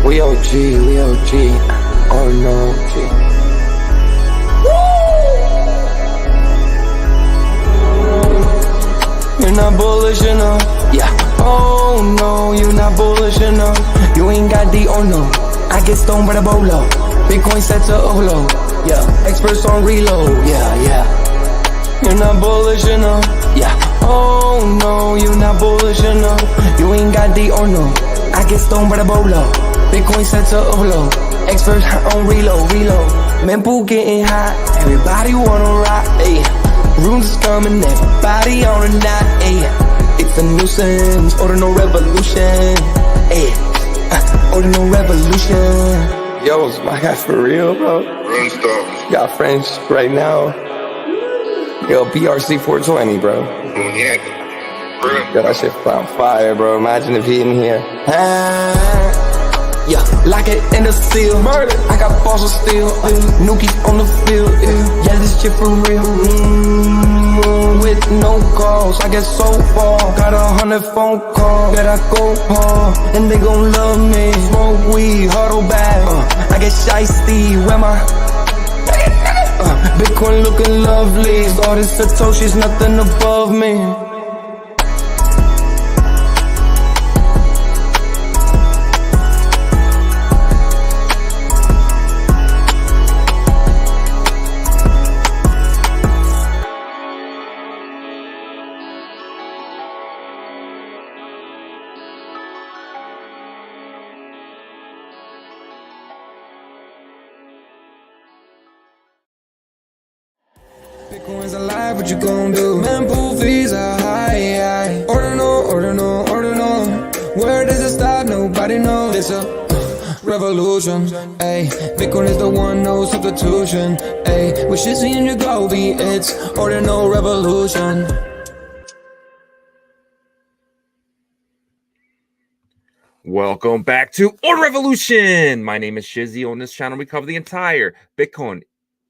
We OG, we OG. Oh no, G. You're not bullish enough. Yeah. Oh no, you're not bullish enough. You ain't got D or no. I get stoned by the bolo. Bitcoin set to overload. Yeah. Experts on reload. Yeah. You're not bullish enough. Yeah. Oh no, you're not bullish enough. You ain't got D or no. I get stoned by the bolo. Bitcoin set to overload. Experts on reload. Mempool getting hot. Everybody wanna rock. Ayy. Rooms is coming. Everybody on a knot. Ayy. It's a nuisance. Ordinal Revolution. Ayy. Ordinal Revolution. Yo, it's my guy for real, bro. Got friends right now. Yo, BRC 420, bro. Yo, that shit on fire, bro. Imagine if he in here. Yeah, lock it in the seal. Merlin. I got balls of steel. Nuki on the field. Yeah, this shit for real. With no calls, I get so far. Got 100 phone calls that I go hard, and they gon' love me. Smoke weed, huddle back. I get shiesty. Where my Bitcoin looking lovely. All this Satoshi's nothing above me. Bitcoin's alive, what you gon' do? Mempool fees are high. Ordinal. Where does it stop? Nobody knows. It's a revolution. Ayy, Bitcoin is the one, no substitution. Ayy, with Shizzy and Yagobi, it's Ordinal Revolution. Welcome back to Ordinal Revolution. My name is Shizzy. On this channel, we cover the entire Bitcoin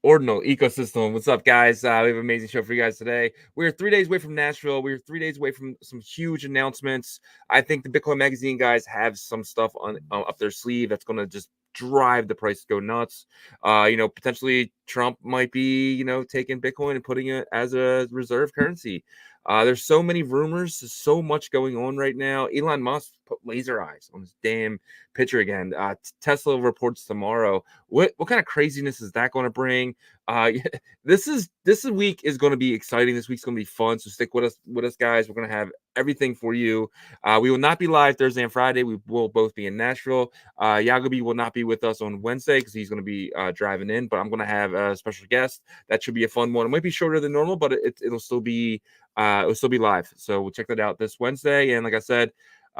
Ordinal ecosystem. What's up, guys? We have an amazing show for you guys today. We're 3 days away from Nashville. We're 3 days away from some huge announcements. I think the Bitcoin Magazine guys have some stuff on up their sleeve that's going to just drive the price to go nuts. Potentially Trump might be, taking Bitcoin and putting it as a reserve currency. There's so many rumors. There's so much going on right now. Elon Musk put laser eyes on his damn picture again. Tesla reports tomorrow. What kind of craziness is that going to bring? This week is going to be exciting. This week's going to be fun. So stick with us, guys. We're going to have everything for you. We will not be live Thursday and Friday. We will both be in Nashville. Yagobi will not be with us on Wednesday because he's going to be driving in. But I'm going to have a special guest. That should be a fun one. It might be shorter than normal, but it'll still be live. So we'll check that out this Wednesday. And like I said,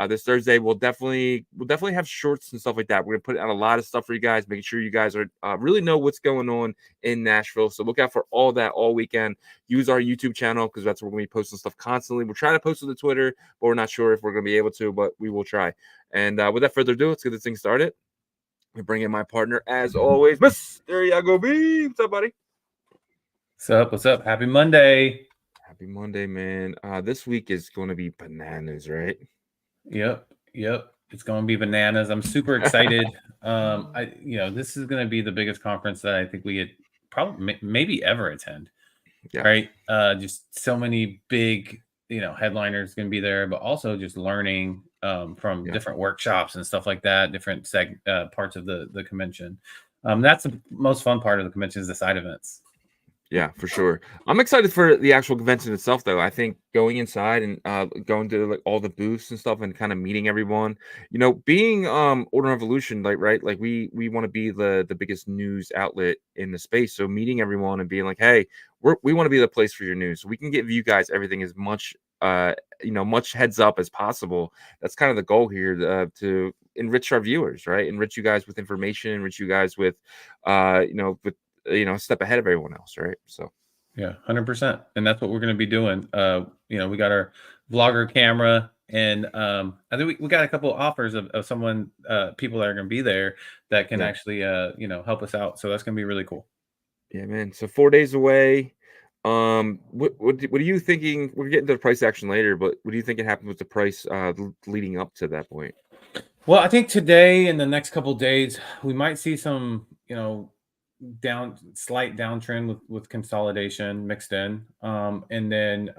this Thursday we'll definitely have shorts and stuff like that. We're gonna put out a lot of stuff for you guys, making sure you guys are really know what's going on in Nashville. So look out for all that all weekend. Use our YouTube channel because that's where we're gonna be posting stuff constantly. We're trying to post to the Twitter, but we're not sure if we're gonna be able to, but we will try. And without further ado, let's get this thing started. We bring in my partner as always, Mr. Yagobi. What's up, buddy? What's up? Happy Monday. Happy Monday, man. This week is going to be bananas, right? Yep. It's going to be bananas. I'm super excited. This is going to be the biggest conference that I think we had probably maybe ever attend. Yeah. Right. Just so many big, headliners going to be there, but also just learning from different workshops and stuff like that, different parts of the convention. That's the most fun part of the convention is the side events. Yeah, for sure. I'm excited for the actual convention itself, though. I think going inside and going to like all the booths and stuff and kind of meeting everyone, being Ordinal Revolution, we want to be the biggest news outlet in the space. So meeting everyone and being like, hey, we want to be the place for your news. So we can give you guys everything as much much heads up as possible. That's kind of the goal here to enrich our viewers, right? Enrich you guys with information, enrich you guys with a step ahead of everyone else, right? So yeah, 100%. And that's what we're going to be doing. We got our vlogger camera, and I think we got a couple of offers of people that are going to be there that can actually help us out. So that's going to be really cool. Yeah, man. So 4 days away. What are you thinking? We're getting to the price action later, but what do you think it happened with the price leading up to that point? Well, I think today and the next couple of days we might see some, slight downtrend with consolidation mixed in, and then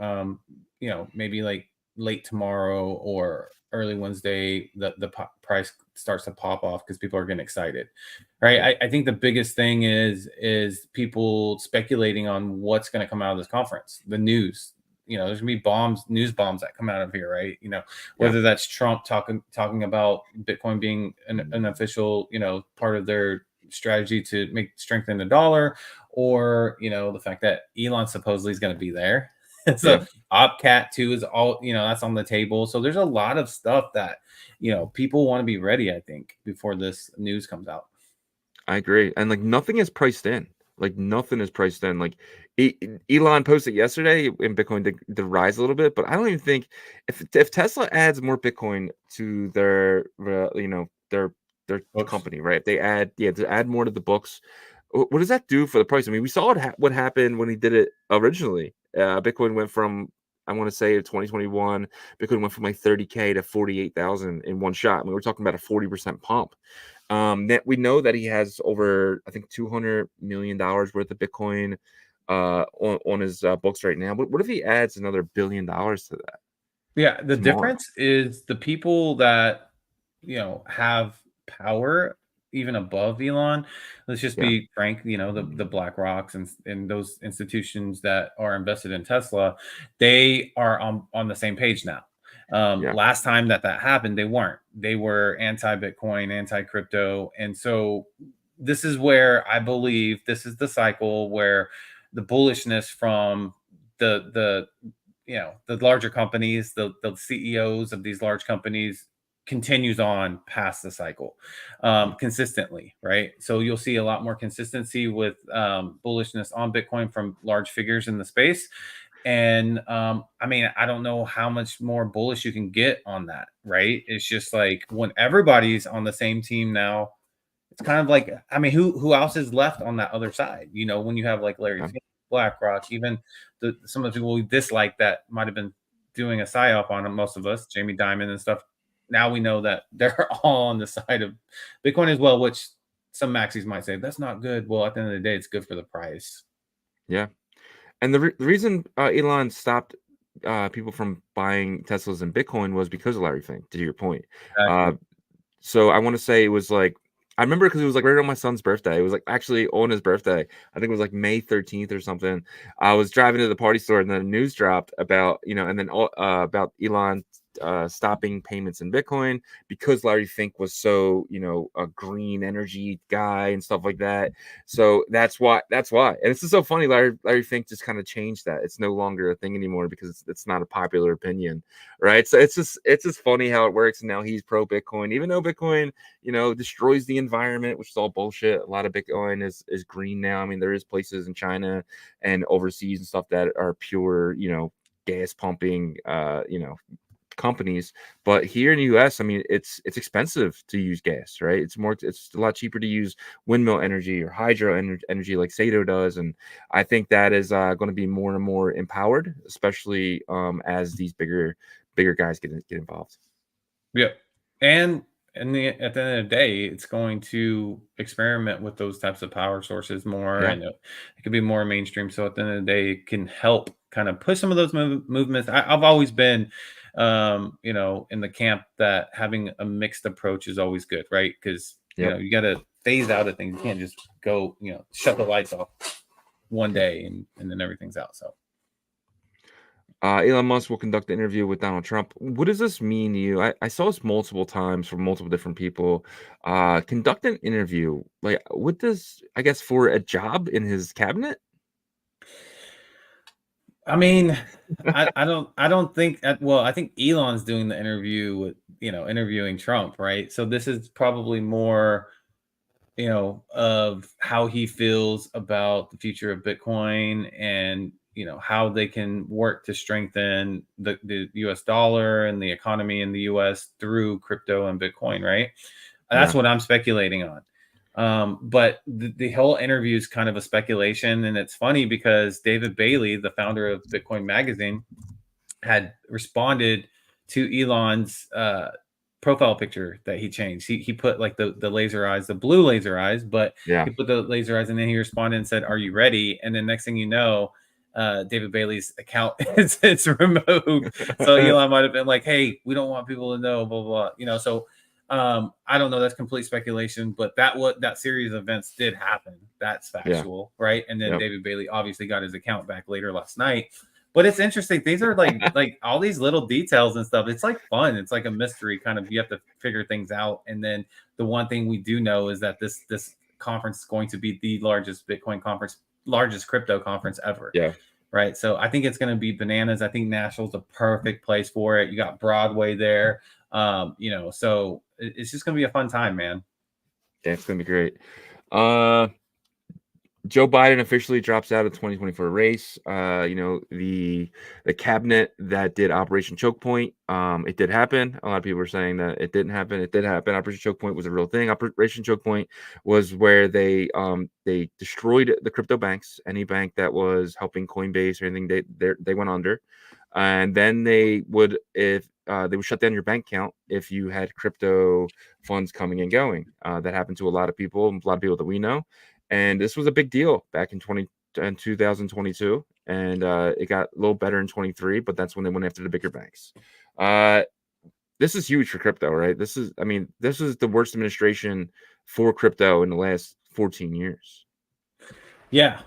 maybe like late tomorrow or early Wednesday, the price starts to pop off because people are getting excited, right? Yeah. I think the biggest thing is people speculating on what's going to come out of this conference, the news. There's gonna be news bombs that come out of here, right? Whether that's Trump talking about Bitcoin being an official, part of their strategy to strengthen the dollar, or the fact that Elon supposedly is going to be there. So Yeah. Opcat 2 is all, that's on the table. So there's a lot of stuff that people want to be ready, I think, before this news comes out. I agree. And like nothing is priced in. Like nothing is priced in. Like Elon posted yesterday and Bitcoin did rise a little bit, but I don't even think if Tesla adds more Bitcoin to their their Books. company, right? If they to add more to the books. What does that do for the price? I mean, we saw what happened when he did it originally. Bitcoin went from, I want to say, 2021, Bitcoin went from like 30K to 48,000 in one shot. I mean, we're talking about a 40% pump. That we know that he has over, I think, $200 million worth of Bitcoin on his books right now. What if he adds another $1 billion to that? Yeah, the Tomorrow? difference is the people that have power even above Elon. Let's just Yeah, be frank, the BlackRocks and those institutions that are invested in Tesla, they are on the same page now. yeah, Last time that happened, they weren't. They were anti-Bitcoin, anti-crypto, and so this is where I believe this is the cycle where the bullishness from the the larger companies, the CEOs of these large companies continues on past the cycle consistently, right? So you'll see a lot more consistency with bullishness on Bitcoin from large figures in the space. And I mean, I don't know how much more bullish you can get on that, right? It's just like when everybody's on the same team now, it's kind of like, I mean, who else is left on that other side? When you have like Larry yeah, Fink, BlackRock, even some of the people we dislike that might have been doing a psyop on most of us, Jamie Dimon and stuff. Now we know that they're all on the side of Bitcoin as well, which some maxis might say that's not good. Well, at the end of the day, it's good for the price. yeah. And the reason Elon stopped people from buying Teslas and Bitcoin was because of Larry Fink. To your point, uh, Exactly. so I want to say it was like, I remember because it was like right on my son's birthday. It was like actually on his birthday. I think it was like May 13th or something. I was driving to the party store and then the news dropped about, and then about Elon stopping payments in Bitcoin because Larry Fink was so, a green energy guy and stuff like that. So that's why. And it's just so funny. Larry Fink just kind of changed that. It's no longer a thing anymore because it's not a popular opinion, right? So it's just funny how it works. And now he's pro Bitcoin, even though Bitcoin, destroys the environment, which is all bullshit. A lot of Bitcoin is green now. I mean, there is places in China and overseas and stuff that are pure, gas pumping, companies. But here in the US, I mean, it's expensive to use gas, right? It's a lot cheaper to use windmill energy or hydro energy like Sato does. And I think that is going to be more and more empowered, especially as these bigger guys get involved. Yeah. And at the end of the day, it's going to experiment with those types of power sources more, Yeah. and it could be more mainstream. So at the end of the day, it can help kind of push some of those movements. I've always been, in the camp that having a mixed approach is always good, right? Because Yep. you got to phase out of things. You can't just go, shut the lights off one day and then everything's out. So. Elon Musk will conduct an interview with Donald Trump. What does this mean to you? I saw this multiple times from multiple different people. Conduct an interview. Like, what does, I guess, for a job in his cabinet? I mean, I don't think well, I think Elon's doing the interview with, interviewing Trump, right? So this is probably more, of how he feels about the future of Bitcoin and, how they can work to strengthen the US dollar and the economy in the US through crypto and Bitcoin, right? That's Yeah. what I'm speculating on. But the whole interview is kind of a speculation. And it's funny because David Bailey, the founder of Bitcoin Magazine, had responded to Elon's profile picture that he changed. He put like the laser eyes, the blue laser eyes, but Yeah. he put the laser eyes, and then he responded and said, "Are you ready?" And then next thing you know, David Bailey's account it's removed. So Elon might have been like, "Hey, we don't want people to know," blah blah. So I don't know. That's complete speculation, but that series of events did happen. That's factual, right? And then David Bailey obviously got his account back later last night. But it's interesting. These are like all these little details and stuff. It's like fun. It's like a mystery kind of. You have to figure things out. And then the one thing we do know is that this conference is going to be the largest Bitcoin conference, largest crypto conference ever. Yeah. Right. So I think it's going to be bananas. I think Nashville's the perfect place for it. You got Broadway there. So it's just going to be a fun time, man. Yeah, it's going to be great. Joe Biden officially drops out of the 2024 race. The cabinet that did Operation Choke Point, it did happen. A lot of people were saying that it didn't happen. It did happen. Operation Choke Point was a real thing. Operation Choke Point was where they destroyed the crypto banks. Any bank that was helping Coinbase or anything, they went under. And then they would shut down your bank account if you had crypto funds coming and going. That happened to a lot of people that we know. And this was a big deal back in 2022, and it got a little better in 23, but that's when they went after the bigger banks. This is huge for crypto, right? This is the worst administration for crypto in the last 14 years. Yeah.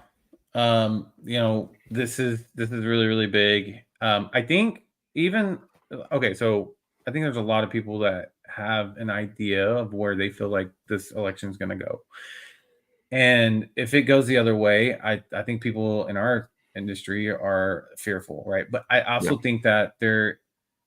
This is really, really big. I think so I think there's a lot of people that have an idea of where they feel like this election is going to go. And if it goes the other way, I think people in our industry are fearful, right? But I also think that they're,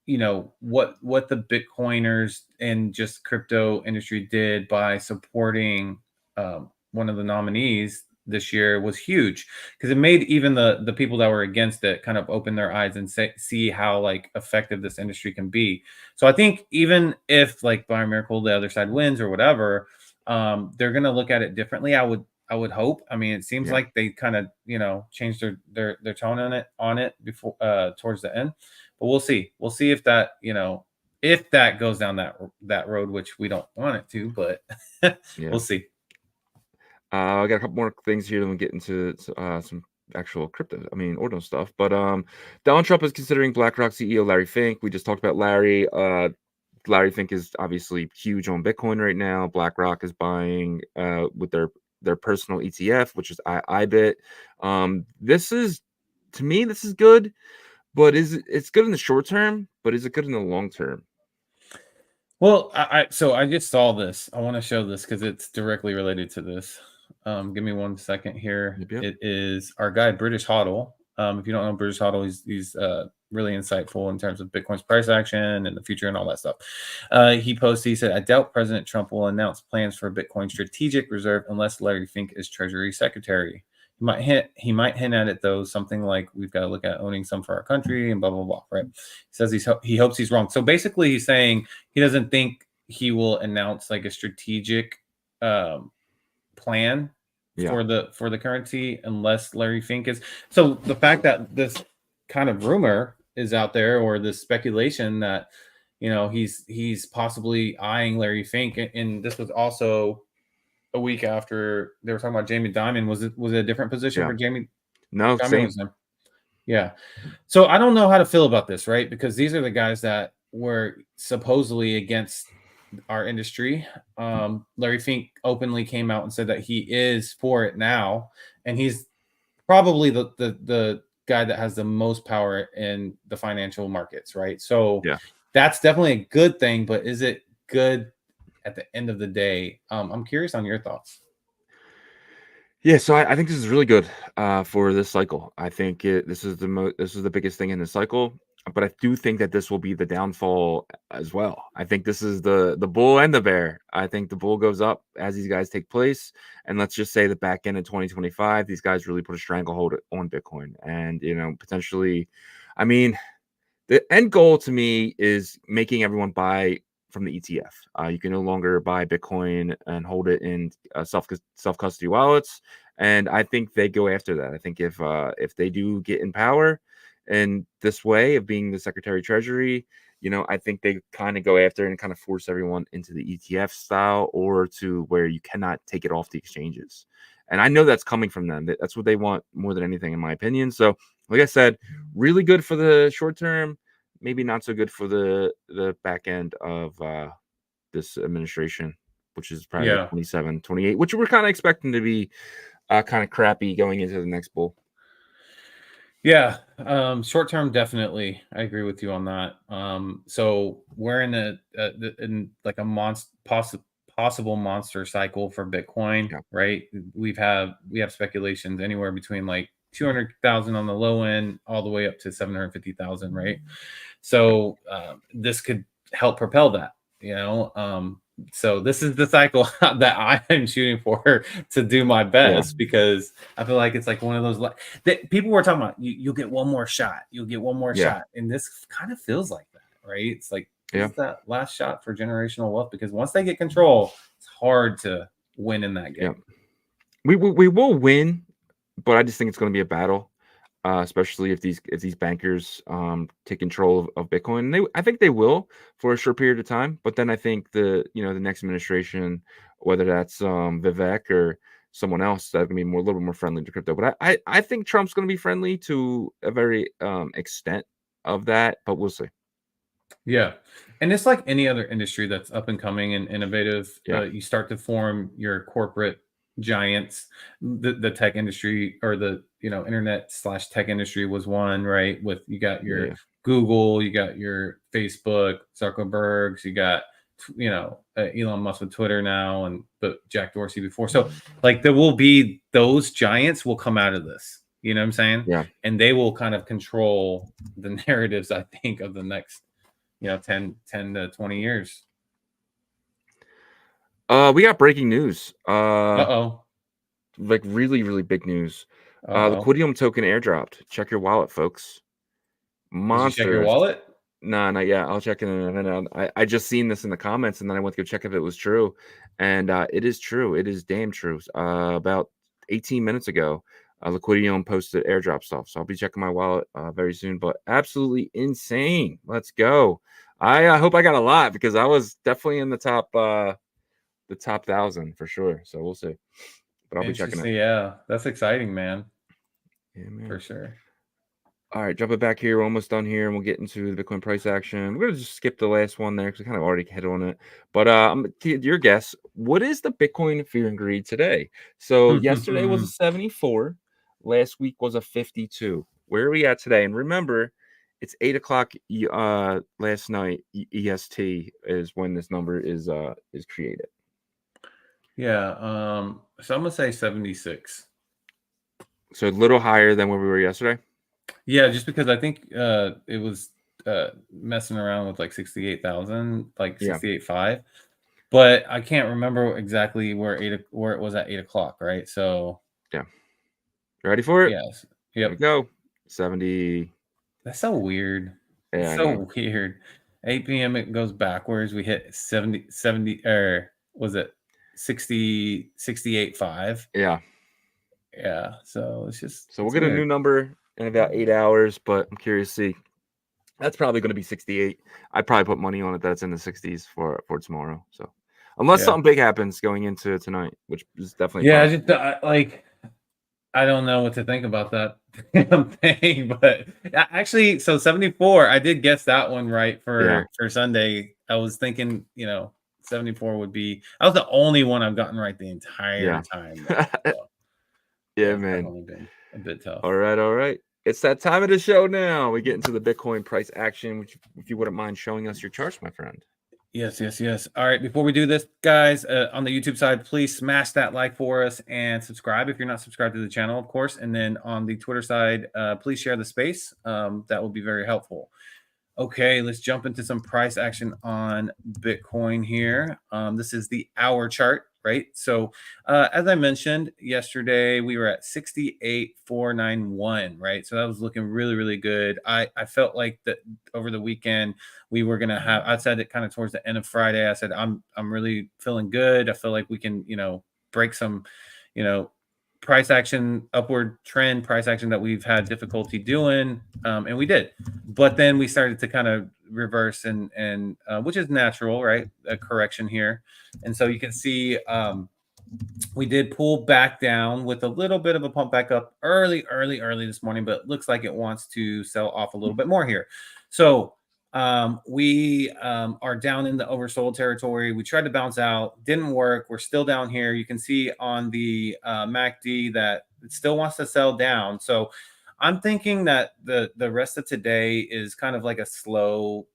what the Bitcoiners and just crypto industry did by supporting one of the nominees this year was huge, because it made even the people that were against it kind of open their eyes and see how like effective this industry can be. So I think even if like by miracle the other side wins or whatever, they're going to look at it differently. I would hope. I mean, it seems like they kind of, changed their tone on it before, towards the end, but we'll see if that, if that goes down that road, which we don't want it to, but we'll see. I got a couple more things here, then we get into some actual crypto, ordinal stuff. But Donald Trump is considering BlackRock CEO Larry Fink. We just talked about Larry. Larry Fink is obviously huge on Bitcoin right now. BlackRock is buying with their personal ETF, which is IBIT. To me, this is good, but it's good in the short term, but is it good in the long term? Well, I just saw this. I want to show this because it's directly related to this. Give me 1 second here. Yep. It is our guy British Hodl. If you don't know British Hodl, he's really insightful in terms of Bitcoin's price action and the future and all that stuff. He said, "I doubt President Trump will announce plans for a Bitcoin strategic reserve unless Larry Fink is Treasury Secretary. He might hint at it though, something like we've got to look at owning some for our country and blah blah blah." Right? He says he hopes he's wrong. So basically, he's saying he doesn't think he will announce like a strategic plan for the currency unless Larry Fink is. So the fact that this kind of rumor is out there, or this speculation that he's possibly eyeing Larry Fink, and this was also a week after they were talking about Jamie Dimon. Was it a different position for Jamie? No, same. Yeah. So I don't know how to feel about this, right? Because these are the guys that were supposedly against our industry. Larry Fink openly came out and said that he is for it now, and he's probably the guy that has the most power in the financial markets, right? So that's definitely a good thing, but is it good at the end of the day? I'm curious on your thoughts. Yeah, so I think this is really good for this cycle. I think this is the biggest thing in the cycle, but I do think that this will be the downfall as well. I think this is the bull and the bear. I think the bull goes up as these guys take place, and let's just say the back end of 2025, these guys really put a stranglehold on Bitcoin, and potentially, the end goal to me is making everyone buy from the ETF. You can no longer buy Bitcoin and hold it in self-custody wallets. And I think they go after that. I think if they do get in power in this way of being the Secretary of Treasury, I think they kind of go after and kind of force everyone into the ETF style or to where you cannot take it off the exchanges. And I know that's coming from them. That's what they want more than anything, in my opinion. So, like I said, really good for the short term, maybe not so good for the back end of this administration, which is probably like 27, 28, which we're kind of expecting to be kind of crappy going into the next bull. Yeah, short term, definitely. I agree with you on that. So we're in like a possible monster cycle for Bitcoin, right? We have speculations anywhere between like 200,000 on the low end, all the way up to 750,000, right? So this could help propel that, so this is the cycle that I am shooting for to do my best, because I feel like it's like one of those that people were talking about. You'll get one more shot. You'll get one more shot, and this kind of feels like that, right? It's like it's that last shot for generational wealth, because once they get control, it's hard to win in that game. We will win, but I just think it's going to be a battle. Especially if these bankers take control of Bitcoin. And I think they will for a short period of time. But then I think the next administration, whether that's Vivek or someone else, that's gonna be a little bit more friendly to crypto. But I think Trump's gonna be friendly to a very extent of that, but we'll see. Yeah. And it's like any other industry that's up and coming and innovative. You start to form your corporate giants. The tech industry, or the internet/tech industry, was one, right? With you got your Google, you got your Facebook, Zuckerbergs, you got Elon Musk with Twitter now, but Jack Dorsey before. So like there will be those giants will come out of this. You know what I'm saying? Yeah. And they will kind of control the narratives, I think, of the next 10 to 20 years. We got breaking news. Like really, really big news. Liquidum token airdropped. Check your wallet, folks. Monsters. Did you check your wallet? No, not yet. I'll check it in a minute. I just seen this in the comments, and then I went to go check if it was true. And it is true. It is damn true. About 18 minutes ago, Liquidum posted airdrop stuff. So I'll be checking my wallet very soon. But absolutely insane. Let's go. I hope I got a lot, because I was definitely in the top 1,000 for sure. So we'll see. But I'll be checking it. Yeah, that's exciting, man. Yeah, man. For sure. All right, jump it back here. We're almost done here, and we'll get into the Bitcoin price action. We're going to just skip the last one there because we kind of already hit on it. But your guess, what is the Bitcoin fear and greed today? So yesterday was a 74. Last week was a 52. Where are we at today? And remember, it's 8 o'clock last night EST is when this number is created. Yeah. So I'm going to say 76. So a little higher than where we were yesterday? Yeah, just because I think it was messing around with like 68,000, like 68.5, but I can't remember exactly where it was at 8 o'clock, right? So yeah, ready for it? Yes. Here we go. 70. That's so weird. Yeah, so weird. 8 p.m. it goes backwards. We hit 70, or was it 68.5? Yeah. Yeah. So it's just. So we'll get a new number in about 8 hours, but I'm curious to see. That's probably going to be 68. I'd probably put money on it that it's in the 60s for tomorrow. So unless something big happens going into tonight, which is definitely I don't know what to think about that thing, but actually, so 74, I did guess that one right for Sunday. I was thinking, 74 would be. I was the only one I've gotten right the entire time. So, man. Definitely been a bit tough. All right. It's that time of the show now. We get into the Bitcoin price action, which, if you wouldn't mind showing us your charts, my friend. Yes. All right. Before we do this, guys, on the YouTube side, please smash that like for us and subscribe if you're not subscribed to the channel, of course. And then on the Twitter side, please share the space. That will be very helpful. Okay, let's jump into some price action on Bitcoin here. This is the hour chart, right? So as I mentioned yesterday, we were at 68,491, right? So that was looking really, really good. I felt like that over the weekend we were gonna have. I said it kind of towards the end of Friday. I said I'm really feeling good. I feel like we can break some price action, upward trend price action that we've had difficulty doing, and we did. But then we started to kind of reverse and which is natural, right? A correction here. And so you can see we did pull back down with a little bit of a pump back up early this morning, but it looks like it wants to sell off a little bit more here. So we are down in the oversold territory. We tried to bounce out, didn't work. We're still down here. You can see on the MACD that it still wants to sell down. So I'm thinking that the rest of today is kind of like a slow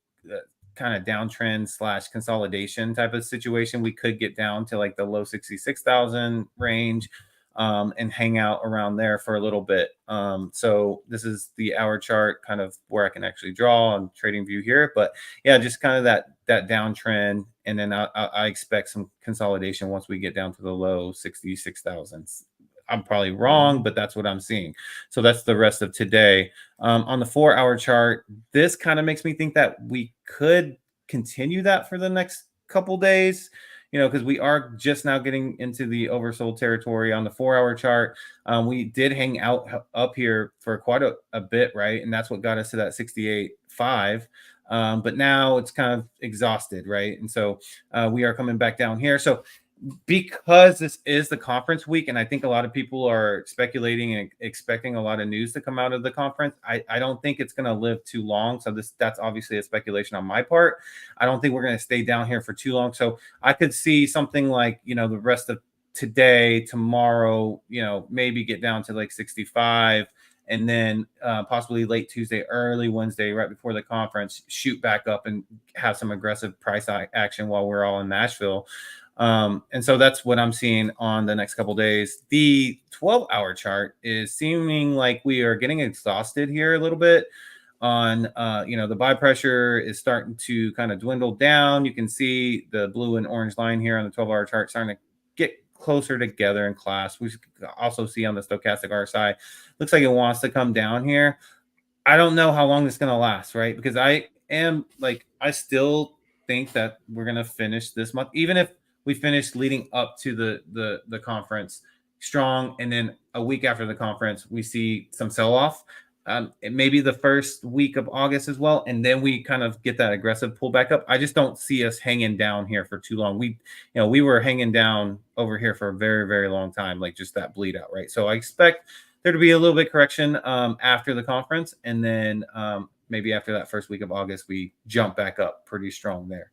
kind of downtrend / consolidation type of situation. We could get down to like the low 66,000 range and hang out around there for a little bit. So this is the hour chart, kind of where I can actually draw on trading view here. But yeah, just kind of that downtrend. And then I expect some consolidation once we get down to the low 66,000. I'm probably wrong, but that's what I'm seeing. So that's the rest of today. On the 4-hour chart, this kind of makes me think that we could continue that for the next couple days, because we are just now getting into the oversold territory. On the 4-hour chart, we did hang out up here for quite a bit, right? And that's what got us to that 68.5. But now it's kind of exhausted, right? And so we are coming back down here. So because this is the conference week, and I think a lot of people are speculating and expecting a lot of news to come out of the conference, I don't think it's going to live too long. So that's obviously a speculation on my part. I don't think we're going to stay down here for too long. So I could see something like, the rest of today, tomorrow, maybe get down to like 65, and then possibly late Tuesday, early Wednesday, right before the conference, shoot back up and have some aggressive price action while we're all in Nashville. And so that's what I'm seeing on the next couple of days. The 12-hour chart is seeming like we are getting exhausted here a little bit on, the buy pressure is starting to kind of dwindle down. You can see the blue and orange line here on the 12-hour chart starting to get closer together in class. We also see on the stochastic RSI, looks like it wants to come down here. I don't know how long this is going to last, right? Because I still think that we're going to finish this month, even if we finished leading up to the conference strong, and then a week after the conference we see some sell-off, maybe the first week of August as well, and then we kind of get that aggressive pullback up. I just don't see us hanging down here for too long. We were hanging down over here for a very, very long time, like just that bleed out, right? So I expect there to be a little bit correction after the conference, and then maybe after that first week of August we jump back up pretty strong there.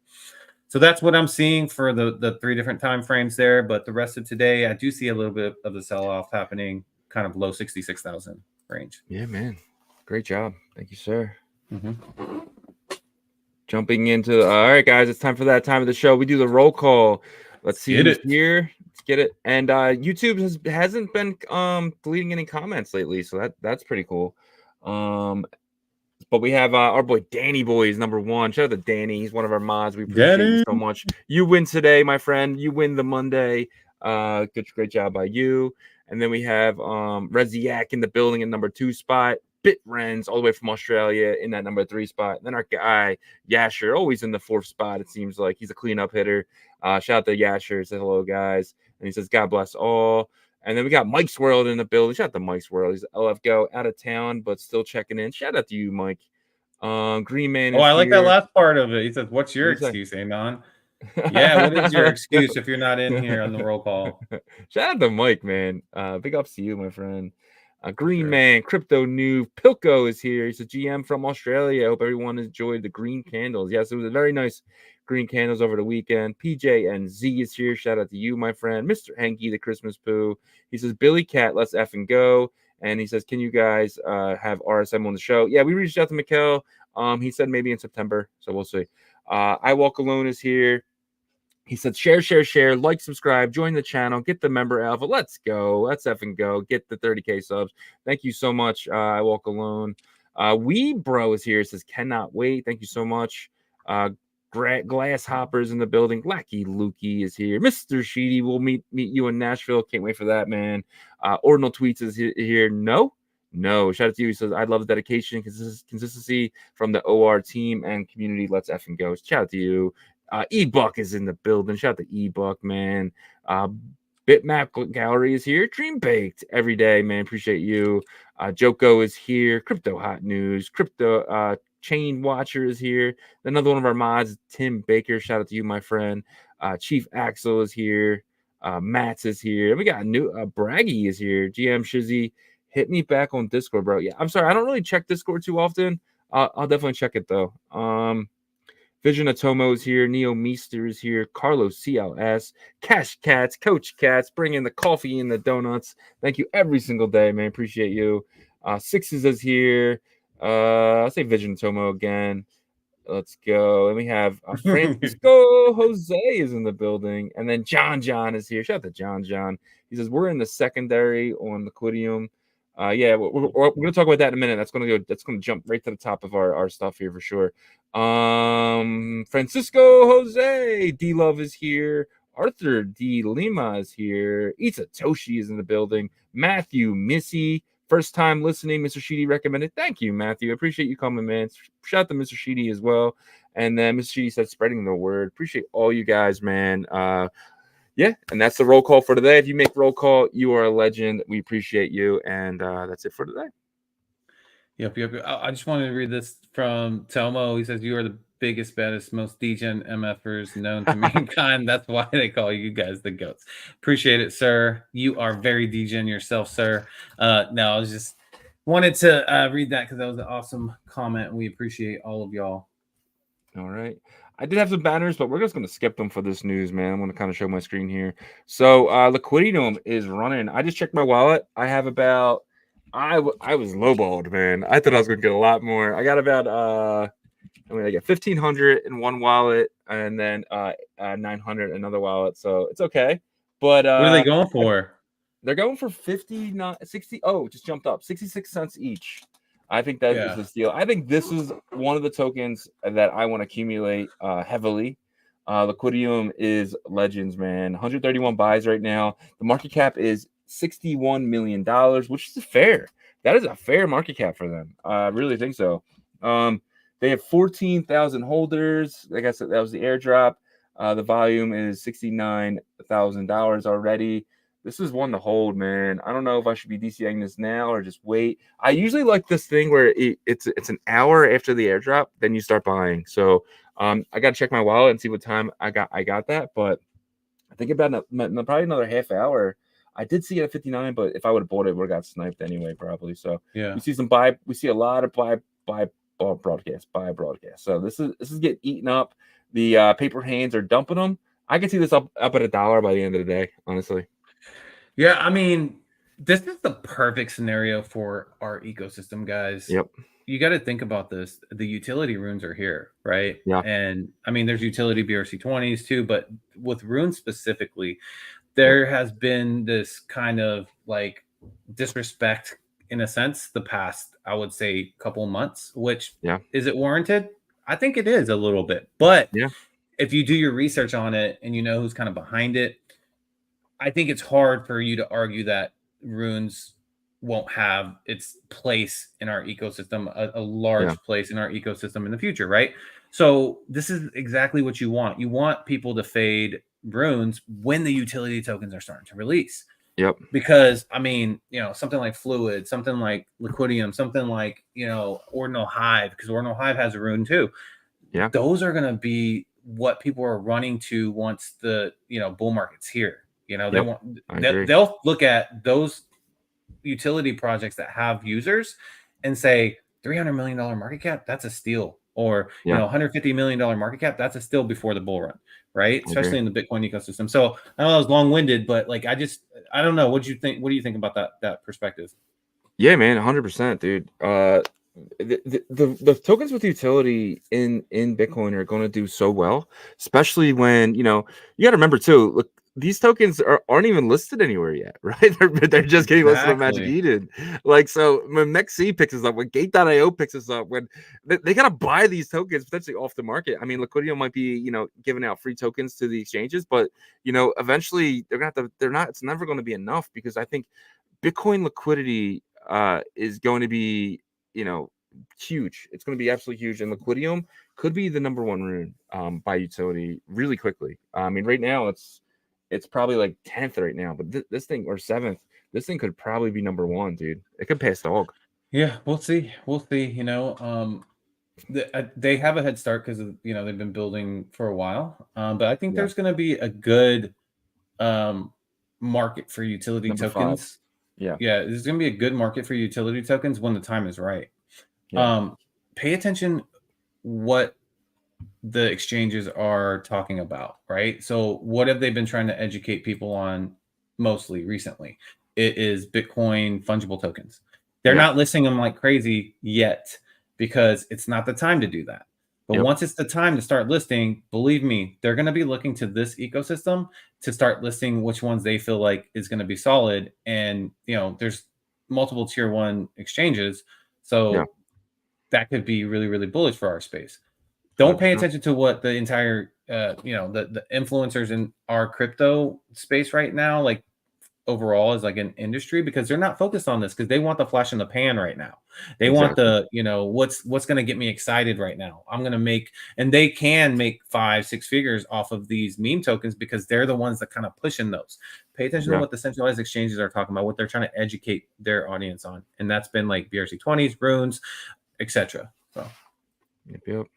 So that's what I'm seeing for the 3 different time frames there. But the rest of today, I do see a little bit of the sell-off happening, kind of low 66,000 range. Yeah, man. Great job. Thank you, sir. Mm-hmm. Jumping into all right, guys, it's time for that time of the show. We do the roll call. Let's see who's here. Let's get it. And YouTube hasn't been deleting any comments lately, so that's pretty cool. But we have our boy Danny Boy is number 1. Shout out to Danny. He's one of our mods. We appreciate you so much. You win today, my friend. You win the Monday. Great job by you. And then we have Reziak in the building in number 2 spot. Bitrens all the way from Australia in that number 3 spot. And then our guy Yasher, always in the 4th spot. It seems like he's a cleanup hitter. Shout out to Yasher. Say hello, guys. And he says, God bless all. And then we got Mike's World in the building. Shout out to Mike's World. He's LF Go, out of town, but still checking in. Shout out to you, Mike. Green Man. I like that last part of it. He says, "What's your excuse, Anon?" Yeah, what is your excuse if you're not in here on the roll call? Shout out to Mike, man. Big ups to you, my friend. Green Man, Crypto Noob, Pilco is here. He's a GM from Australia. I hope everyone enjoyed the green candles. Yes, it was a very nice green candles over the weekend. PJ and Z is here. Shout out to you, my friend. Mr. Henke, the Christmas Poo. He says, Billy Cat, let's effing go. And he says, can you guys have RSM on the show? Yeah, we reached out to Mikkel. He said maybe in September, so we'll see. I Walk Alone is here. He said, share, like, subscribe, join the channel, get the member alpha. Let's go. Let's effing go. Get the 30K subs. Thank you so much. I Walk Alone. Bro is here. Says, cannot wait. Thank you so much. Glass Hoppers in the building. Lackey Lukey is here. Mr. Sheedy will meet you in Nashville. Can't wait for that, man. Ordinal Tweets is here. No. Shout out to you. He says, I love the dedication, consistency from the OR team and community. Let's effing go. Shout out to you. E-Buck is in the building. Shout out to E-Buck, man. Bitmap Gallery is here. Dream Baked every day, man. Appreciate you. Joko is here. Crypto Hot News. Crypto Chain Watcher is here. Another one of our mods, Tim Baker. Shout out to you, my friend. Chief Axel is here. Mats is here. And we got a new Braggy is here. GM Shizzy. Hit me back on Discord, bro. Yeah, I'm sorry. I don't really check Discord too often. I'll definitely check it, though. Vision Atomo is here. Neo Meester is here. Carlos CLS. Cash Cats. Coach Cats. Bring in the coffee and the donuts. Thank you every single day, man. Appreciate you. Sixes is here. I'll say Vision Atomo again. Let's go. And we have Francisco Jose is in the building. And then John is here. Shout out to John. He says, we're in the secondary on Liquidum. Yeah, we're going to talk about that in a minute. That's going to jump right to the top of our stuff here for sure. Francisco Jose D Love is here. Arthur D Lima is here. Ita Toshi is in the building. Matthew Missy, first time listening. Mr. Sheedy recommended. Thank you, Matthew. Appreciate you coming, man. Shout out to Mr. Sheedy as well. And then Mr. Sheedy said spreading the word. Appreciate all you guys, man. Yeah, and that's the roll call for today. If you make roll call, you are a legend. We appreciate you, and that's it for today. Yep. I just wanted to read this from Telmo. He says, you are the biggest, baddest, most degen MFers known to mankind. That's why they call you guys the GOATs. Appreciate it, sir. You are very degen yourself, sir. No, I was just wanted to read that because that was an awesome comment. We appreciate all of y'all. All right. I did have some banners, but we're just going to skip them for this news, man. I'm going to kind of show my screen here. So Liquidum is running. I just checked my wallet. I have about I was lowballed, man. I thought I was going to get a lot more. I got about I got 1,500 in one wallet and then 900 in another wallet. So it's okay. But what are they going for? They're going for 60. Oh, just jumped up 66 cents each. I think that is the steal. I think this is one of the tokens that I want to accumulate heavily. Liquidum is legends, man. 131 buys right now. The market cap is $61 million, which is fair. That is a fair market cap for them. I really think so. They have 14,000 holders. Like I said, that was the airdrop. The volume is $69,000 already. This is one to hold, man. I don't know if I should be DCing this now or just wait. I usually like this thing where it's an hour after the airdrop, then you start buying. So I got to check my wallet and see what time I got that. But I think about probably another half hour. I did see it at 59, but if I would have bought it, would have got sniped anyway, probably. So yeah, we see some buy. We see a lot of buy broadcast. So this is getting eaten up. The paper hands are dumping them. I can see this up at $1 by the end of the day, honestly. Yeah, I mean, this is the perfect scenario for our ecosystem, guys. Yep. You got to think about this. The utility runes are here, right? Yeah. And I mean, there's utility BRC20s too, but with runes specifically, there has been this kind of like disrespect in a sense the past, I would say, couple months, which is it warranted? I think it is a little bit. But if you do your research on it and you know who's kind of behind it, I think it's hard for you to argue that runes won't have its place in our ecosystem, a large place in our ecosystem in the future, right? So this is exactly what you want. You want people to fade runes when the utility tokens are starting to release. Yep. Because, I mean, something like Fluid, something like Liquidum, something like, Ordinal Hive, because Ordinal Hive has a rune too. Yeah. Those are going to be what people are running to once the, bull market's here. They'll look at those utility projects that have users and say $300 million market cap, that's a steal. Or $150 million market cap, that's a steal before the bull run, right? Especially in the Bitcoin ecosystem. So I know that was long-winded, but like I don't know. What do you think? What do you think about that perspective? Yeah, man, 100%, dude. The tokens with utility in Bitcoin are going to do so well, especially when you got to remember too. Look, these tokens aren't even listed anywhere yet, right? They're just getting listed on Magic Eden. Like, so when MEXC picks us up, when Gate.io picks us up, when they got to buy these tokens potentially off the market. I mean, Liquidum might be, giving out free tokens to the exchanges, but, eventually they're going to have to, it's never going to be enough because I think Bitcoin liquidity is going to be, huge. It's going to be absolutely huge. And Liquidum could be the number one rune by utility really quickly. I mean, right now it's it's probably like 10th right now, but this thing, or 7th, this thing could probably be number 1, dude. It could pass dog. Yeah, we'll see. We'll see. They have a head start because they've been building for a while. But I think there's going to be a good market for utility Number tokens. 5. Yeah. There's going to be a good market for utility tokens when the time is right. Yeah. Pay attention what the exchanges are talking about, right? So what have they been trying to educate people on mostly recently? It is Bitcoin fungible tokens. They're not listing them like crazy yet because it's not the time to do that. But once it's the time to start listing, believe me, they're going to be looking to this ecosystem to start listing which ones they feel like is going to be solid. And, there's multiple tier 1 exchanges. So that could be really, really bullish for our space. Don't pay attention to what the entire, the influencers in our crypto space right now, like overall as like an industry, because they're not focused on this because they want the flash in the pan right now. They want the, what's going to get me excited right now. I'm going to make, and they can make 5-6 figures off of these meme tokens because they're the ones that kind of pushing those. Pay attention to what the centralized exchanges are talking about, what they're trying to educate their audience on. And that's been like BRC20s, runes, etc. So. Yep.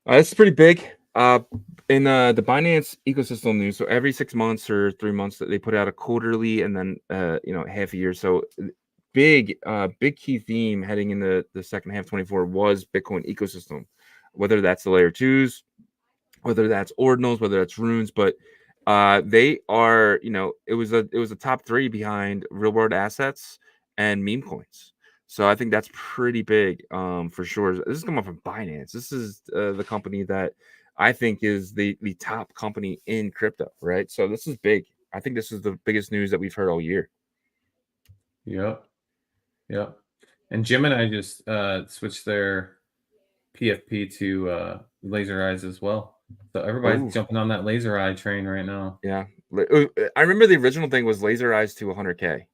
This is pretty big. In the Binance ecosystem news, so every 6 months or 3 months that they put out a quarterly and then half a year. So big key theme heading into the second half 24 was Bitcoin ecosystem, whether that's the layer 2s, whether that's ordinals, whether that's runes, but they are, it was a top 3 behind real world assets and meme coins. So I think that's pretty big for sure. This is coming from Binance. This is the company that I think is the top company in crypto, right? So this is big. I think this is the biggest news that we've heard all year. Yep. And Gemini just switched their PFP to laser eyes as well. So everybody's jumping on that laser eye train right now. Yeah. I remember the original thing was laser eyes to 100K.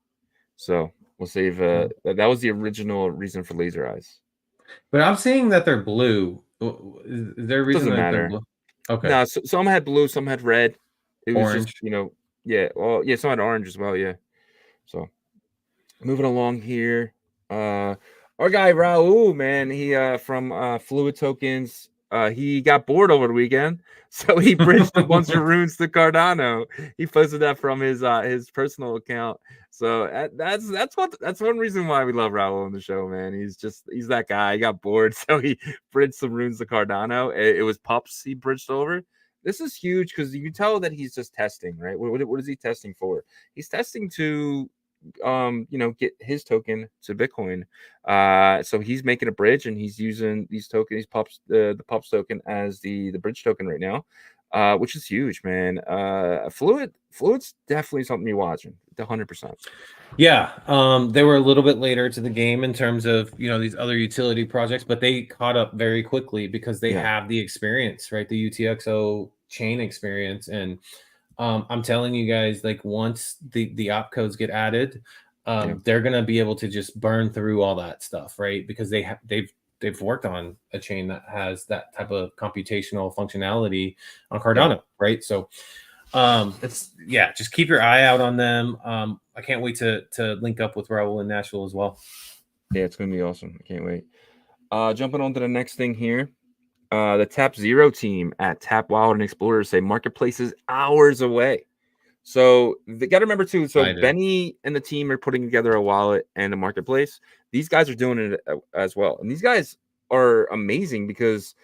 So we'll save that was the original reason for laser eyes. But I'm seeing that they're blue. Is there a reason Doesn't that matter. they're blue? Okay. No, some had blue, some had red. It was Orange. just, some had orange as well, yeah. So moving along here. Our guy Raul, man, he from Fluid Tokens. He got bored over the weekend, so he bridged a bunch of runes to Cardano. He posted that from his personal account. So that's one reason why we love Raul on the show, man. He's that guy. He got bored, so he bridged some runes to Cardano. It was pups he bridged over. This is huge because you can tell that he's just testing, right? What is he testing for? He's testing to get his token to Bitcoin. So he's making a bridge and he's using these tokens, the pups token as the bridge token right now, which is huge, man. Fluid's definitely something you're watching, 100%. Yeah, they were a little bit later to the game in terms of these other utility projects, but they caught up very quickly because they have the experience, right? The UTXO chain experience. And I'm telling you guys, like once the opcodes get added, they're gonna be able to just burn through all that stuff, right? Because they've worked on a chain that has that type of computational functionality on Cardano, right? So just keep your eye out on them. I can't wait to link up with Raul in Nashville as well. Yeah, it's gonna be awesome. I can't wait. Jumping on to the next thing here. The Tap Zero team at Tap Wild and Explorer say marketplace is hours away. So they got to remember too. So Benny and the team are putting together a wallet and a marketplace. These guys are doing it as well, and these guys are amazing because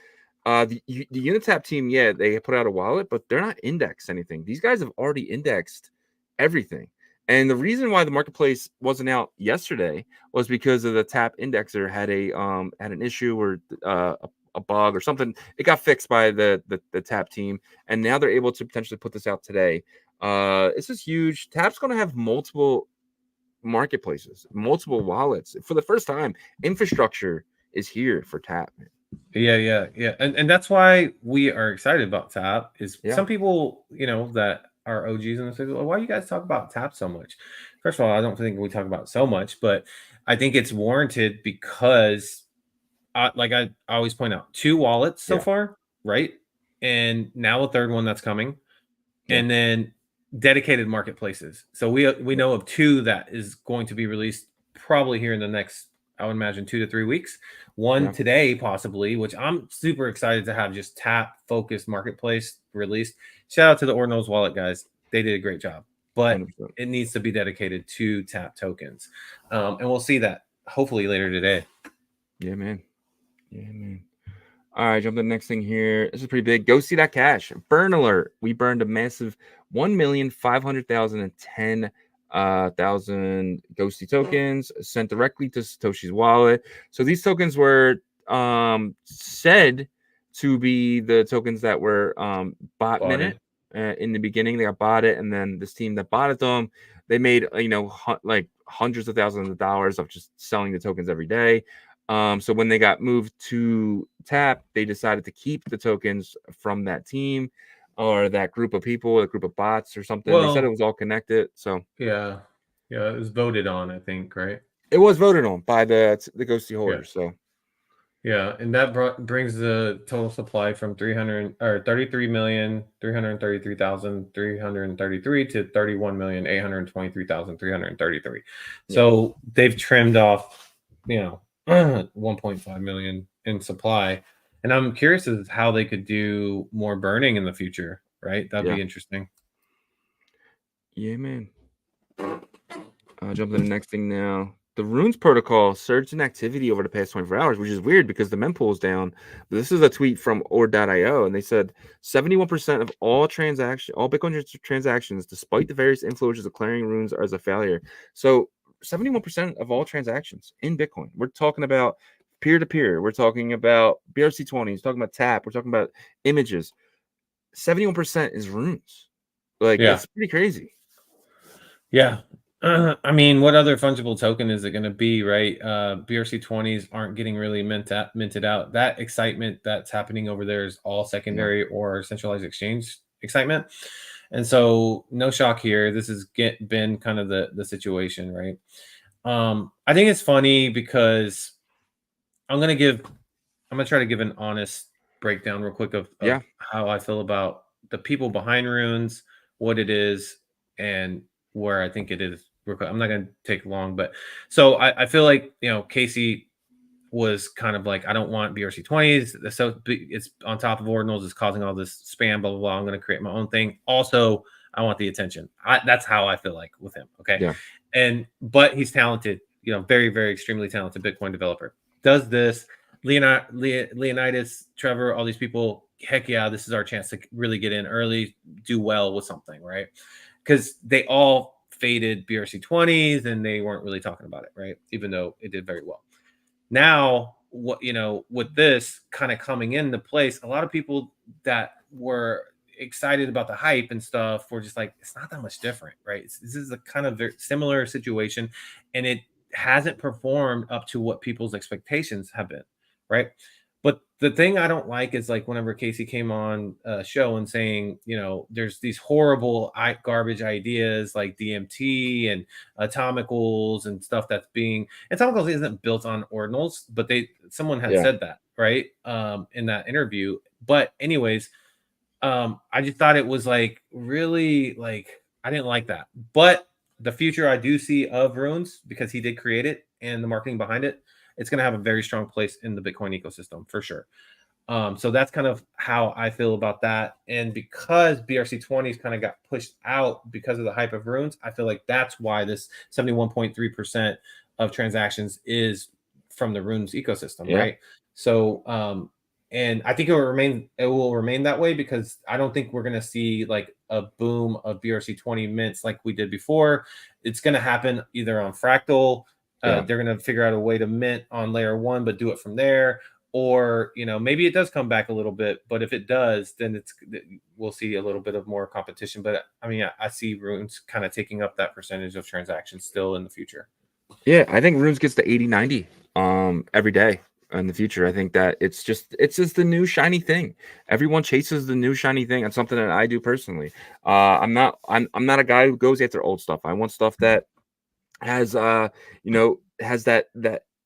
the Unitap team, they put out a wallet, but they're not indexed anything. These guys have already indexed everything. And the reason why the marketplace wasn't out yesterday was because of the Tap indexer had an issue or a bug or something. It got fixed by the Tap team, and now they're able to potentially put this out today. This is huge. Tap's going to have multiple marketplaces, multiple wallets for the first time. Infrastructure is here for Tap. Yeah. And that's why we are excited about Tap. Some people, that are OGs in the city, why you guys talk about Tap so much? First of all, I don't think we talk about it so much, but I think it's warranted because like I always point out, 2 wallets so far, right? And now a third one that's coming. and then dedicated marketplaces. So we know of 2 that is going to be released probably here in the next, I would imagine, 2 to 3 weeks. One today, possibly, which I'm super excited to have just tap focused marketplace released. Shout out to the Ordinals wallet guys. They did a great job, but 100%. it needs to be dedicated to tap tokens. And we'll see that hopefully later today. Yeah, man. All right, jump to the next thing here. This is pretty big. Go see that cash. Burn alert. We burned a massive 1,500,010 thousand Ghosty tokens sent directly to Satoshi's wallet. So these tokens were said to be the tokens that were bot minute. In the beginning, they got botted, and then this team that botted them, they made like hundreds of thousands of dollars of just selling the tokens every day. So when they got moved to Tap, they decided to keep the tokens from that team or that group of people, a group of bots or something. They said it was all connected. So yeah, it was voted on, I think, right? It was voted on by the Ghosty holders. So yeah, and that brings the total supply from 33,333,333 to 31,823,333. So they've trimmed off, 1.5 million in supply, and I'm curious as how they could do more burning in the future. Right, that'd be interesting. Yeah, man. Jump to the next thing now. The Runes protocol surged in activity over the past 24 hours, which is weird because the mempool is down. But this is a tweet from Ord.io, and they said 71% of all Bitcoin transactions, despite the various influences of clearing runes, are as a failure. So 71% of all transactions in Bitcoin. We're talking about peer-to-peer. We're talking about BRC20s. Talking about Tap. We're talking about images. 71% is runes. It's pretty crazy. Yeah. I mean, what other fungible token is it going to be, right? BRC20s aren't getting really minted out. That excitement that's happening over there is all secondary or centralized exchange excitement. And so no shock here. This has been kind of the situation, right? I think it's funny because I'm going to try to give an honest breakdown real quick of how I feel about the people behind runes, what it is, and where I think it is. I'm not going to take long, but so I feel like, Casey was kind of like, I don't want BRC20s. So it's on top of ordinals. It's causing all this spam, blah, blah, blah. I'm going to create my own thing. Also, I want the attention. That's how I feel like with him. Okay. Yeah. But he's talented, very, very extremely talented Bitcoin developer. Does this. Leonidas, Trevor, all these people, heck yeah, this is our chance to really get in early, do well with something, right? Because they all faded BRC20s and they weren't really talking about it, right? Even though it did very well. Now, with this kind of coming into place, a lot of people that were excited about the hype and stuff were just like, it's not that much different, right? This is a kind of very similar situation, and it hasn't performed up to what people's expectations have been, right? But the thing I don't like is like whenever Casey came on a show and saying, there's these horrible garbage ideas like DMT and atomicals and stuff that's being atomicals isn't built on ordinals, but someone had said that, right? In that interview. But anyways, I just thought it was like really like I didn't like that. But the future I do see of runes, because he did create it and the marketing behind it, it's going to have a very strong place in the Bitcoin ecosystem for sure. So that's kind of how I feel about that. And because BRC20s kind of got pushed out because of the hype of runes, I feel like that's why this 71.3% of transactions is from the runes ecosystem, right? So, and I think it will remain that way, because I don't think we're going to see like a boom of BRC20 mints like we did before. It's going to happen either on Fractal. They're going to figure out a way to mint on layer 1, but do it from there. Or, maybe it does come back a little bit, but if it does, then we'll see a little bit of more competition. But I mean, I see runes kind of taking up that percentage of transactions still in the future. Yeah, I think runes gets to 80-90 every day in the future. I think that it's just the new shiny thing. Everyone chases the new shiny thing. That's something that I do personally. I'm not a guy who goes after old stuff. I want stuff that has has that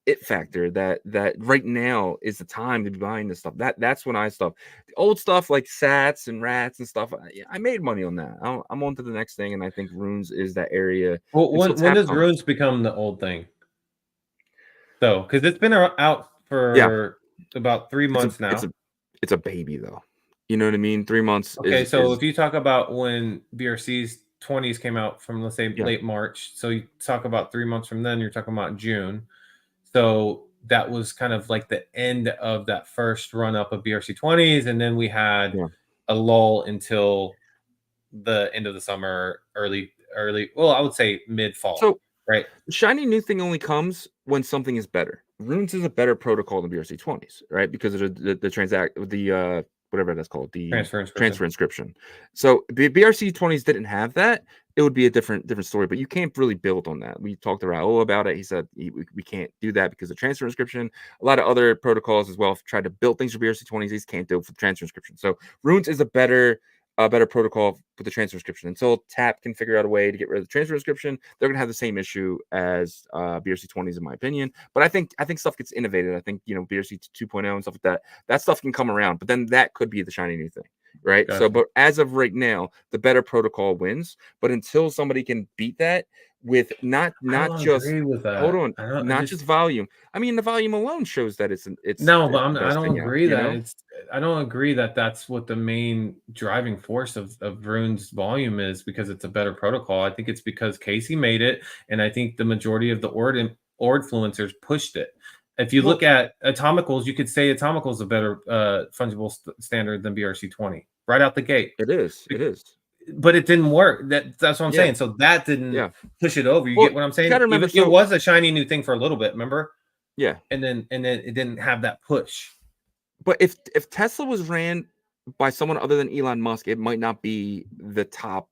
it factor that right now is the time to be buying this stuff. That's when I stuff the old stuff like sats and rats and stuff. I made money on that. I'm on to the next thing, and I think runes is that area. Well, until when tap does comes. runes become the old thing? So, because it's been out for about 3 months now. It's a baby though. You know what I mean? 3 months. Okay, so if you talk about when BRC's 20s came out from, let's say, late March, so you talk about 3 months from then, you're talking about June. So that was kind of like the end of that first run up of BRC 20s, and then we had a lull until the end of the summer, early. Well, I would say mid fall. So right, the shiny new thing only comes when something is better. Runes is a better protocol than BRC 20s, right? Because of the whatever that's called, the transfer inscription. So the BRC 20s didn't have that. It would be a different story, but you can't really build on that. We talked to Raul about it. He said we can't do that because of transfer inscription. A lot of other protocols as well have tried to build things for BRC 20s. These can't do it for transfer inscription. So runes is a better protocol with the transfer inscription. Until TAP can figure out a way to get rid of the transfer inscription, they're gonna have the same issue as BRC 20s, in my opinion. But I think stuff gets innovated. I think BRC 2.0 and stuff like that stuff can come around. But then that could be the shiny new thing, right? Gotcha. So, but as of right now, the better protocol wins. But until somebody can beat that with not just just volume. I mean, the volume alone shows that it's no, but I don't agree that I don't agree that that's what the main driving force of Rune's volume is, because it's a better protocol. I think it's because Casey made it, and I think the majority of the Ordfluencers pushed it. If you look at Atomicals, you could say Atomicals is a better fungible standard than BRC 20 right out the gate. It is. But it didn't work. That's what I'm saying. So that didn't push it over. You get what I'm saying? It was a shiny new thing for a little bit, remember? Yeah. And then it didn't have that push. But if Tesla was ran by someone other than Elon Musk, it might not be the top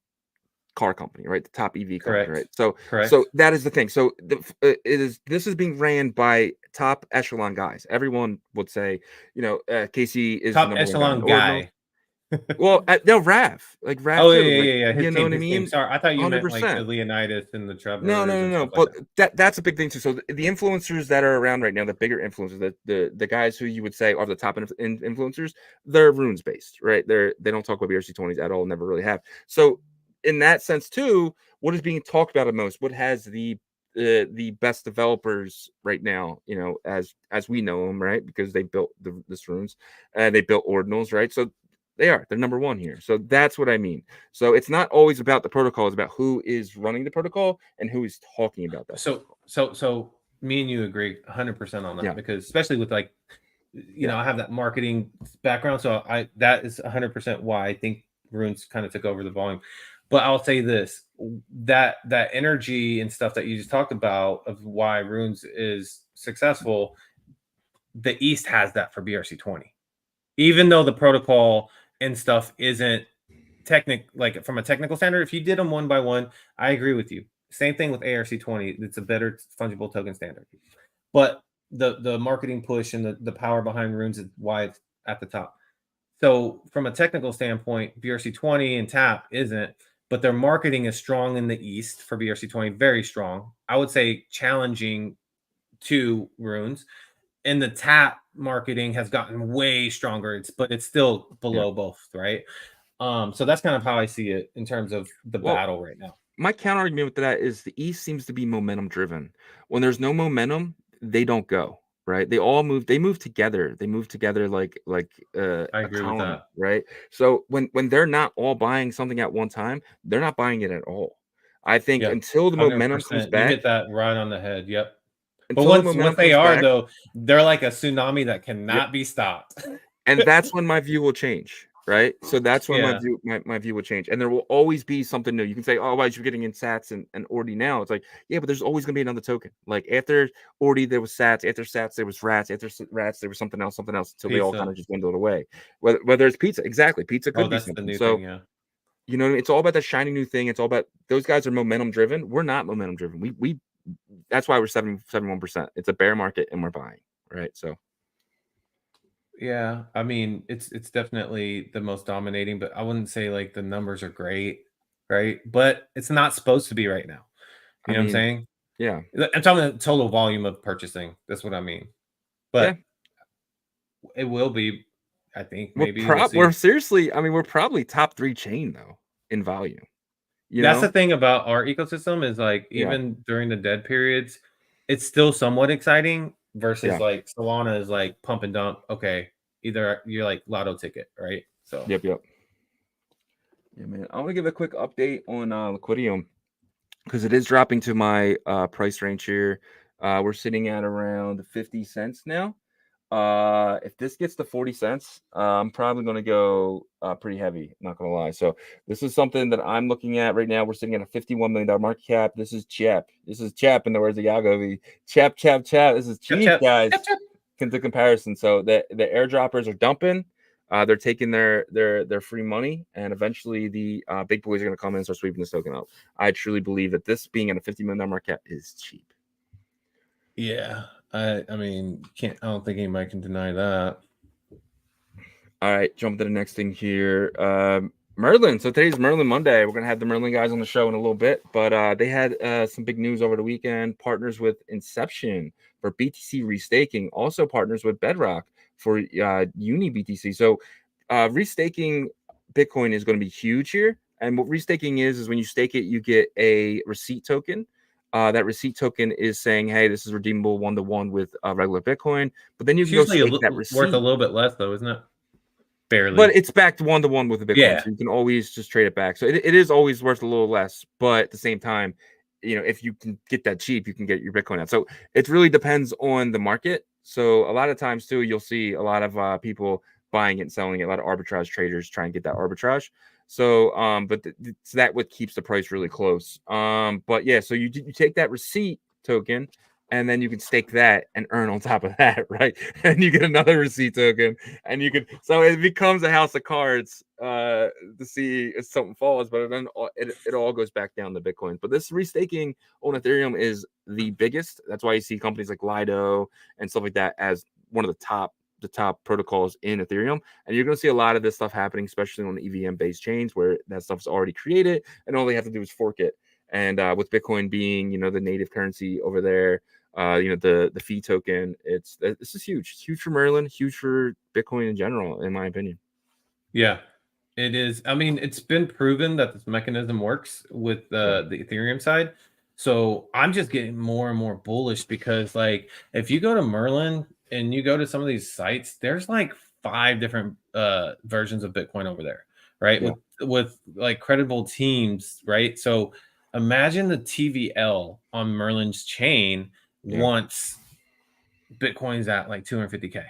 car company, right? The top EV company, right? So that is the thing. So this is being ran by top echelon guys. Everyone would say, Casey is top the number echelon one guy. Well, no, Rav. Oh, too. yeah. You know what I mean? Sorry, I thought you meant like the Leonidas and the Trevor. No. But that's a big thing too. So the influencers that are around right now, the bigger influencers, the guys who you would say are the top influencers, they're runes based, right? They don't talk about BRC 20s at all, never really have. So in that sense too, what is being talked about the most? What has the best developers right now, as we know them, right? Because they built this runes and they built ordinals, right? So they're number one here. So that's what I mean. So it's not always about the protocol. It's about who is running the protocol and who is talking about that. So me and you agree 100% on that, because especially with I have that marketing background. So that is 100% why I think runes kind of took over the volume. But I'll say this, that energy and stuff that you just talked about of why runes is successful, the East has that for BRC 20. Even though the protocol and stuff isn't like from a technical standard, if you did them one by one, I agree with you. Same thing with ARC 20. It's a better fungible token standard. But the marketing push and the power behind runes is why it's at the top. So from a technical standpoint, BRC 20 and TAP isn't, but their marketing is strong in the East for BRC 20, very strong. I would say challenging to runes. And the TAP marketing has gotten way stronger. But it's still below both, right? So that's kind of how I see it in terms of the battle right now. My counter argument with that is the East seems to be momentum driven. When there's no momentum, they don't go, right? They move together. They move together like I agree with that, right? So when they're not all buying something at one time, they're not buying it at all. I think until the momentum comes back, you hit that right on the head. Yep. But once they are, though, they're like a tsunami that cannot be stopped. And that's when my view will change, right? So that's when my view will change. And there will always be something new. You can say, oh, why are you getting in sats and Ordi now? It's like, yeah, but there's always going to be another token. Like after Ordi, there was sats. After sats, there was rats. After rats, there was something else until they all kind of just dwindled away. Whether it's pizza. Exactly. Pizza could be something. The new thing, yeah. You know what I mean? It's all about that shiny new thing. It's all about those guys are momentum driven. We're not momentum driven. We that's why we're 71%. It's a bear market and we're buying, right? So yeah, I mean, it's definitely the most dominating, but I wouldn't say like the numbers are great, right? But it's not supposed to be right now. You know what I'm saying? Yeah. I'm talking the total volume of purchasing. That's what I mean. But it will be, I think, maybe we'll see. We're seriously, I mean, we're probably top 3 chain though in value. That's the thing about our ecosystem is like even during the dead periods, it's still somewhat exciting versus like Solana is like pump and dump. Okay, either you're like lotto ticket, right? So Yep. Yeah, man. I want to give a quick update on Liquidum because it is dropping to my price range here. We're sitting at around 50 cents now. If this gets to 40 cents, I'm probably going to go pretty heavy, not going to lie. So this is something that I'm looking at right now. We're sitting at a $51 million market cap. This is Chap. This is Chap in the words of Yagobi. Chap. This is cheap, guys. Chap. Into comparison. So the airdroppers are dumping. They're taking their free money, and eventually the big boys are going to come in and start sweeping this token up. I truly believe that this being at a $50 million market cap is cheap. Yeah. I mean, I don't think anybody can deny that. All right, jump to the next thing here. Merlin. So today's Merlin Monday. We're gonna have the Merlin guys on the show in a little bit, but they had some big news over the weekend. Partners with Inception for BTC restaking. Also partners with BlackRock for Uni BTC. So restaking Bitcoin is going to be huge here. And what restaking is when you stake it, you get a receipt token. That receipt token is saying, hey, this is redeemable 1-to-1 with regular Bitcoin. But then you can usually go stake that receipt. worth a little bit less, though, isn't it? Barely. But it's backed 1-to-1 with a Bitcoin. Yeah. So you can always just trade it back. So it is always worth a little less. But at the same time, if you can get that cheap, you can get your Bitcoin out. So it really depends on the market. So a lot of times, too, you'll see a lot of people buying it and selling it. A lot of arbitrage traders try and get that arbitrage. So, but so that what keeps the price really close. But yeah, so you take that receipt token, and then you can stake that and earn on top of that, right? And you get another receipt token, and you can. So it becomes a house of cards to see if something falls, but then it all goes back down to Bitcoin. But this restaking on Ethereum is the biggest. That's why you see companies like Lido and stuff like that as one of the top protocols in Ethereum. And you're going to see a lot of this stuff happening, especially on the EVM based chains where that stuff's already created and all they have to do is fork it. And with Bitcoin being, the native currency over there, the fee token, this is huge. It's huge for Merlin, huge for Bitcoin in general, in my opinion. Yeah, it is. I mean, it's been proven that this mechanism works with the Ethereum side. So I'm just getting more and more bullish because, like, if you go to Merlin and you go to some of these sites, there's like 5 different versions of Bitcoin over there, right? Yeah. With like credible teams, right? So imagine the TVL on Merlin's chain once Bitcoin's at like 250K.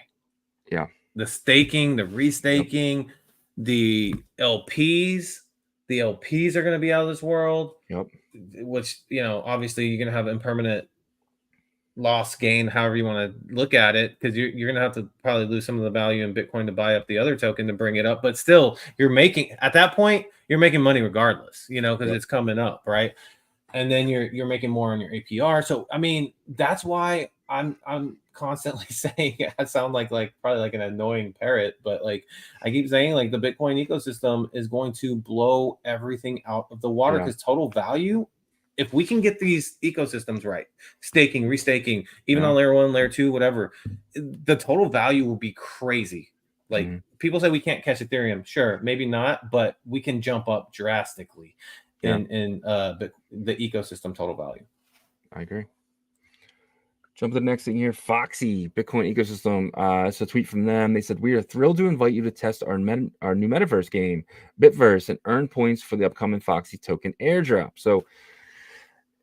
Yeah. The staking, the restaking, the LPs are going to be out of this world. Yep. Which, obviously you're going to have impermanent loss gain, however you want to look at it, because you're going to have to probably lose some of the value in Bitcoin to buy up the other token to bring it up. But still, at that point, you're making money regardless, because it's coming up, right? And then you're making more on your APR. So, I mean, that's why I'm constantly saying, I sound like probably like an annoying parrot, but like I keep saying, like the Bitcoin ecosystem is going to blow everything out of the water because total value, if we can get these ecosystems right, staking, restaking, even on layer 1, layer 2, whatever, the total value will be crazy. Like people say we can't catch Ethereum. Sure, maybe not, but we can jump up drastically in the ecosystem total value. I agree. Jump to the next thing here. Foxy, Bitcoin ecosystem. It's a tweet from them. They said, we are thrilled to invite you to test our new metaverse game, Bitverse, and earn points for the upcoming Foxy token airdrop. So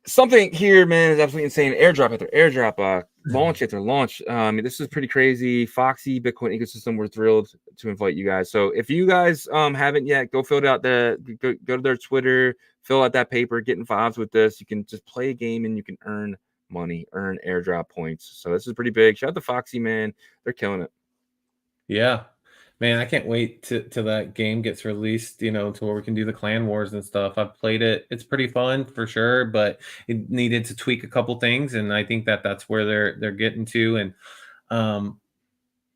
something here, man, is absolutely insane. Airdrop after airdrop, launch after launch. This is pretty crazy. Foxy, Bitcoin ecosystem. We're thrilled to invite you guys. So if you guys haven't yet, go fill out go to their Twitter, fill out that paper, get involved with this. You can just play a game and you can earn money, earn airdrop points. So this is pretty big. Shout out to Foxy, man. They're killing it. Yeah, man, I can't wait till that game gets released, to where we can do the clan wars and stuff. I've played it. It's pretty fun for sure, but it needed to tweak a couple things, and I think that's where they're getting to. And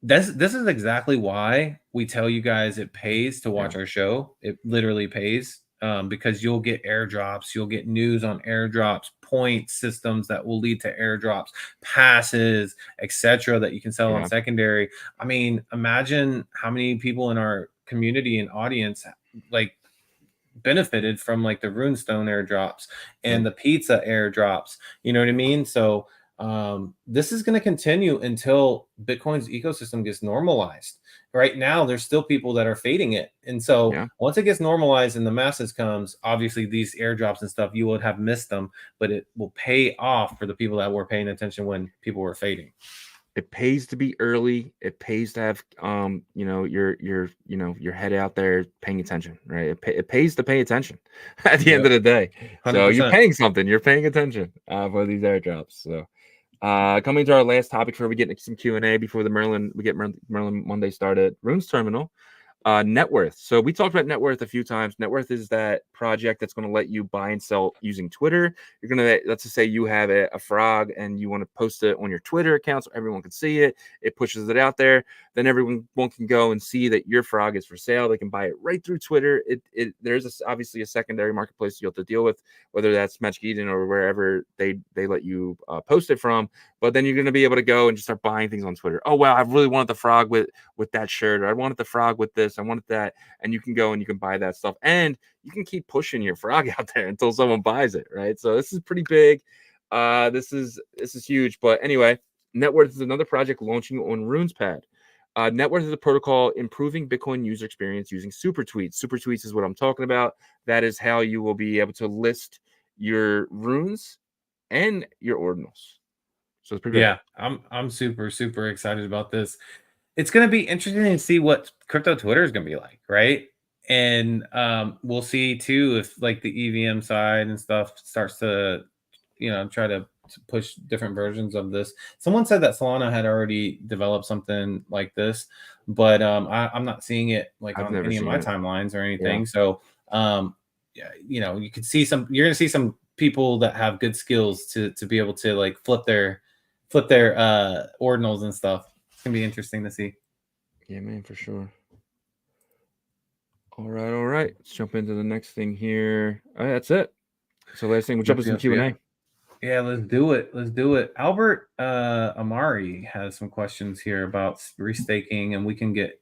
this is exactly why we tell you guys it pays to watch our show. It literally pays. because you'll get airdrops, you'll get news on airdrops, point systems that will lead to airdrops, passes, etc., that you can sell on secondary. I mean, imagine how many people in our community and audience like benefited from like the runestone airdrops and the pizza airdrops. You know what I mean? So this is going to continue until Bitcoin's ecosystem gets normalized. Right now, there's still people that are fading it. And so once it gets normalized and the masses comes, obviously these airdrops and stuff, you would have missed them, but it will pay off for the people that were paying attention when people were fading. It pays to be early. It pays to have your head out there paying attention, right? It pays to pay attention at the end of the day. 100%. So you're paying something. You're paying attention for these airdrops. So coming to our last topic before we get into some Q&A before the Merlin Monday started. Runes Terminal. Net worth. So we talked about net worth a few times. Net worth is that project that's going to let you buy and sell using Twitter. You're going to, let's just say you have a frog and you want to post it on your Twitter account so everyone can see it. It pushes it out there. Then everyone can go and see that your frog is for sale. They can buy it right through Twitter. There's obviously a secondary marketplace you have to deal with, whether that's Magic Eden or wherever they let you post it from. But then you're going to be able to go and just start buying things on Twitter. Oh, wow, I really wanted the frog with that shirt, or I wanted the frog with this, I wanted that. And you can go and you can buy that stuff. And you can keep pushing your frog out there until someone buys it, right? So this is pretty big. This is huge. But anyway, Net Worth is another project launching on RunesPad. Net Worth is a protocol improving Bitcoin user experience using super tweets. Super tweets is what I'm talking about. That is how you will be able to list your runes and your ordinals. So it's pretty big. I'm super excited about this. It's going to be interesting to see what crypto Twitter is going to be like, right? And we'll see too if like the EVM side and stuff starts to, try to push different versions of this. Someone said that Solana had already developed something like this, but I'm not seeing it like on any of my timelines or anything. So you could see you're going to see some people that have good skills to be able to like flip their ordinals and stuff. It's gonna be interesting to see. Yeah, man, for sure. All right. Let's jump into the next thing here. All right, that's it. So last thing, we'll jump into some Q&A. Yeah, let's do it. Albert Amari has some questions here about restaking, and we can get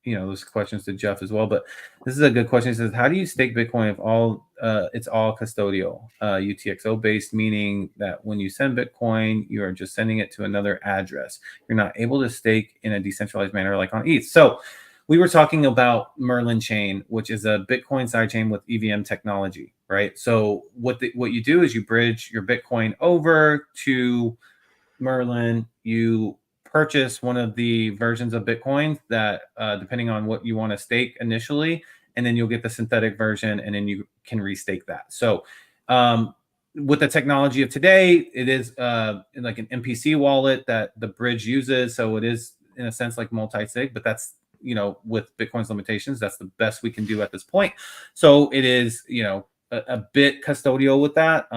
those questions to Jeff as well. But this is a good question. It says, how do you stake Bitcoin if it's all custodial, UTXO based, meaning that when you send Bitcoin, you are just sending it to another address. You're not able to stake in a decentralized manner like on ETH. So we were talking about Merlin chain, which is a Bitcoin sidechain with EVM technology, right? So what you do is you bridge your Bitcoin over to Merlin. You purchase one of the versions of Bitcoin that, depending on what you want to stake initially, and then you'll get the synthetic version, and then you can restake that. So with the technology of today, it is like an MPC wallet that the bridge uses. So it is in a sense like multi-sig, but that's, with Bitcoin's limitations, that's the best we can do at this point. So it is, a bit custodial with that.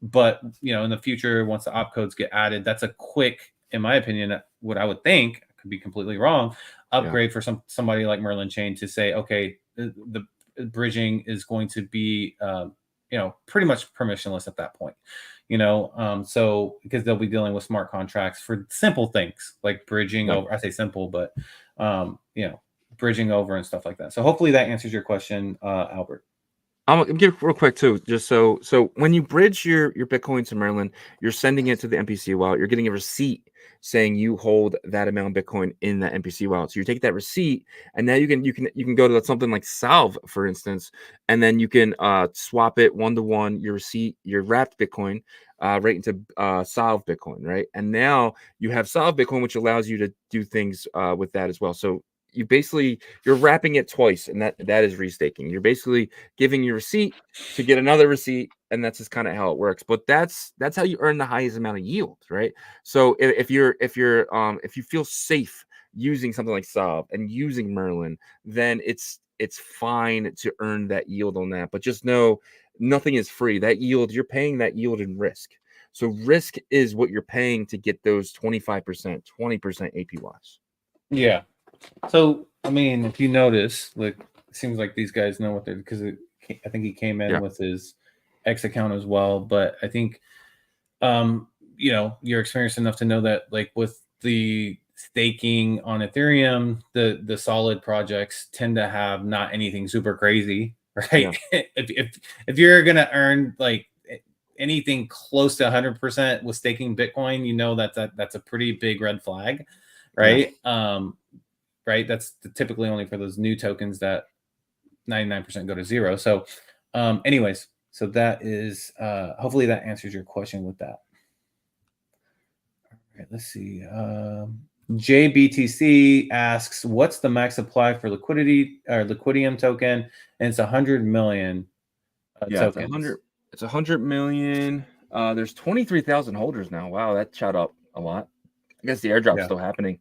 But, in the future, once the opcodes get added, that's a quick, in my opinion, what I would think, I could be completely wrong, upgrade for somebody like Merlin Chain to say, okay, the bridging is going to be, pretty much permissionless at that point, so because they'll be dealing with smart contracts for simple things like bridging over. I say simple, but, bridging over and stuff like that. So hopefully that answers your question, Albert. I'm gonna give real quick too, just so when you bridge your Bitcoin to Merlin, you're sending it to the MPC wallet. You're getting a receipt saying you hold that amount of Bitcoin in that MPC wallet. So you take that receipt, and now you can go to something like Salve, for instance, and then you can swap it 1-to-1 your receipt, your wrapped Bitcoin, right into Salve Bitcoin, right? And now you have Salve Bitcoin, which allows you to do things with that as well. So you're wrapping it twice, and that is restaking. You're basically giving your receipt to get another receipt, and that's just kind of how it works. But that's how you earn the highest amount of yield, right? So if you feel safe using something like Salve and using Merlin, then it's fine to earn that yield on that. But just know nothing is free. That yield, you're paying that yield in risk. So risk is what you're paying to get those 25%, 20% APYs. Yeah. So, I mean, if you notice, like, it seems like these guys know what they're, because I think he came in with his X account as well. But I think, you're experienced enough to know that, like, with the staking on Ethereum, the solid projects tend to have not anything super crazy, right? Yeah. if you're gonna earn like anything close to 100% with staking Bitcoin, that's a pretty big red flag, right? Yeah. Right. That's typically only for those new tokens that 99% go to zero. So, anyways, so that is hopefully that answers your question with that. All right, let's see. JBTC asks, what's the max supply for Liquidum token? And it's 100 million tokens. It's 100 million. There's 23,000 holders now. Wow, that shot up a lot. I guess the airdrop's still happening.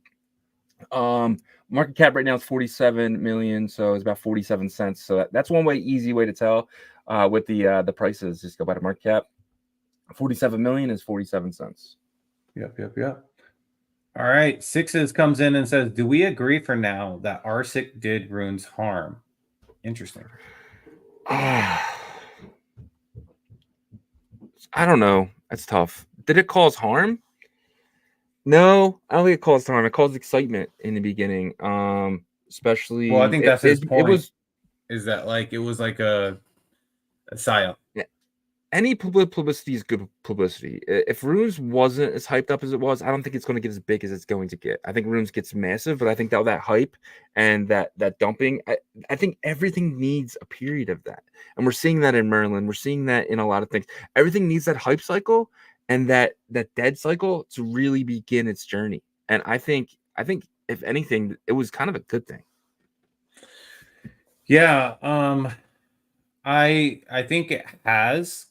Market cap right now is 47 million, so it's about 47 cents. So that's one easy way to tell with the prices. Just go by the market cap. 47 million is 47 cents. Yep. All right. Sixes comes in and says, do we agree for now that RSIC did runes harm? Interesting. I don't know. That's tough. Did it cause harm? No, I don't think it caused harm. It caused excitement in the beginning. Especially. Well, I think that's his point. Is that like it was like a psyop? Yeah. Any publicity is good publicity. If Runes wasn't as hyped up as it was, I don't think it's going to get as big as it's going to get. I think Runes gets massive, but I think that hype and that dumping, I think everything needs a period of that. And we're seeing that in Merlin. We're seeing that in a lot of things. Everything needs that hype cycle and that dead cycle to really begin its journey. And I think if anything, it was kind of a good thing. Yeah. I think it has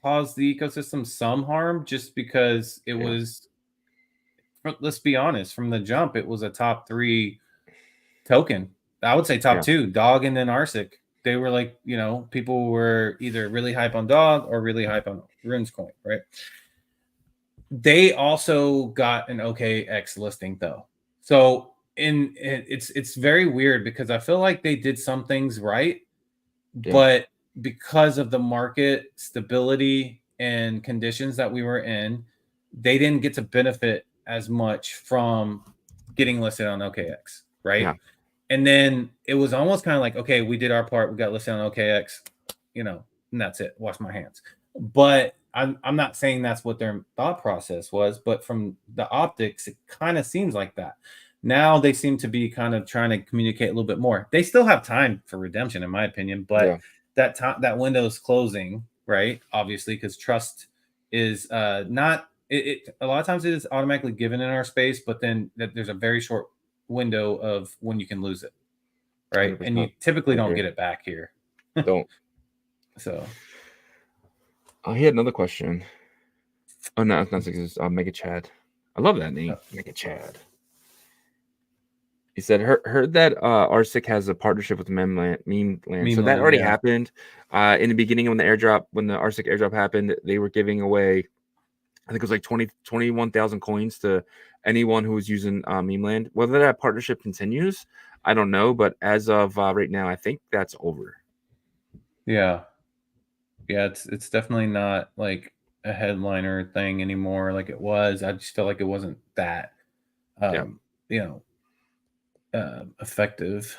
caused the ecosystem some harm just because it was, let's be honest, from the jump, it was a top 3 token. I would say top 2, Dog and then RSIC. They were like, people were either really hype on Dog or really hype on Runes Coin, right? They also got an OKX listing though. So it's very weird because I feel like they did some things right, but because of the market stability and conditions that we were in, they didn't get to benefit as much from getting listed on OKX, right? Yeah. And then it was almost kind of like, okay, we did our part, we got listed on OKX, and that's it. Wash my hands. But I'm not saying that's what their thought process was, but from the optics, it kind of seems like that. Now they seem to be kind of trying to communicate a little bit more. They still have time for redemption, in my opinion, but that window is closing, right? Obviously, because trust is not it. A lot of times it is automatically given in our space, but then there's a very short window of when you can lose it, right? 100%. And you typically don't get it back here. Don't. So. Oh, he had another question. Oh no, it's not Mega Chad. I love that name, Mega Chad. He said, heard that RSIC has a partnership with Meme Land. So that already happened. In the beginning when the RSIC airdrop happened, they were giving away, I think it was like 21,000 coins to anyone who was using Meme Land. Whether that partnership continues, I don't know. But as of right now, I think that's over. Yeah. Yeah, it's definitely not like a headliner thing anymore like it was. I just felt like it wasn't that effective.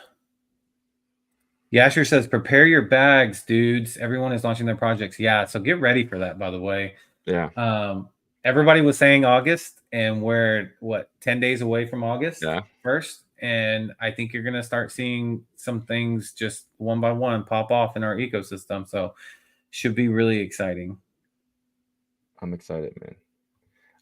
Yasher says, prepare your bags, dudes. Everyone is launching their projects. Yeah, so get ready for that, by the way. Yeah. Everybody was saying August, and we're 10 days away from August 1st. And I think you're gonna start seeing some things just one by one pop off in our ecosystem. So should be really exciting. I'm excited, man.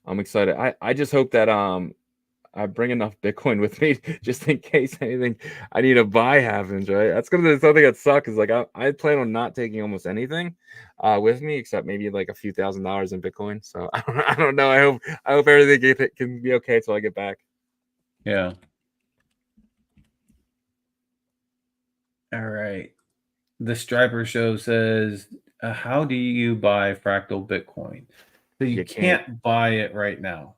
I'm excited. I just hope that I bring enough Bitcoin with me just in case anything I need to buy happens, right? That's gonna be something that sucks. Is like I plan on not taking almost anything with me except maybe like a few $1,000s in Bitcoin. So I don't know. I hope everything can be okay till I get back. Yeah. All right. The Striper Show says, how do you buy fractal Bitcoin? So you can't buy it right now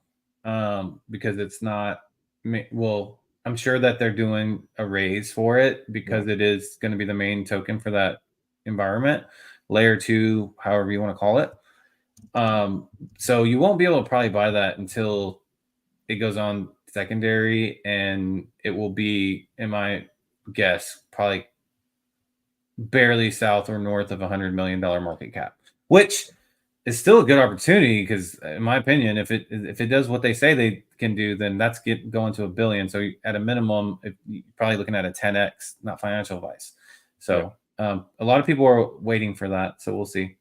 because it's not, well, I'm sure that they're doing a raise for it because it is going to be the main token for that environment, layer 2, however you want to call it. So you won't be able to probably buy that until it goes on secondary, and it will be, in my guess, probably barely south or north of $100 million market cap, which is still a good opportunity because, in my opinion, if it does what they say they can do, then that's going to $1 billion. So at a minimum, you're probably looking at a 10x, not financial advice. So a lot of people are waiting for that. So we'll see.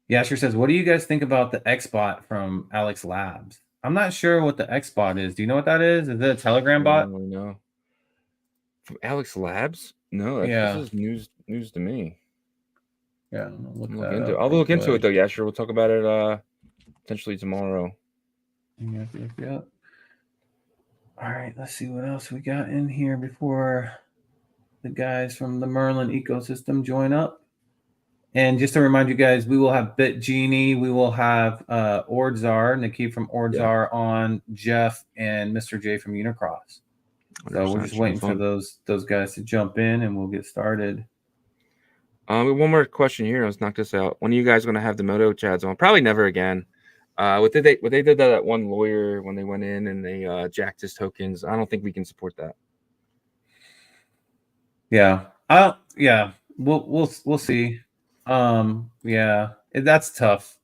Yasher says, what do you guys think about the XBot from Alex Labs? I'm not sure what the XBot is. Do you know what that is? Is it a Telegram bot? No. From Alex Labs? No, this is news to me. Yeah, I'll look into it though. Yeah, sure. We'll talk about it potentially tomorrow. Yeah. All right, let's see what else we got in here before the guys from the Merlin ecosystem join up. And just to remind you guys, we will have Genie, we will have Ordzar, Nikki from Ordzar on, Jeff and Mr. J from Unicross. So we're just waiting for those guys to jump in, and we'll get started. One more question here. Let's knock this out. When are you guys going to have the Moto Chads on? Probably never again. What they did that one lawyer when they went in and they jacked his tokens. I don't think we can support that. Yeah. We'll see. That's tough.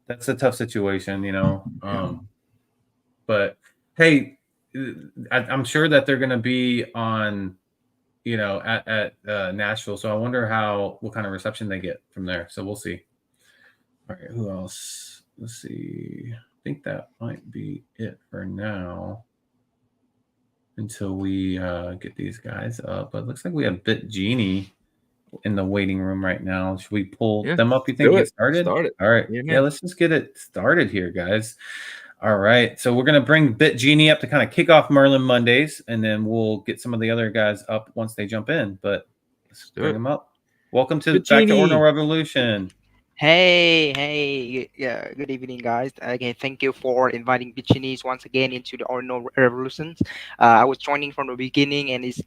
That's a tough situation, you know. But hey, I'm sure that they're going to be on, you know, at Nashville. So I wonder what kind of reception they get from there. So we'll see. All right, who else? Let's see. I think that might be it for now until we get these guys up. But it looks like we have Genie in the waiting room right now. Should we pull them up, you think, get started? All right. Yeah, let's just get it started here, guys. All right. So we're going to bring Genie up to kind of kick off Merlin Mondays, and then we'll get some of the other guys up once they jump in. But let's bring them up. Welcome back to Ordinal Revolution. Hey, yeah, good evening, guys. Again, thank you for inviting Genies once again into the Ordinal Revolutions. I was joining from the beginning, and it's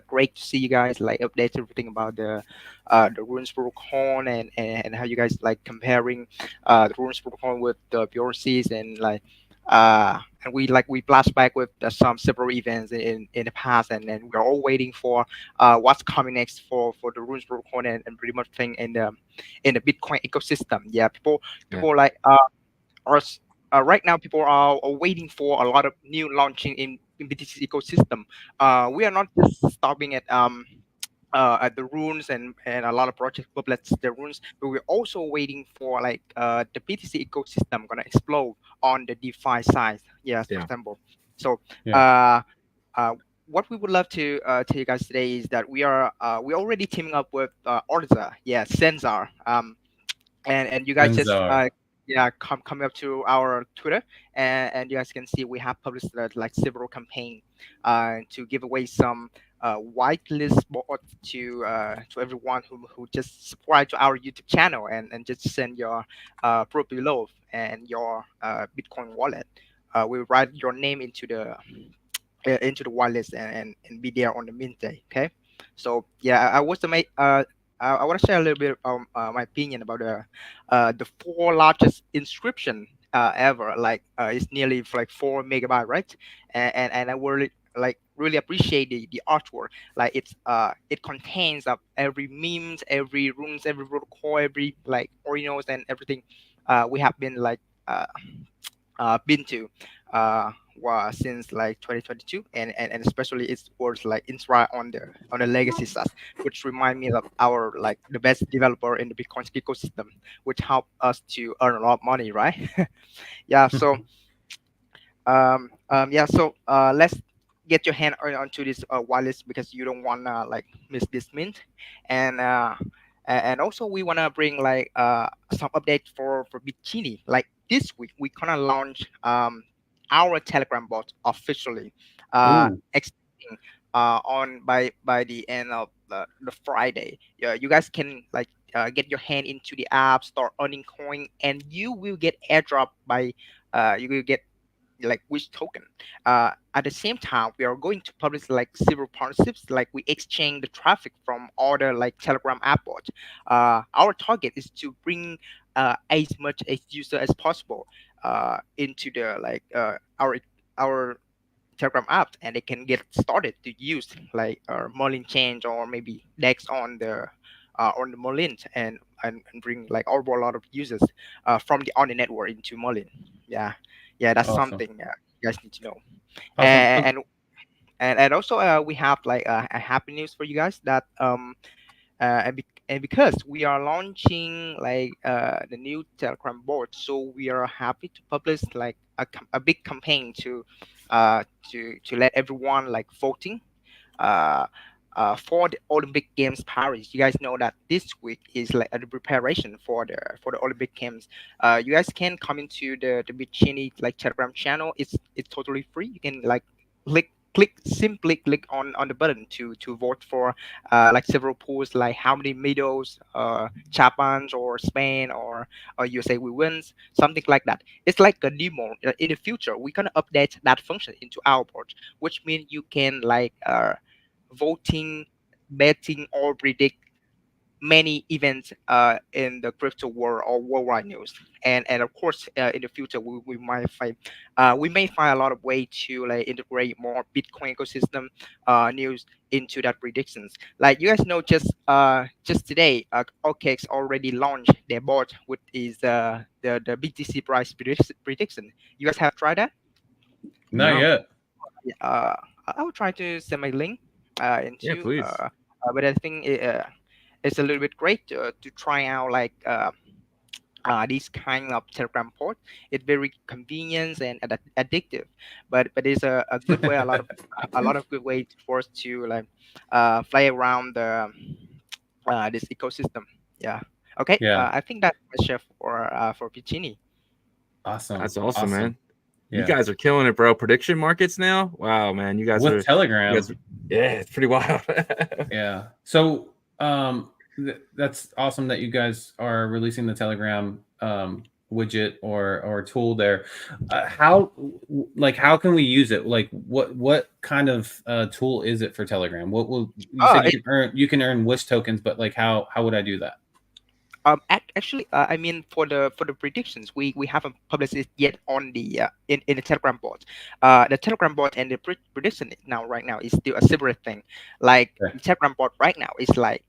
great to see you guys like update everything about the runes protocol and how you guys like comparing the runes protocol with the PRCs and like and we flash back with some several events in the past, and then we're all waiting for what's coming next for the runes protocol and pretty much thing in the Bitcoin ecosystem. Yeah, people like are right now people are waiting for a lot of new launching in BTC ecosystem. We are not just stopping at the runes and a lot of projects publish the runes, but we're also waiting for like the BTC ecosystem gonna explode on the DeFi side. Yes, for example. So what we would love to tell you guys today is that we already teaming up with Orza, Senzar, and you guys Senzar. just come up to our Twitter, and you guys can see we have published like several campaigns to give away some whitelist board to everyone who just subscribe to our YouTube channel and just send your pro below and your Bitcoin wallet. We write your name into the whitelist and be there on the mint day. Okay, so I was to make I want to share a little bit of my opinion about the 4 largest inscription ever. Like it's nearly like 4 megabyte, right? And I really appreciate the artwork. Like it contains of every memes, every runes, every protocol, every like ordinals and everything we have been like been to since like 2022, and especially its words like inspire on the legacy side, which remind me of our like the best developer in the Bitcoin ecosystem, which help us to earn a lot of money, right? So let's get your hand onto this whitelist because you don't wanna like miss this mint, and also we wanna bring like some update for Genie. Like this week we gonna launch our Telegram bot officially, expecting on by the end of the Friday. Yeah, you guys can like get your hand into the app, start earning coin, and you will get airdrop by you will get like which token. At the same time, we are going to publish like several partnerships, like we exchange the traffic from all the like Telegram app bot. Our target is to bring as much as user as possible into the like our Telegram app, and they can get started to use like Merlin change or maybe Dex on the Merlin, and bring like overall a lot of users from the on the network into Merlin. Yeah, yeah, that's Awesome. something you guys need to know. Awesome. And and also we have like a happy news for you guys that and because we are launching like the new Telegram board, so we are happy to publish like a big campaign to let everyone like voting uh, for the Olympic Games Paris. You guys know that this week is like the preparation for the Olympic Games. You guys can come into the Genie like Telegram channel. It's totally free. You can like simply click on the button to vote for like several pools, like how many medals Japan or Spain or USA will wins, something like that. It's like a demo. In the future we're gonna update that function into our board, which means you can like voting, betting, or predict many events in the crypto world or worldwide news. And of course, in the future, we may find a lot of way to like integrate more Bitcoin ecosystem news into that predictions. Like you guys know, just today, OKX already launched their bot, which is the BTC price prediction. You guys have tried that? Not No. yet. I will try to send my link Yeah, into. please. But I think it's a little bit great to try out like this kind of Telegram port. It's very convenient and addictive, but it's a good way, a lot of good way for us to like play around the this ecosystem. Yeah. Okay. Yeah. I think that's my share for Piccini. Awesome. That's awesome, man. You Yeah. guys are killing it, bro. Prediction markets now. Wow, man. You guys With are Telegram. yeah, it's pretty wild. Yeah. So that's awesome that you guys are releasing the Telegram widget or tool there. How can we use it? Like what kind of tool is it for Telegram? What will you said you can earn wish tokens, but like how would I do that? Actually, I mean for the predictions, we haven't published it yet on the in the Telegram bot. The Telegram bot and the prediction now right now is still a separate thing. Like Okay. the Telegram bot right now is like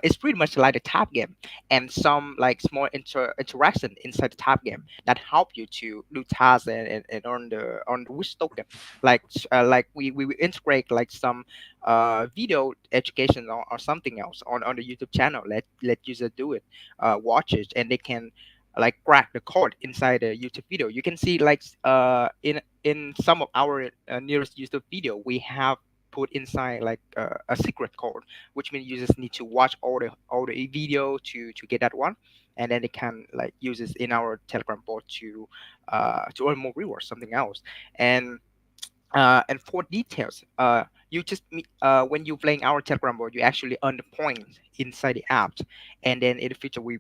it's pretty much like the tab game and some like small interaction inside the tab game that help you to do tasks and earn the wish token. Like we will integrate like some video education or something else on the YouTube channel. Let user do it, watch it, and they can like crack the code inside the YouTube video. You can see like in some of our nearest YouTube video, we have put inside like a secret code, which means users need to watch all the video to get that one, and then they can like use this in our Telegram bot to earn more rewards, something else. And for details, you just when you're playing our Telegram board, you actually earn the points inside the app, and then in the future we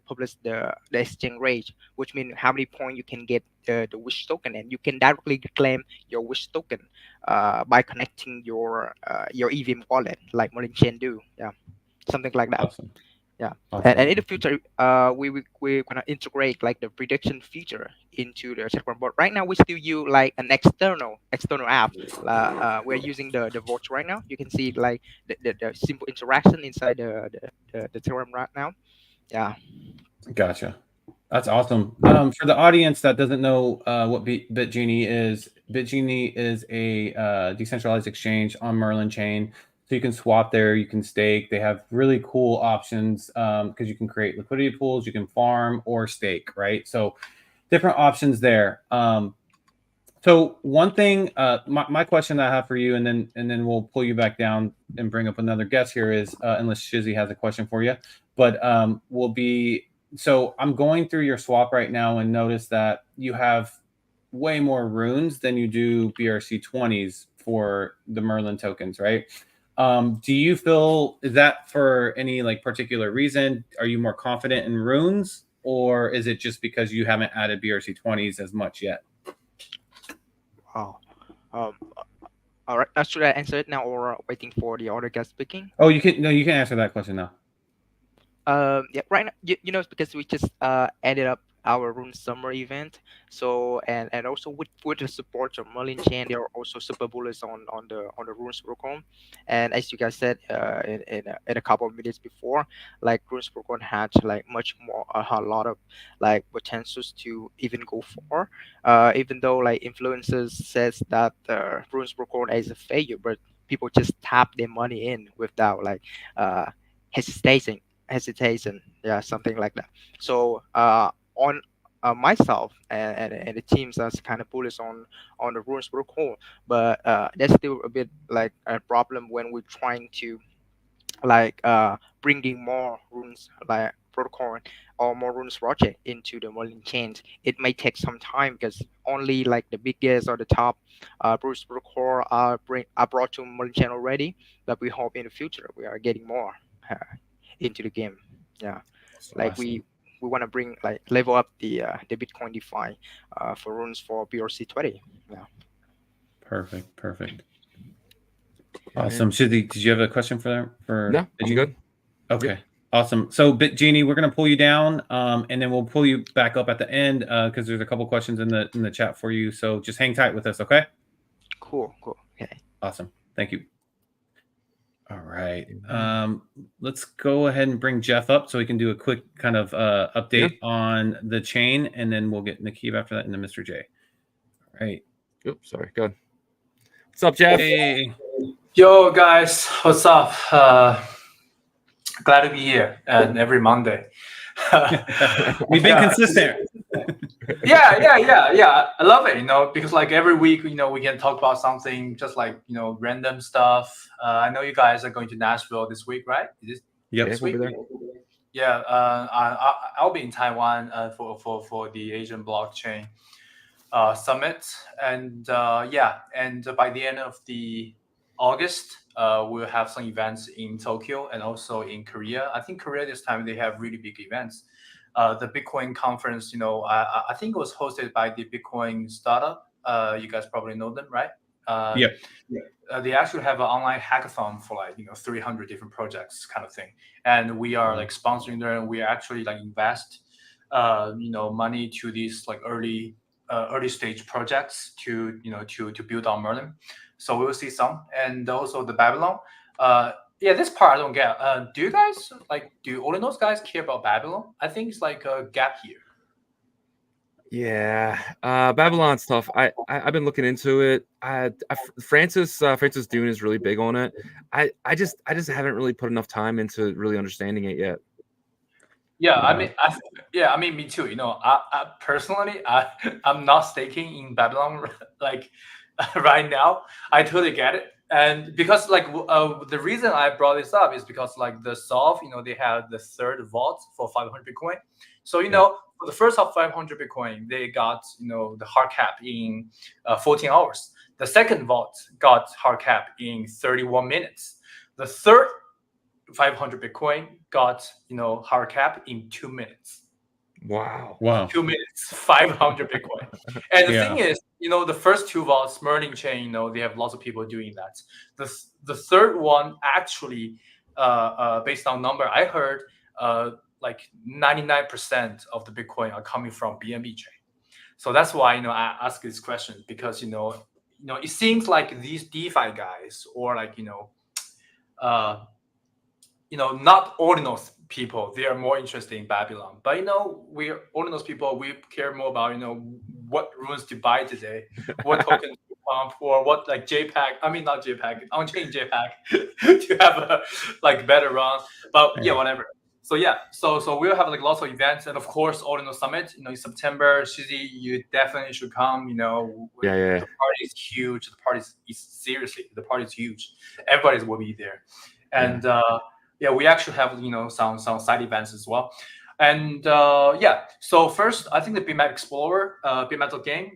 publish the exchange rate, which means how many points you can get the wish token, and you can directly claim your wish token by connecting your EVM wallet like Merlin Chain do. Yeah, something like that. Awesome. Yeah, Awesome. and in the future, we're gonna integrate like the prediction feature into the Telegram bot. Right now, we still use like an external app. We're using the votes right now. You can see like the simple interaction inside the Telegram right now. Yeah. Gotcha. That's awesome. For the audience that doesn't know what BitGenie is a decentralized exchange on Merlin chain. So you can swap there, you can stake. They have really cool options because you can create liquidity pools, you can farm or stake, right? So different options there. So one thing, my question that I have for you, and then we'll pull you back down and bring up another guest here is, unless Shizzy has a question for you, but will be. So I'm going through your swap right now and notice that you have way more runes than you do BRC20s for the Merlin tokens, right? Do you feel, is that for any like particular reason? Are you more confident in runes, or is it just because you haven't added BRC20s as much yet? Oh, um, all right. Should I answer it now or waiting for the other guest speaking? Oh, you can answer that question now. Yeah, right now, it's because we just ended up our rune summer event. So and also with the support of Merlin Chan, they are also super bullish on the runes program. And as you guys said in a couple of minutes before, like runes program had like much more a lot of like potentials to even go for. Even though like influencers says that runes program is a failure, but people just tap their money in without like uh hesitating yeah, something like that. So on myself and the teams that's kind of bullish on the runes protocol, but there's still a bit like a problem when we're trying to like bringing more runes like protocol or more runes project into the Merlin chains. It may take some time because only like the biggest or the top runes protocol are brought to Merlin chain already, but we hope in the future we are getting more uh, into the game. Yeah, like Awesome. we want to bring like level up the Bitcoin DeFi for runes for BRC 20. Yeah. Perfect. Awesome. Shizzy, did you have a question for No, I'm good. Okay. Yep. Awesome. So, Genie, we're gonna pull you down, and then we'll pull you back up at the end because there's a couple questions in the chat for you. So just hang tight with us, okay? Cool. Okay. Awesome. Thank you. All right. Let's go ahead and bring Jeff up so we can do a quick kind of update on the chain, and then we'll get Nakeeb after that, and then Mr. J. All right. Oops, sorry. Go ahead. What's up, Jeff? Hey. Yo, guys. What's up? Glad to be here and every Monday. We've been consistent. Yeah. I love it, because like every week, we can talk about something just like, random stuff. I know you guys are going to Nashville this week, right? Yep. This we'll week? be there. Yeah. I'll be in Taiwan for the Asian blockchain summit. And and by the end of the August, we'll have some events in Tokyo and also in Korea. I think Korea this time they have really big events. The Bitcoin conference, I think it was hosted by the Bitcoin startup. You guys probably know them, right? Yep. They actually have an online hackathon for like 300 different projects, kind of thing. And we are like sponsoring them. We actually like invest money to these like early stage projects to build on Merlin. So we'll see some, and also the Babylon. This part I don't get. Do you guys do Ordinals guys care about Babylon? I think it's like a gap year. Yeah, Babylon stuff. I've been looking into it. Francis Dune is really big on it. I just haven't really put enough time into really understanding it yet. Yeah, I mean, me too. I personally, I'm not staking in Babylon like right now. I totally get it, and because the reason I brought this up is because like the Solve, they have the third vault for 500 Bitcoin. So for the first of 500 Bitcoin, they got the hard cap in 14 hours. The second vault got hard cap in 31 minutes. The third 500 Bitcoin got hard cap in 2 minutes. Wow. 2 minutes, 500 Bitcoin. And the thing is, the first two vaults, Merlin chain, they have lots of people doing that. The third one actually, based on number I heard, like 99% of the Bitcoin are coming from BNB chain. So that's why I ask this question, because it seems like these DeFi guys or like not ordinals people, they are more interested in Babylon. But we're ordinals people, we care more about what runes to buy today, what token to pump, or what like JPEG. I mean not JPEG, on-chain JPEG to have a like better run. But whatever. So so we'll have like lots of events, and of course Ordinal Summit. In September, Shizzy, you definitely should come. The party is huge. The party is seriously, the party is huge. Everybody will be there, and we actually have some side events as well. And so first I think the BMap Explorer, BMap game,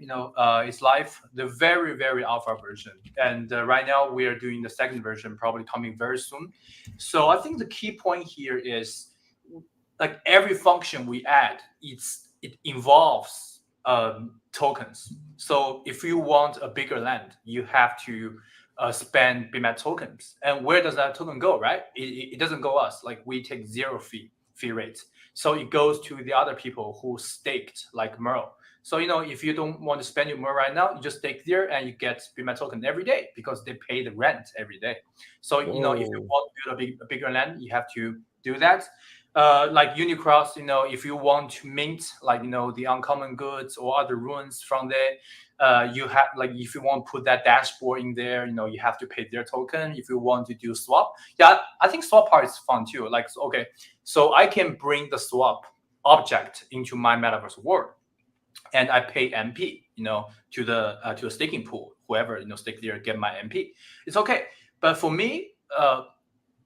is live, the very, very alpha version. And right now we are doing the second version, probably coming very soon. So I think the key point here is like every function we add, it involves tokens. So if you want a bigger land, you have to spend BMAT tokens. And where does that token go, right? It doesn't go us. Like we take zero fee rates. So it goes to the other people who staked, like Merl. So, if you don't want to spend your Merl right now, you just stake there and you get BMAT token every day because they pay the rent every day. So, if you want to build a bigger land, you have to do that. Like Unicross, if you want to mint, like, the uncommon goods or other runes from there, you have, like, if you want to put that dashboard in there, you have to pay their token. If you want to do swap, yeah, I think swap part is fun too. Like, okay, so I can bring the swap object into my metaverse world, and I pay MP, to the staking pool. Whoever stake there get my MP. It's okay, but for me,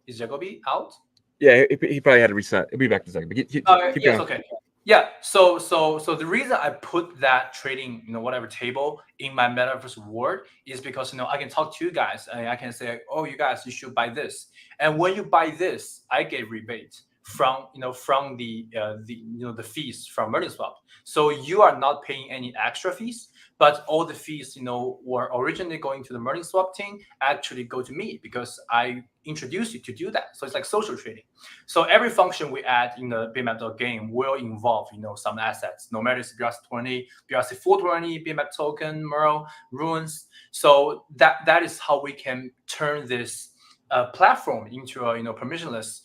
is Yagobi out? Yeah, he probably had to reset. He'll be back in a second. But keep yes, going. okay. Yeah. So the reason I put that trading, whatever table in my metaverse world is because I can talk to you guys and I can say, oh, you guys, you should buy this. And when you buy this, I get rebate from the fees from Merlin Swap. So you are not paying any extra fees, but all the fees were originally going to the Merlin Swap team actually go to me because I introduced you to do that. So it's like social trading. So every function we add in the BMAP game will involve some assets, no matter it's BRC20, BRC420, BMAP token, Merl, runes. So that is how we can turn this platform into a permissionless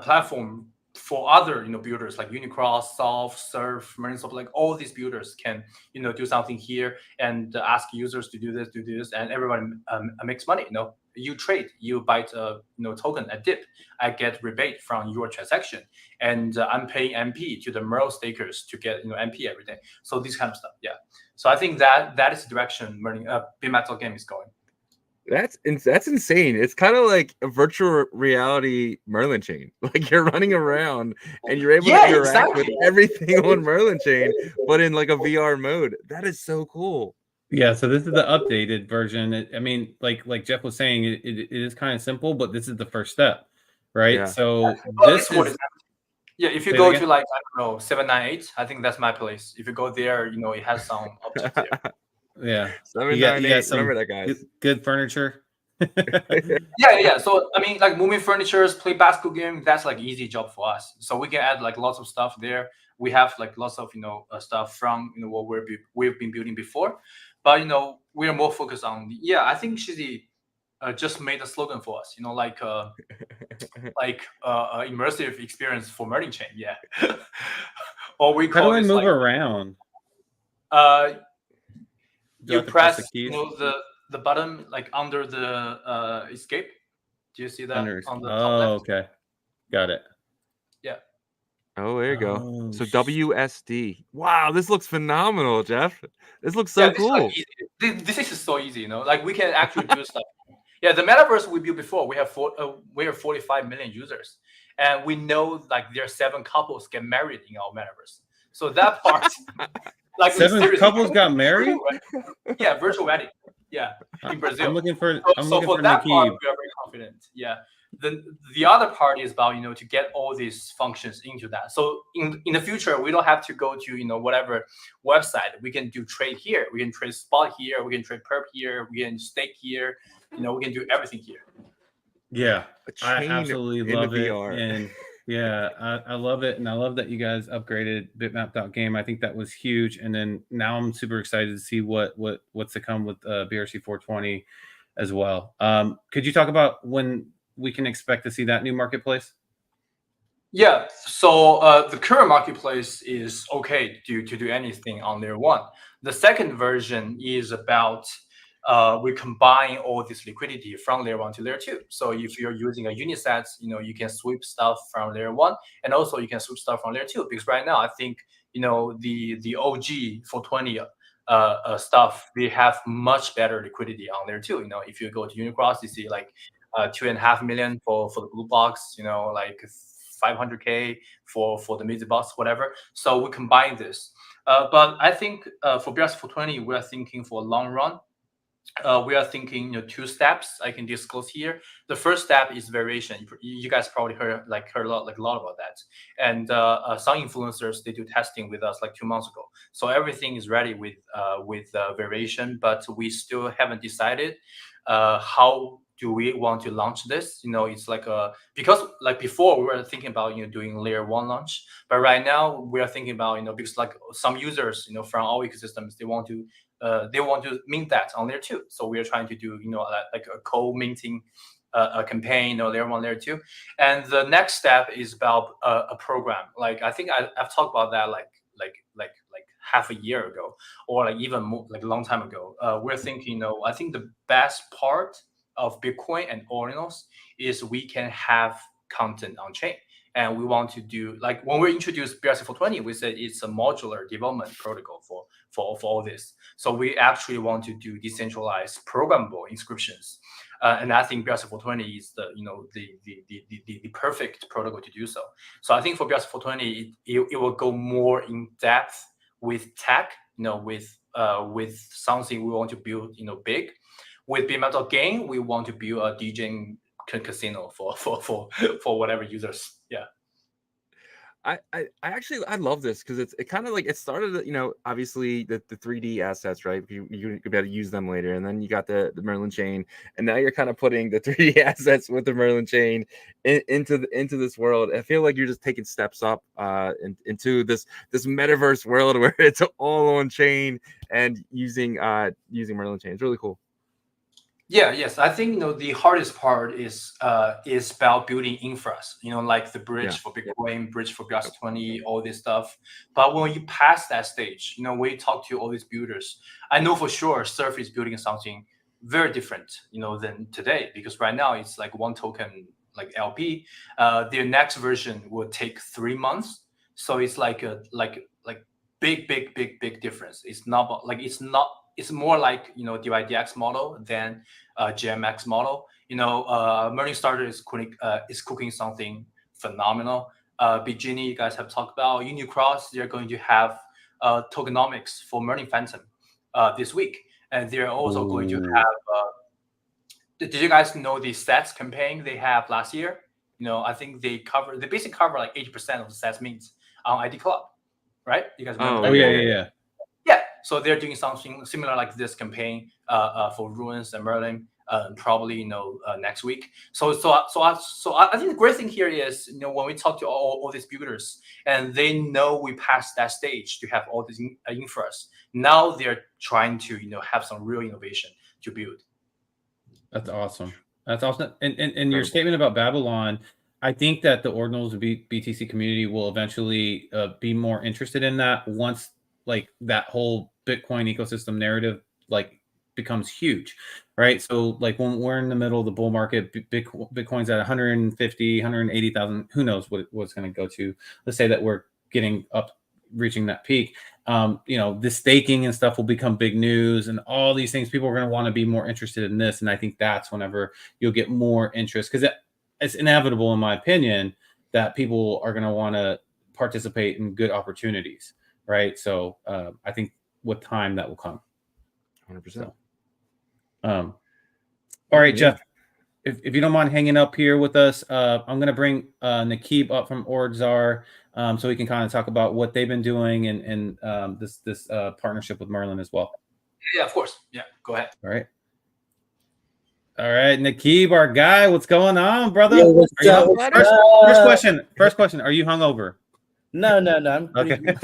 platform for other builders like Unicross, Solve, Surf, Merlin Swap. Like all these builders can do something here and ask users to do this, and everybody makes money. You trade, you buy a token at dip, I get rebate from your transaction, and I'm paying MP to the Merl stakers to get MP every day. So this kind of stuff, yeah. So I think that is the direction BMAP game is going. That's insane. It's kind of like a virtual reality Merlin chain. Like you're running around and you're able to interact with everything on Merlin chain, but in like a VR mode. That is so cool. Yeah, so this is the updated version. I mean, like Jeff was saying, it is kind of simple, but this is the first step, right? Yeah. So this is if you go to like, I don't know, 798, I think that's my place. If you go there, it has some object there. Yeah, 798. Remember that, guys. Good furniture. yeah. So I mean, like moving furnitures, play basketball game. That's like easy job for us. So we can add like lots of stuff there. We have like lots of stuff from what we've been building before, but we are more focused on I think Shizzy just made a slogan for us. Like immersive experience for Merlin chain. Yeah. Or we call How do I move like, around? You press the button like under the escape. Do you see that on the top left? Okay, got it. Yeah. Oh, there you go. So WSD. Wow, this looks phenomenal, Jeff. This looks so cool. This is so easy, like we can actually do stuff. Yeah, the metaverse we built before, we have 45 million users, and we know like there are 7 couples get married in our metaverse. So that part. Like 7 couples got married? Yeah, virtual wedding. Yeah, in Brazil. I'm looking for that part, we are very confident. Yeah. The other part is about to get all these functions into that. So in the future, we don't have to go to whatever website. We can do trade here. We can trade spot here. We can trade perp here. We can stake here. We can do everything here. Yeah, I absolutely love it. And yeah, I love it, and I love that you guys upgraded bitmap.game. I think that was huge, and then now I'm super excited to see what's to come with BRC 420 as well. Could you talk about when we can expect to see that new marketplace? Yeah, so the current marketplace is okay to do anything on layer 1. The second version is about we combine all this liquidity from layer 1 to layer 2. So if you're using a Uniset, you can sweep stuff from layer 1, and also you can sweep stuff from layer 2. Because right now, I think the OG 420 stuff, we have much better liquidity on layer 2. If you go to Unicross, you see like 2.5 million for the blue box. Like 500K for the mid box, whatever. So we combine this. But I think for BRC 420, we are thinking for a long run. we are thinking, 2 steps I can disclose here. The first step is variation. You guys probably heard a lot about that. And some influencers, they do testing with us like 2 months ago. So everything is ready with variation, but we still haven't decided how do we want to launch this. It's like because like before we were thinking about doing layer 1 launch, but right now we are thinking about because like some users from our ecosystems, they want to mint that on layer 2. So we are trying to do like a co-minting a campaign or layer 1, layer 2. And the next step is about a program. Like I think I've talked about that like half a year ago, or like even more, like a long time ago. We're thinking, I think the best part of Bitcoin and ordinals is we can have content on chain. And we want to do, like when we introduced BRC420, we said it's a modular development protocol for all this. So we actually want to do decentralized programmable inscriptions. And I think BRC420 is the perfect protocol to do so. So I think for BRC420, it will go more in depth with tech, with something we want to build, big. With BMetal Game, we want to build a DJing casino for whatever users. Yeah. I actually love this because it kind of like it started, obviously the 3D assets, right? You could be able to use them later, and then you got the Merlin chain, and now you're kind of putting the 3D assets with the Merlin chain into this world. I feel like you're just taking steps up into this metaverse world where it's all on chain and using Merlin chain. It's really cool. Yeah, yes. I think the hardest part is about building infras, like the bridge for Bitcoin, bridge for BRC20, all this stuff. But when you pass that stage, when you talk to all these builders, I know for sure Surf is building something very different, than today, because right now it's like one token, like LP. Their next version will take 3 months, so it's like a big difference. It's not like it's more like DYDX model than GMX model. Merlin Starter is cooking something phenomenal. Genie, you guys have talked about Unicross. They're going to have tokenomics for Merlin Phantom this week, and they're also going to have. Did you guys know the stats campaign they have last year? I think they basically cover like 80% of the stats mints on ID Club, right? You guys remember? Oh yeah. Yeah, so they're doing something similar like this campaign for Ruins and Merlin, probably next week. So I think the great thing here is when we talk to all these builders and they know we passed that stage to have all these infras. Now they're trying to have some real innovation to build. That's awesome. And your statement about Babylon, I think that the Ordinals BTC community will eventually be more interested in that once like that whole Bitcoin ecosystem narrative like becomes huge, right? So like when we're in the middle of the bull market, Bitcoin's at 150, 180,000, who knows what it's going to go to. Let's say that we're reaching that peak. The staking and stuff will become big news, and all these things. People are going to want to be more interested in this, and I think that's whenever you'll get more interest, because it's inevitable, in my opinion, that people are going to want to participate in good opportunities, right? So I think with time that will come. 100%. So, all right, Jeff, if you don't mind hanging up here with us, I'm going to bring Nakib up from Ordzar, so we can kind of talk about what they've been doing and this partnership with Merlin as well. Yeah, of course. Yeah, go ahead. All right, Nakib, our guy, what's going on, brother? Yo, First question, are you hungover? No, I'm pretty Okay. good.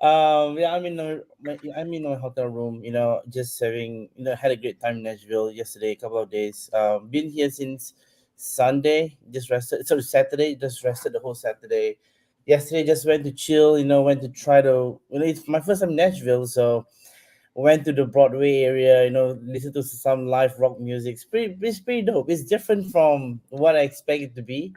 Yeah, I'm in my hotel room, just having, had a great time in Nashville yesterday, a couple of days. Been here since Sunday, just rested. Sorry, Saturday, just rested the whole Saturday. Yesterday, just went to chill, went to try to, it's my first time in Nashville, so went to the Broadway area, listen to some live rock music. It's pretty dope. It's different from what I expect it to be.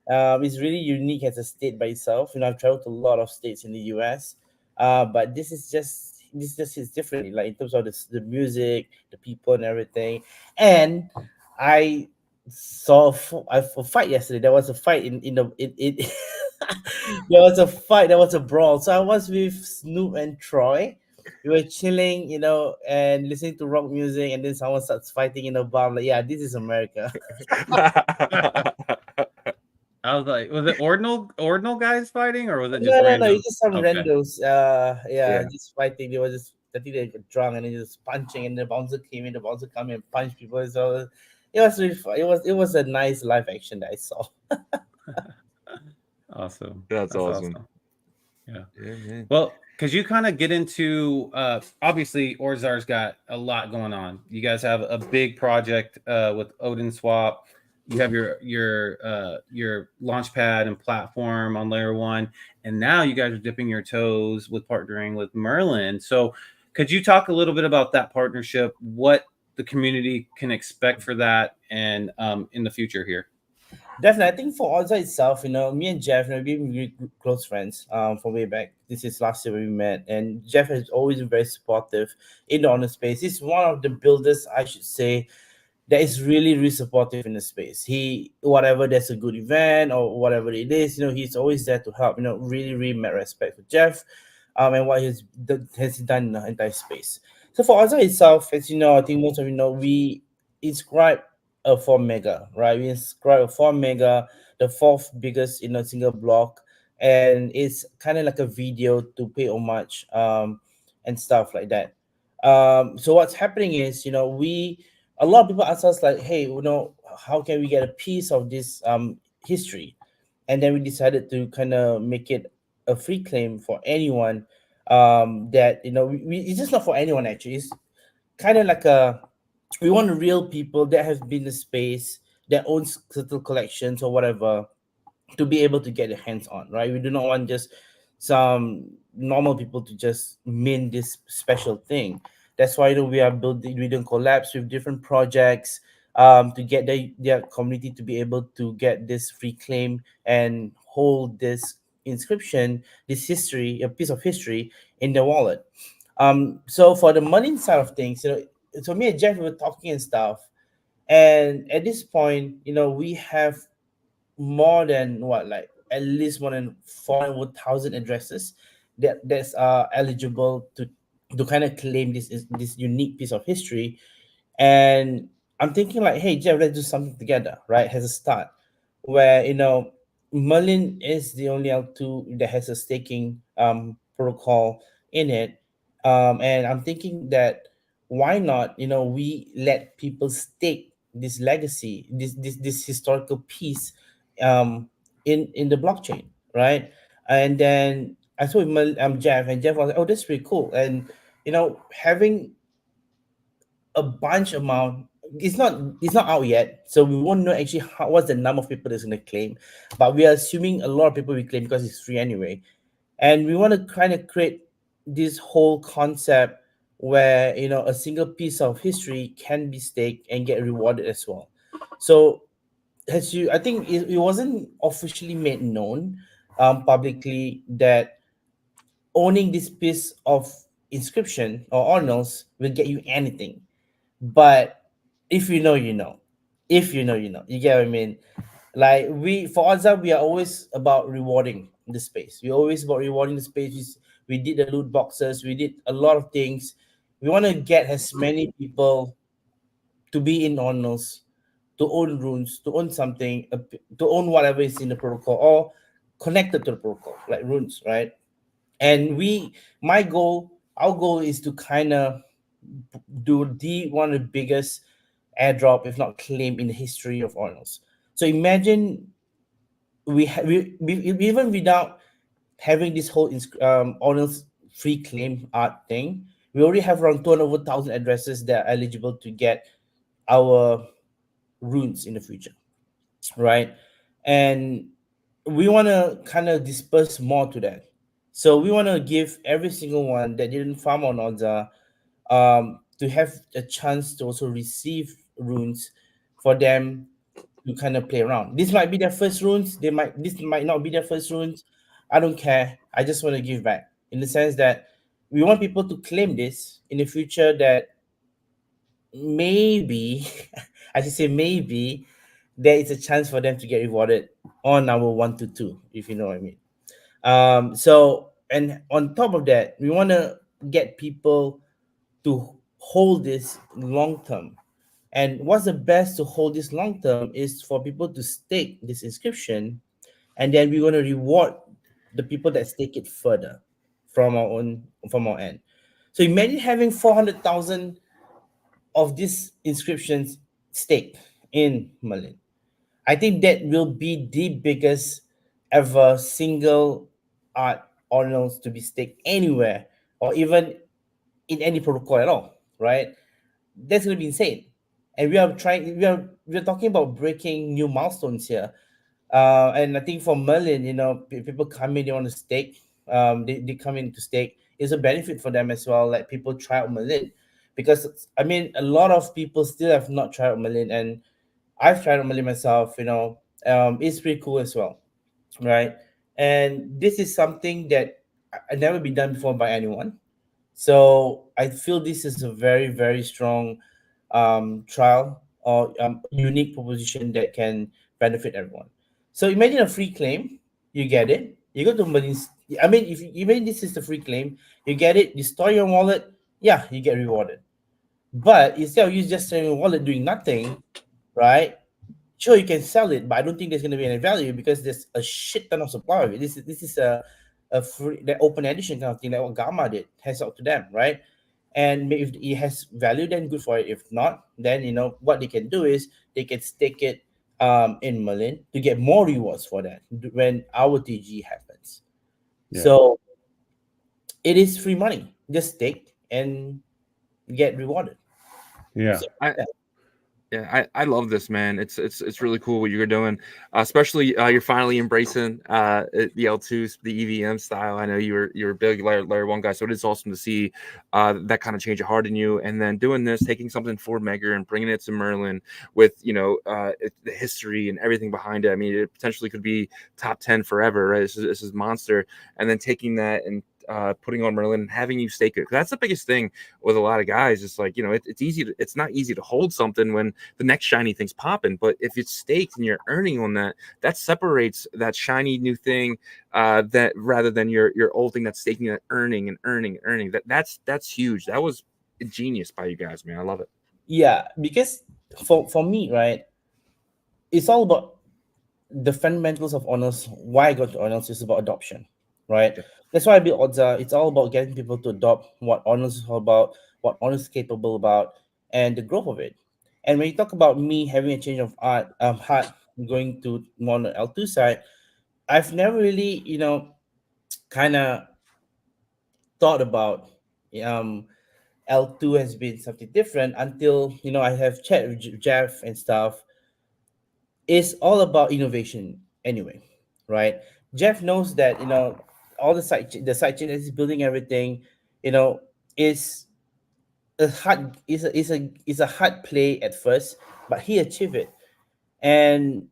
It's really unique as a state by itself. I've traveled to a lot of states in the US. But this just hits differently, like in terms of the music, the people, and everything. And I saw a fight yesterday. There was a fight in there was a fight. There was a brawl. So I was with Snoop and Troy. we were chilling, and listening to rock music, and then someone starts fighting in a bar. I'm like, yeah, this is America. I was like, was it ordinal guys fighting, or was it just No, no, no. random? It's just some Okay. randos. Yeah, Yeah. just fighting. They were just, I think they got drunk and then just punching, and the bouncer came in. The bouncer come in and punched people. So it was really fun. It was a nice live action that I saw. Awesome. That's awesome. Yeah. Yeah, man. Well, because you kind of get into obviously Orzar's got a lot going on. You guys have a big project with Odin Swap. You have your launchpad and platform on layer 1, and now you guys are dipping your toes with partnering with Merlin. So could you talk a little bit about that partnership, what the community can expect for that, and in the future here? Definitely, I think for Oza itself, me and Jeff, we've been really close friends from way back. This is last year when we met, and Jeff has always been very supportive in the honor space. He's one of the builders, I should say, that is really, really supportive in the space. He, whatever there's a good event or whatever it is, he's always there to help. Really, really mad respect for Jeff, and what has done in the entire space. So for Oza itself, as you know, I think most of you know, we inscribe a 4 mega, right? We inscribe a 4 mega, the fourth biggest in a single block, and it's kind of like a video to pay homage, and stuff like that. So what's happening is, a lot of people ask us like, hey, how can we get a piece of this history? And then we decided to kind of make it a free claim for anyone, that it's just not for anyone actually. It's kind of like we want real people that have been in the space, that owns certain collections or whatever, to be able to get their hands on, right? We do not want just some normal people to just mint this special thing. That's why we are doing collabs with different projects, to get their community to be able to get this free claim and hold this inscription, this history, a piece of history in their wallet. So for the money side of things, so me and Jeff were talking and stuff, and at this point, we have more than what, like at least more than 400,000 addresses that's eligible to kind of claim this unique piece of history. And I'm thinking like, hey Jeff, let's do something together, right? As a start, where Merlin is the only L2 that has a staking protocol in it. And I'm thinking that why not, we let people stake this legacy, this historical piece, in the blockchain, right? And then I saw Jeff, and Jeff was like, oh, that's pretty cool. And having a bunch amount, it's not out yet, so we won't know actually what's the number of people that's going to claim, but we are assuming a lot of people will claim because it's free anyway. And we want to kind of create this whole concept where a single piece of history can be staked and get rewarded as well. So I think it wasn't officially made known publicly that owning this piece of inscription or ordinals will get you anything. But if you know, you know. If you know, you know. You get what I mean? Like for Azab, we are always about rewarding the space. We're always about rewarding the space. We did the loot boxes. We did a lot of things. We want to get as many people to be in ordinals, to own runes, to own something, to own whatever is in the protocol or connected to the protocol, like runes, right? And our goal is to kind of do one of the biggest airdrop, if not claim, in the history of ordinals. So imagine we even without having this whole ordinals free claim art thing, we already have around 200,000 addresses that are eligible to get our runes in the future, right? And we want to kind of disperse more to that. So we want to give every single one that didn't farm on Odza, to have a chance to also receive runes for them to kind of play around. This might be their first runes. This might not be their first runes. I don't care. I just want to give back in the sense that we want people to claim this in the future, that maybe I should say maybe there is a chance for them to get rewarded on our 1 to 2, if you know what I mean. So, and on top of that, we want to get people to hold this long term. And what's the best to hold this long term is for people to stake this inscription, and then we're going to reward the people that stake it further from our end. So imagine having 400,000 of these inscriptions staked in Merlin. I think that will be the biggest ever single art ordinals to be staked anywhere, or even in any protocol at all, right? That's going to be insane. And we're talking about breaking new milestones here. And I think for Merlin, people come in, they want to stake. They come in to stake. It's a benefit for them as well. Like people try out Merlin, because I mean, a lot of people still have not tried out Merlin, and I've tried out Merlin myself. It's pretty cool as well, right? And this is something that I never been done before by anyone. So I feel this is a very, very strong trial or unique proposition that can benefit everyone. So imagine a free claim, you get it. You go to Merlin's. I mean, if you imagine this is the free claim, you get it. You store your wallet, yeah, you get rewarded. But instead of you just storing your wallet doing nothing, right? Sure, you can sell it, but I don't think there's going to be any value because there's a shit ton of supply of it. This is a free, the open edition kind of thing, like what Gamma did, hands out to them, right? And if it has value, then good for it. If not, then what they can do is they can stake it in Merlin to get more rewards for that when our TG happens. Yeah. So it is free money. Just stake and get rewarded. Yeah. So, I love this, man. It's really cool what you're doing, especially you're finally embracing the L2s, the EVM style. I know you're a big layer one guy, so it is awesome to see that kind of change of heart in you. And then doing this, taking something for Mega and bringing it to Merlin with the history and everything behind it. I mean, it potentially could be top 10 forever, right? This is monster, and then taking that and putting on Merlin and having you stake it. That's the biggest thing with a lot of guys. It's like, it's not easy to hold something when the next shiny thing's popping, but if it's staked and you're earning on that, that separates that shiny new thing that rather than your old thing that's staking, that earning. That's huge. That was genius by you guys, man. I love it. yeah, because for me, right, it's all about the fundamentals of honors. Why I got to honors is about adoption, right? That's why I built Odds. It's all about getting people to adopt what honors is all about, what honors is capable about, and the growth of it. And when you talk about me having a change of heart going to more on the L2 side, I've never really, kind of thought about L2 has been something different until I have chat with Jeff and stuff. It's all about innovation anyway, right? Jeff knows that all the side chain that he's building everything, is a hard play at first, but he achieved it. And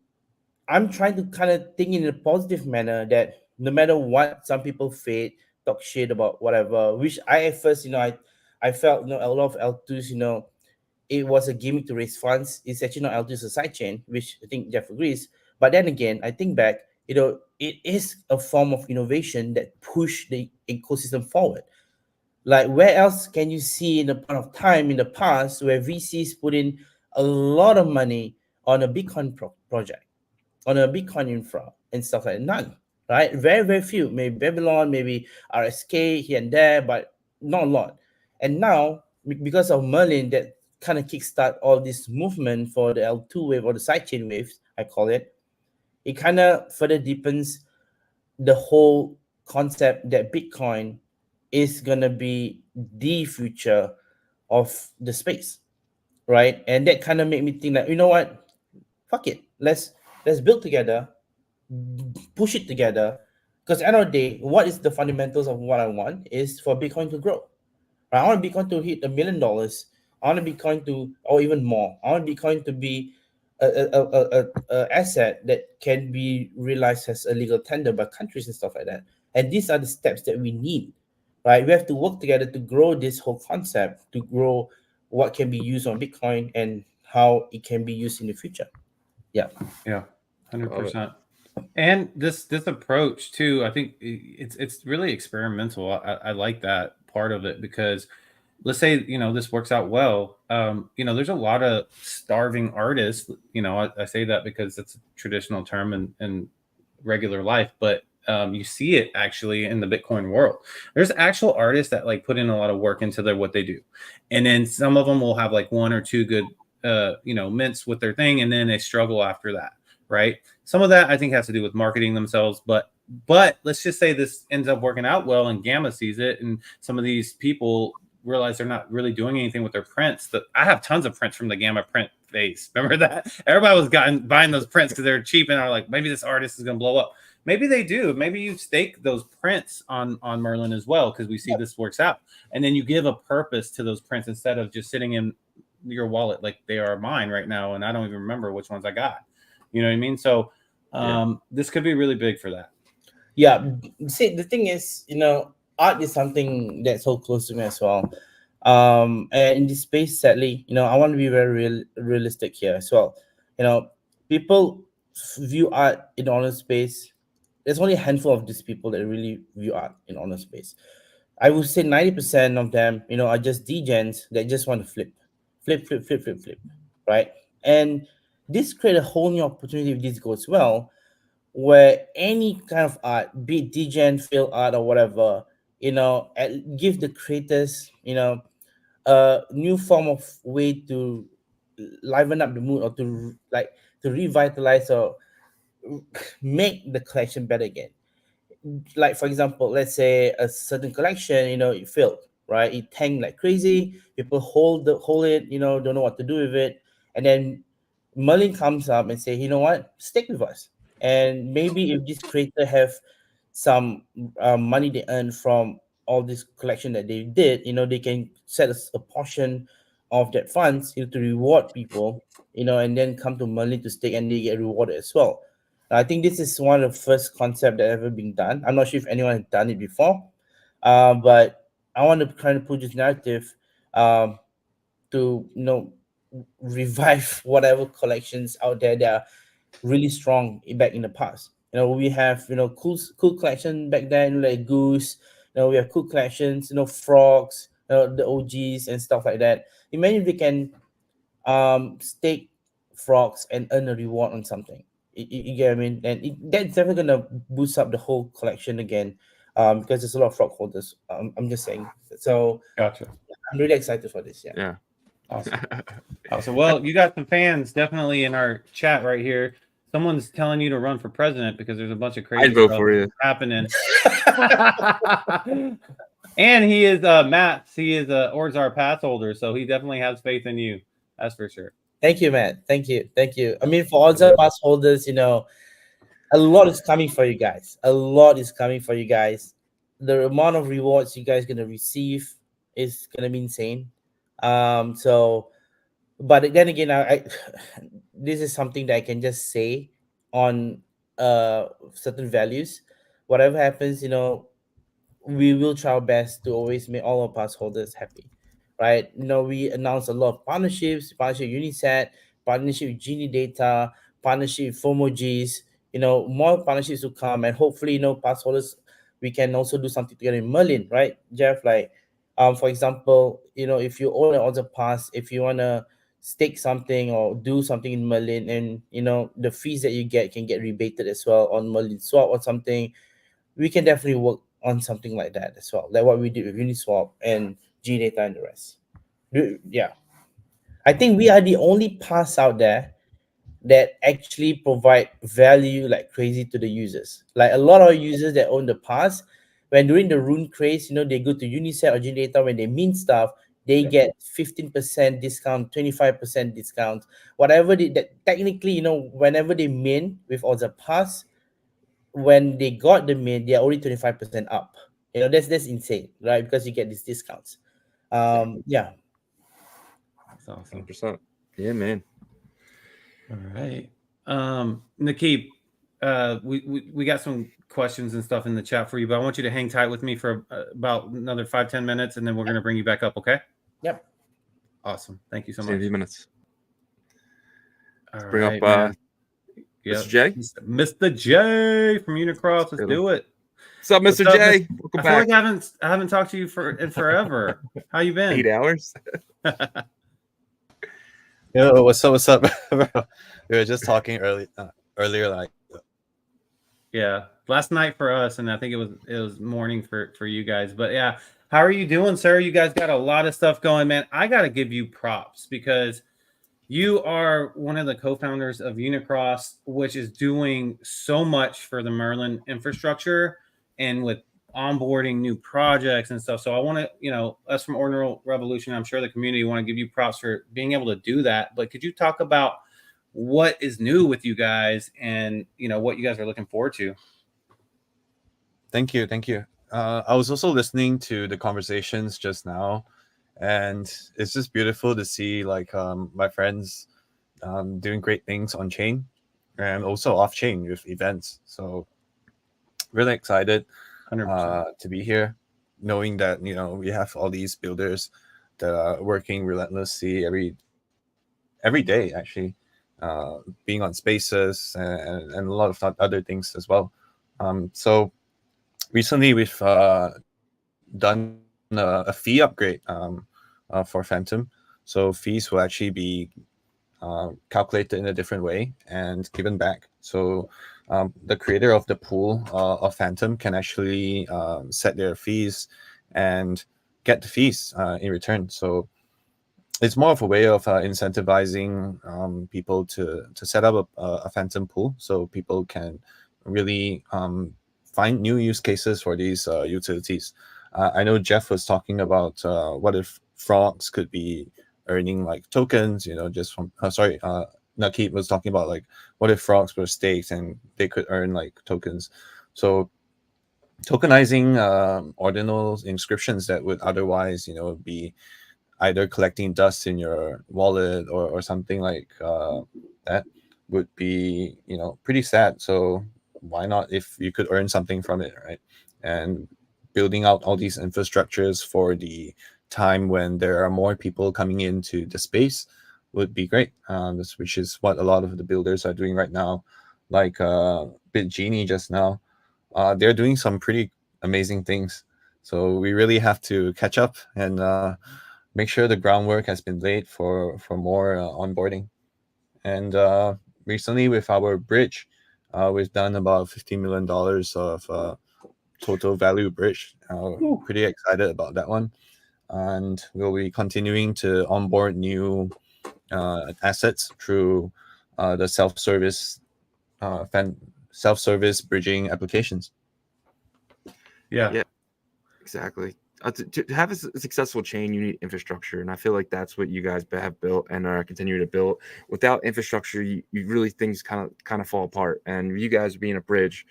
I'm trying to kind of think in a positive manner that no matter what, some people fade, talk shit about whatever. Which I at first, I felt a lot of L2s, it was a gimmick to raise funds. It's actually not L2's a side chain, which I think Jeff agrees. But then again, I think back, it is a form of innovation that push the ecosystem forward. Like where else can you see in a point of time in the past where VCs put in a lot of money on a Bitcoin project, on a Bitcoin infra and stuff like that? None, right? Very, very few. Maybe Babylon, maybe RSK here and there, but not a lot. And now, because of Merlin, that kind of kickstart all this movement for the L2 wave or the sidechain waves, I call it, it kind of further deepens the whole concept that Bitcoin is gonna be the future of the space, right? And that kind of made me think that, you know what, fuck it, let's build together, push it together, because at the end of the day, what is the fundamentals of what I want is for Bitcoin to grow. Right? I want Bitcoin to hit $1 million. I want Bitcoin to, or even more. I want Bitcoin to be a asset that can be realized as a legal tender by countries and stuff like that. And these are the steps that we need, right? We have to work together to grow this whole concept, to grow what can be used on Bitcoin and how it can be used in the future. Yeah. Yeah, 100%. And this approach too, I think it's really experimental. I like that part of it, because let's say, this works out well. There's a lot of starving artists. I say that because it's a traditional term in regular life, but you see it actually in the Bitcoin world. There's actual artists that like put in a lot of work into what they do. And then some of them will have like one or two good, mints with their thing, and then they struggle after that. Right. Some of that I think has to do with marketing themselves, but let's just say this ends up working out well and Gamma sees it. And some of these people realize they're not really doing anything with their prints. I have tons of prints from the Gamma print phase. Remember that? Everybody was buying those prints because they're cheap and are like, maybe this artist is going to blow up. Maybe they do. Maybe you stake those prints on Merlin as well, because we see this works out. And then you give a purpose to those prints instead of just sitting in your wallet like they are mine right now. And I don't even remember which ones I got. You know what I mean? So this could be really big for that. Yeah. See, the thing is, art is something that's so close to me as well. And in this space, sadly, I want to be very realistic here as well. People view art in honest space. There's only a handful of these people that really view art in honest space. I would say 90% of them, are just degens that just want to flip, right? And this create a whole new opportunity if this goes well, where any kind of art, be it degen, field art, or whatever, give the creators, a new form of way to liven up the mood, or to revitalize or make the collection better again. Like, for example, let's say a certain collection, it failed, right? It tanked like crazy. People hold it, don't know what to do with it. And then Merlin comes up and say, you know what, stick with us. And maybe if this creator have some money they earn from all this collection that they did, they can set a portion of that funds to reward people, and then come to Merlin to stake, and they get rewarded as well. I think this is one of the first concept that ever been done. I'm not sure if anyone has done it before, but I want to kind of put this narrative to revive whatever collections out there that are really strong back in the past. We have cool collection back then, like Goose. We have cool collections, frogs, the OGs and stuff like that. Imagine if we can stake frogs and earn a reward on something. You get what I mean? And that's definitely gonna boost up the whole collection again, because there's a lot of frog holders. I'm just saying. So Gotcha. I'm really excited for this. Yeah. Awesome. Well, you got some fans definitely in our chat right here. Someone's telling you to run for president because there's a bunch of crazy I'd vote stuff for you. happening. And he is Matt. He is a Ordzar pass holder, so he definitely has faith in you. That's for sure. Thank you, man. Thank you. I mean, for all the pass holders, a lot is coming for you guys. The amount of rewards you guys gonna receive is gonna be insane. But then again, I this is something that I can just say on certain values. Whatever happens, we will try our best to always make all of pass holders happy. Right? We announced a lot of partnership Unisat, partnership with Genie Data, partnership with FOMOGs, more partnerships will come, and hopefully, pass holders, we can also do something together in Merlin, right, Jeff? Like, for example, if you own an order pass, if you want to stake something or do something in Merlin, and the fees that you get can get rebated as well on Merlin Swap or something, we can definitely work on something like that as well, like what we did with Uniswap and Gdata and the rest. Yeah, I think we are the only pass out there that actually provide value like crazy to the users. Like, a lot of users that own the pass, when during the rune craze, they go to Unisat or Gdata, when they mint stuff, they get 15% discount, 25% discount, whatever that technically, whenever they mint with all the pass, when they got the mint, they are only 25% up. That's insane, right? Because you get these discounts. Yeah. That's awesome. 100%. Yeah, man. All right. Nikki, we got some questions and stuff in the chat for you, but I want you to hang tight with me for about another 5-10 minutes, and then we're going to bring you back up. Okay. Yep. Awesome. Thank you so See you in a much. few minutes. All Bring right, up Mr. J. Mr. J from Unicross. Let's do it. What's up, Mr. What's up, J? Welcome I feel back. like I haven't talked to you in forever. How you been? 8 hours. Yo, what's up? What's up? Bro? We were just talking earlier, like Yeah, last night for us, and I think it was morning for you guys. But yeah, how are you doing, sir? You guys got a lot of stuff going, man. I got to give you props because you are one of the co-founders of Unicross, which is doing so much for the Merlin infrastructure and with onboarding new projects and stuff. So I want to, us from Ordinal Revolution, I'm sure the community want to give you props for being able to do that. But could you talk about what is new with you guys and, what you guys are looking forward to? Thank you. I was also listening to the conversations just now, and it's just beautiful to see my friends doing great things on chain and also off chain with events. So really excited 100%. to be here, knowing that we have all these builders that are working relentlessly every day, actually, being on spaces and a lot of other things as well. So recently we've done a fee upgrade for Phantom. So fees will actually be calculated in a different way and given back. So the creator of the pool of Phantom can actually set their fees and get the fees in return. So it's more of a way of incentivizing people to set up a Phantom pool so people can really find new use cases for these utilities. I know Jeff was talking about what if frogs could be earning like tokens, just from Nakib was talking about like what if frogs were staked and they could earn like tokens. So tokenizing ordinal inscriptions that would otherwise be either collecting dust in your wallet or something like that would be pretty sad. So why not if you could earn something from it, right? And building out all these infrastructures for the time when there are more people coming into the space would be great. Which is what a lot of the builders are doing right now, like Genie just now. They're doing some pretty amazing things. So we really have to catch up and make sure the groundwork has been laid for more onboarding. And recently with our bridge, we've done about $15 million of total value bridge. Pretty excited about that one. And we'll be continuing to onboard new assets through the self-service bridging applications. Yeah, Exactly. To have a successful chain, you need infrastructure, and I feel like that's what you guys have built and are continuing to build. Without infrastructure, you really things kind of fall apart. And you guys being a bridge,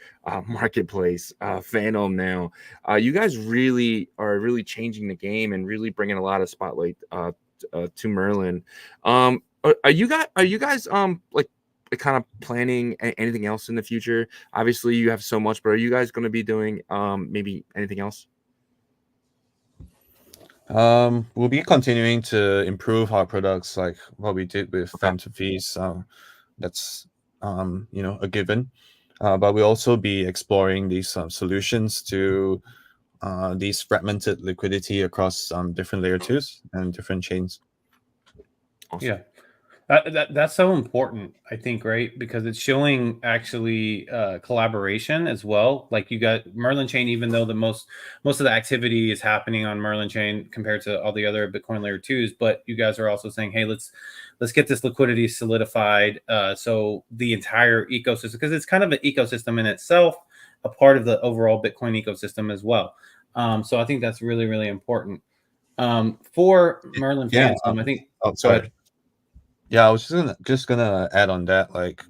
marketplace, Phantom now, you guys really are changing the game and really bringing a lot of spotlight to Merlin. Are you guys like kind of planning anything else in the future? Obviously, you have so much, but are you guys going to be doing maybe anything else? We'll be continuing to improve our products like what we did with Phantom fees. That's a given. But we'll also be exploring these solutions to these fragmented liquidity across different layer 2s and different chains. Awesome. Yeah. That's so important, I think, right? Because it's showing actually collaboration as well. Like you got Merlin Chain, even though most of the activity is happening on Merlin Chain compared to all the other Bitcoin layer 2s, but you guys are also saying, hey, let's get this liquidity solidified. So the entire ecosystem, because it's kind of an ecosystem in itself, a part of the overall Bitcoin ecosystem as well. So I think that's really, really important. For Merlin Phantom, I think. Oh, sorry. Yeah, I was just gonna add on that. Like,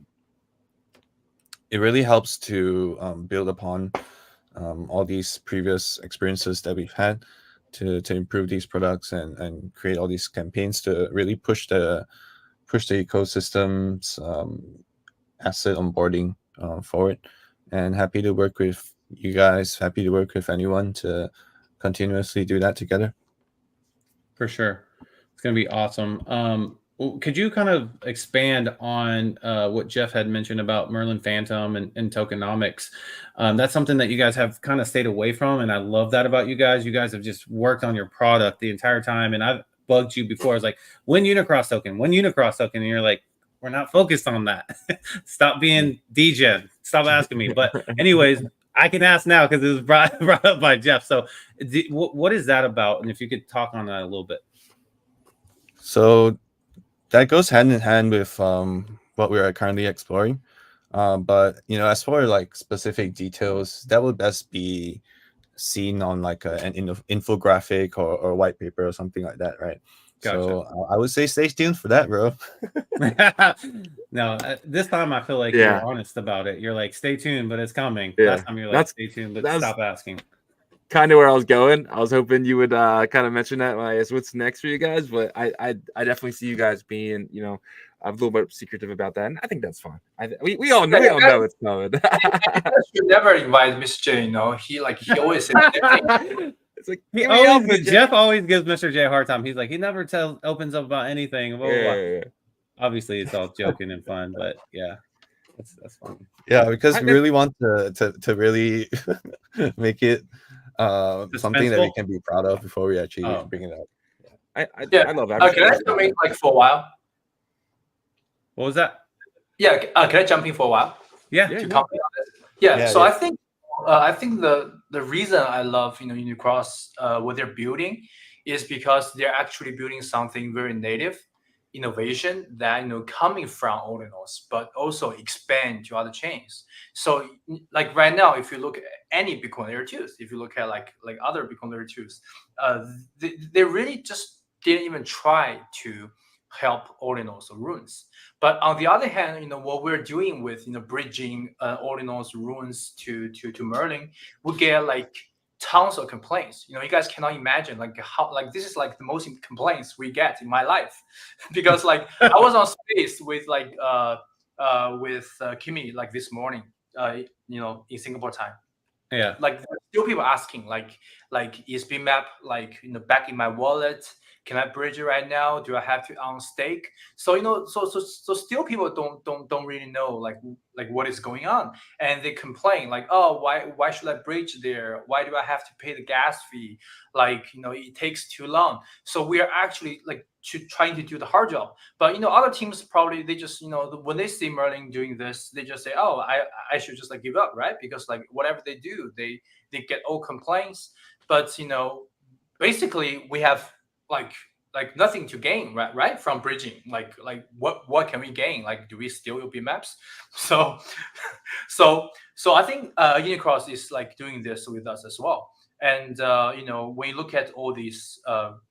it really helps to build upon all these previous experiences that we've had to improve these products and create all these campaigns to really push the ecosystem's asset onboarding forward. And happy to work with you guys. Happy to work with anyone to continuously do that together. For sure, it's gonna be awesome. could you kind of expand on what Jeff had mentioned about Merlin Phantom and tokenomics? That's something that you guys have kind of stayed away from, and I love that about you guys. You guys have just worked on your product the entire time, and I've bugged you before. I was like, when Unicross token, and you're like, we're not focused on that. Stop being degen. Stop asking me. But anyways, I can ask now because it was brought up by Jeff. So what is that about? And if you could talk on that a little bit. So that goes hand in hand with what we are currently exploring. But as for like specific details, that would best be seen on like an infographic or white paper or something like that, right? Gotcha. So I would say stay tuned for that, bro. No, this time I feel like you're honest about it. You're like, stay tuned, but it's coming. Last time you're like, stay tuned, but stop asking. Kind of where I was going. I was hoping you would kind of mention that when I asked what's next for you guys, but I definitely see you guys being, a little bit secretive about that, and I think that's fine. We all know it's coming. You never invite Mr. J. He always says everything. It's like Jeff always gives Mr. J a hard time. He's like, he never opens up about anything. Blah, blah, blah. Yeah. Obviously, it's all joking and fun, but yeah, that's fun. Yeah, because we really want to really make it something that we can be proud of before we actually bring it up. I love that. Can I jump in for a while? What was that? Yeah, can I jump in for a while? Yeah. So I think the reason I love Unicross what they're building is because they're actually building something very native innovation that coming from ordinals, but also expand to other chains. So like right now, if you look at any Bitcoin layer 2s, if you look at like other Bitcoin layer 2s, they really just didn't even try to help ordinals or runes. But on the other hand, what we're doing with bridging ordinals runes to Merlin, we get like tons of complaints. You guys cannot imagine how this is like the most complaints we get in my life, because like I was on space with Kimi like this morning, in Singapore time. Yeah, like still people asking like is BMap back in my wallet? Can I bridge it right now? Do I have to unstake? So so still people don't really know like what is going on, and they complain like, oh, why should I bridge there? Why do I have to pay the gas fee? It takes too long. So we are actually trying to do the hard job. But other teams probably they just when they see Merlin doing this, they just say, oh, I should just give up, right? Because whatever they do, they get all complaints. But basically we have like nothing to gain, right? From bridging, what can we gain? Do we steal your BMaps? So I think Unicross is doing this with us as well. And when you look at all these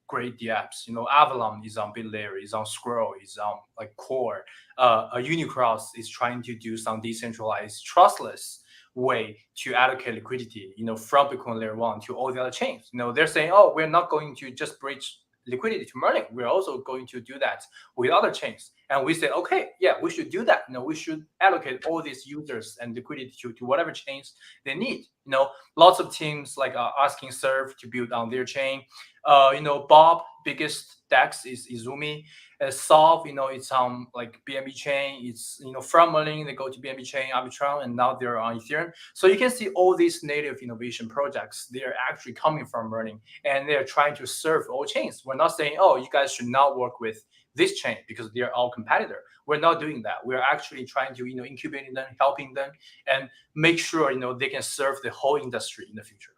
great dApps, Avalon is on BitLayer, is on Scroll, is on Core. Unicross is trying to do some decentralized, trustless way to allocate liquidity, from Bitcoin layer 1 to all the other chains. They're saying, oh, we're not going to just bridge liquidity to Merlin. We're also going to do that with other chains. And we say, okay, yeah, we should do that. We should allocate all these users and liquidity to whatever chains they need. Lots of teams are asking Serve to build on their chain. Bob, biggest DEX is Izumi. Solve, it's on BNB chain. It's from Merlin they go to BNB chain, Arbitrum, and now they're on Ethereum. So you can see all these native innovation projects. They are actually coming from Merlin, and they are trying to serve all chains. We're not saying, oh, you guys should not work with this chain because they are our competitor. We're not doing that. We're actually trying to incubating them, helping them, and make sure they can serve the whole industry in the future.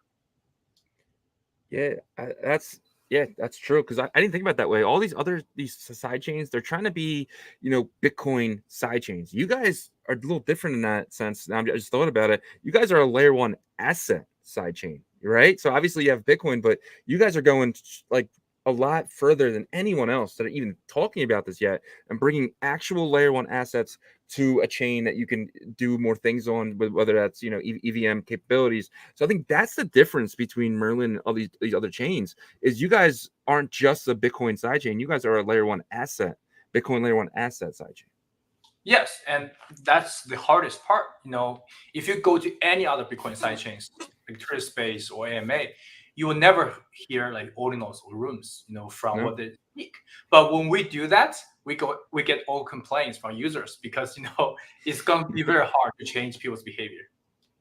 Yeah, that's true, because I didn't think about it that way. All these side chains, they're trying to be, Bitcoin side chains. You guys are a little different in that sense. Now I just thought about it. You guys are a layer 1 asset side chain, right? So obviously you have Bitcoin, but you guys are going a lot further than anyone else that are even talking about this yet, and bringing actual layer 1 assets to a chain that you can do more things on, whether that's EVM capabilities. So I think that's the difference between Merlin and all these other chains, is you guys aren't just a Bitcoin side chain. You guys are a layer 1 asset, Bitcoin layer 1 asset side chain. Yes, and that's the hardest part. If you go to any other Bitcoin side chains like Space or AMA, you will never hear ordinals or rooms, from what they speak. But when we do that, we get all complaints from users because it's going to be very hard to change people's behavior.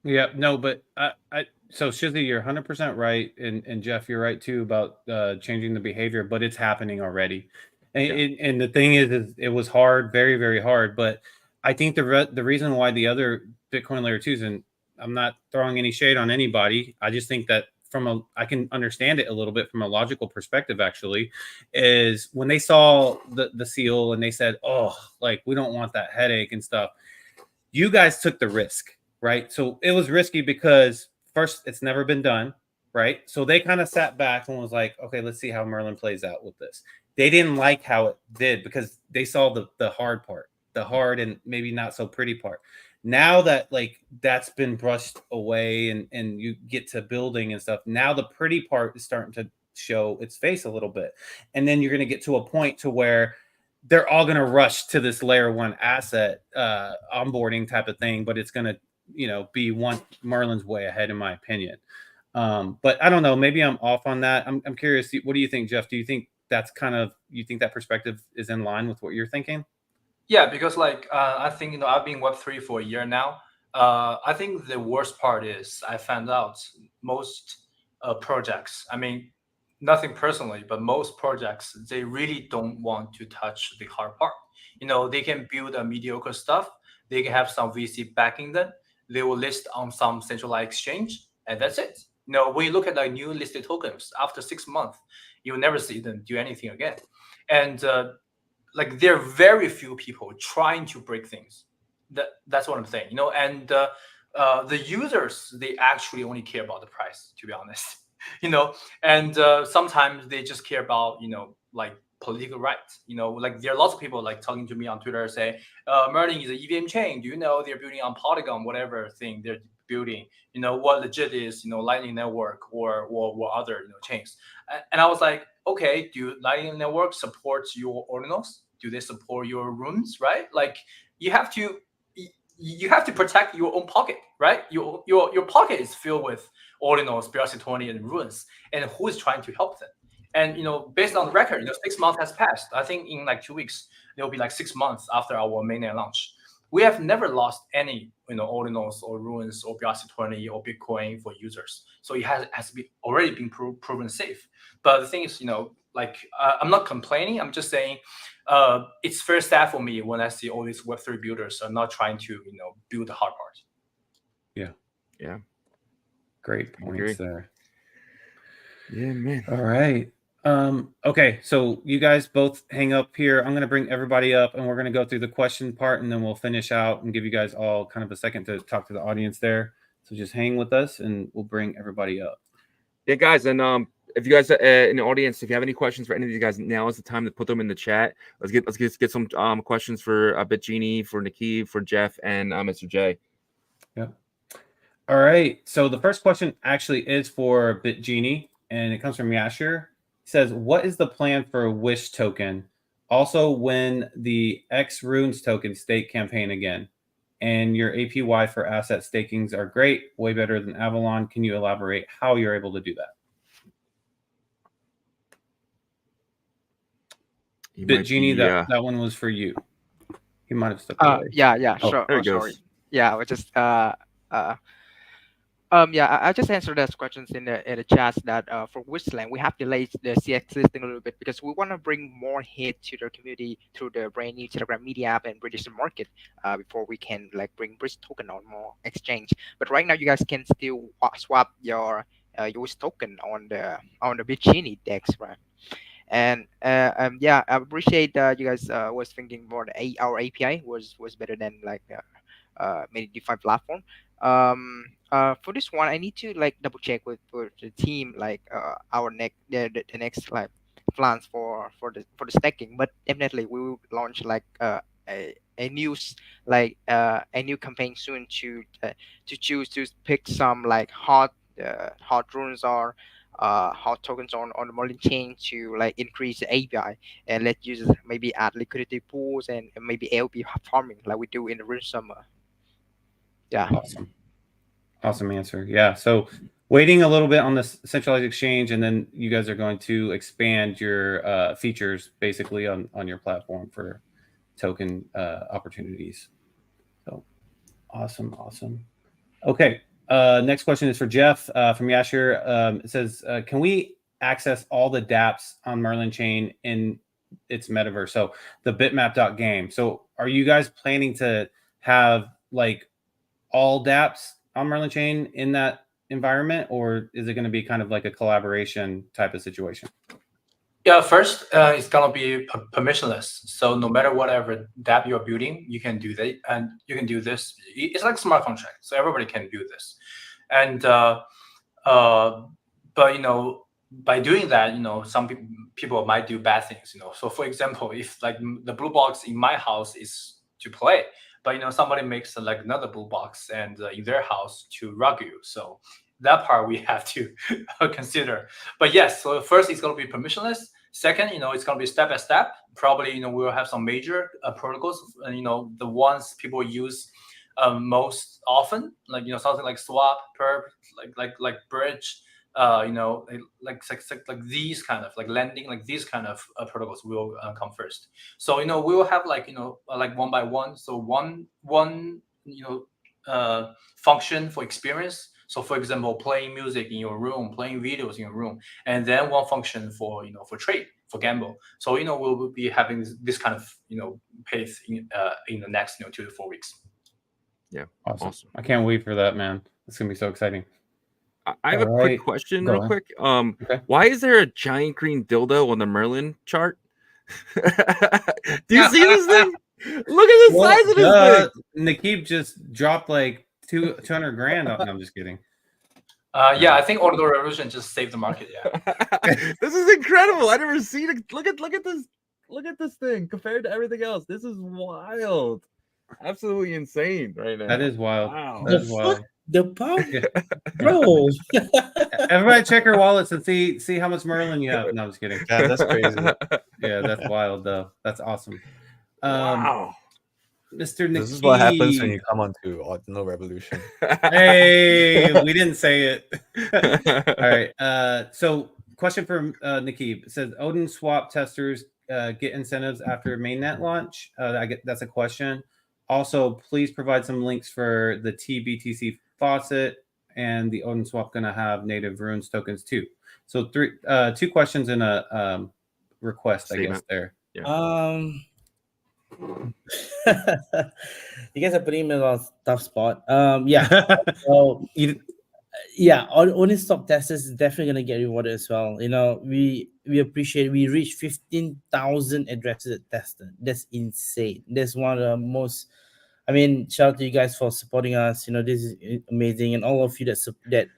Yeah, no, but so Shizzy, you're 100% right, and Jeff, you're right too about changing the behavior, but it's happening already. And the thing is it was hard, very, very hard. But I think the reason why the other Bitcoin layer 2s, and I'm not throwing any shade on anybody, I just think that I can understand it a little bit from a logical perspective, actually, is when they saw the seal and they said, oh, like, we don't want that headache and stuff. You guys took the risk, right? So it was risky because first, it's never been done, right? So they kind of sat back and was like, okay, let's see how Merlin plays out with this. They didn't like how it did because they saw the hard part, the hard and maybe not so pretty part. Now that like that's been brushed away and you get to building and stuff, now the pretty part is starting to show its face a little bit. And then you're going to get to a point to where they're all going to rush to this layer 1 asset onboarding type of thing, but it's going to, be Merlin's way ahead, in my opinion. But I don't know, maybe I'm off on that. I'm curious. What do you think, Jeff? Do you think you think that perspective is in line with what you're thinking? Yeah, because I think I've been Web3 for a year now. I think the worst part is I found out most projects. I mean, nothing personally, but most projects, they really don't want to touch the hard part. They can build a mediocre stuff. They can have some VC backing them. They will list on some centralized exchange, and that's it. When you look at new listed tokens, after 6 months, you'll never see them do anything again. And there are very few people trying to break things. That's what I'm saying. And the users, they actually only care about the price, to be honest. And sometimes they just care about political rights. There are lots of people talking to me on Twitter say, Merlin is an EVM chain. Do you know they're building on Polygon, whatever thing they're building? What legit is Lightning Network or other chains? And I was like, okay, do Lightning Network supports your ordinals? Do they support your runes? Right? You have to protect your own pocket, right? Your pocket is filled with ordinals, BRC20, and runes, and who is trying to help them? And based on the record, 6 months has passed. I think in 2 weeks it will be 6 months after our mainnet launch. We have never lost any ordinals or runes or BRC20 or Bitcoin for users. So it has already been proven safe. But the thing is, I'm not complaining. I'm just saying it's very sad for me when I see all these Web3 builders are not trying to build the hard part. Yeah. Great points there. Yeah, man. All right. Okay, so you guys both hang up here. I'm going to bring everybody up and we're going to go through the question part and then we'll finish out and give you guys all kind of a second to talk to the audience there. So just hang with us and we'll bring everybody up. Yeah, guys, and if you guys in the audience, if you have any questions for any of you guys, now is the time to put them in the chat. Let's get some questions for Genie, for Nikki, for Jeff, and Mr. J. Yeah. All right. So the first question actually is for Genie, and it comes from Yashir. He says, what is the plan for Wish token? Also, when the X Runes token stake campaign again? And your APY for asset stakings are great, way better than Avalon. Can you elaborate how you're able to do that? Genie, that one was for you. He might have stepped away. Yeah, sure. There he goes. Sorry. Yeah, we just I just answered those questions in the chat that for Wishland, we have delayed the CX listing a little bit because we want to bring more hit to the community through the brand new Telegram Media app and British market before we can bring British token on more exchange. But right now, you guys can still swap your Wish token on the Genie DEX, right? And I appreciate you guys was thinking more our API was better than many DeFi platform. For this one, I need to double check with the team our the next plans for the staking. But definitely we will launch a new campaign soon to choose to pick some hot runes or hot tokens on the Merlin chain to increase the API and let users maybe add liquidity pools and maybe LP farming like we do in the Rune Summer. Yeah. Awesome answer. Yeah. So waiting a little bit on the centralized exchange, and then you guys are going to expand your features basically on your platform for token opportunities. So awesome. Okay. Next question is for Jeff from Yashir. It says, can we access all the dApps on Merlin chain in its metaverse? So the bitmap.game. So are you guys planning to have like all dApps on Merlin chain in that environment, or is it going to be kind of like a collaboration type of situation? Yeah, first, it's gonna be permissionless. So no matter whatever dApp you're building, you can do that, and you can do this. It's like smart contract, so everybody can do this. And but by doing that, some people might do bad things. So for example, if like the blue box in my house is to play, but somebody makes like another blue box and in their house to rug you. So that part we have to consider. But yes, so first it's going to be permissionless. Second, it's going to be step by step. Probably, we'll have some major protocols, and the ones people use most often, like something like swap, perp, like bridge, like these kind of like lending, like these kind of protocols will come first. So we will have like one by one. So one function for experience. So for example, playing music in your room, playing videos in your room, and then one function for for trade, for gamble. So we'll be having this kind of pace in the next 2 to 4 weeks. Yeah, awesome. I can't wait for that, man. It's gonna be so exciting. I have a quick question, real quick. Okay. Why is there a giant green dildo on the Merlin chart? Do you see this thing? Look at the size of this thing. Nikib just dropped like 200 grand. No, I'm just kidding. Yeah, I think Ordinal Revolution just saved the market. Yeah. This is incredible. I never seen it. Look at this. Look at this thing compared to everything else. This is wild. Absolutely insane right now. That is wild. Wow. That is wild. The pump, bro. Everybody check your wallets and see how much Merlin you have. No, I'm just kidding. Yeah, that's crazy. Yeah, that's wild though. That's awesome. Wow. Mr. Nikki. This is what happens when you come onto Ordinal Revolution. Hey, we didn't say it. All right. So question for Nikki. It says Odin swap testers get incentives after mainnet launch. That's a question. Also, please provide some links for the TBTC faucet and the Odin swap going to have native runes tokens too. So two questions in a request, I guess there. Yeah. You guys are putting me on a tough spot. Yeah. So yeah, only stock testers is definitely gonna get rewarded as well. We appreciate. We reached 15,000 addresses tested. That's insane. That's one of the most. I mean, shout out to you guys for supporting us. This is amazing, and all of you that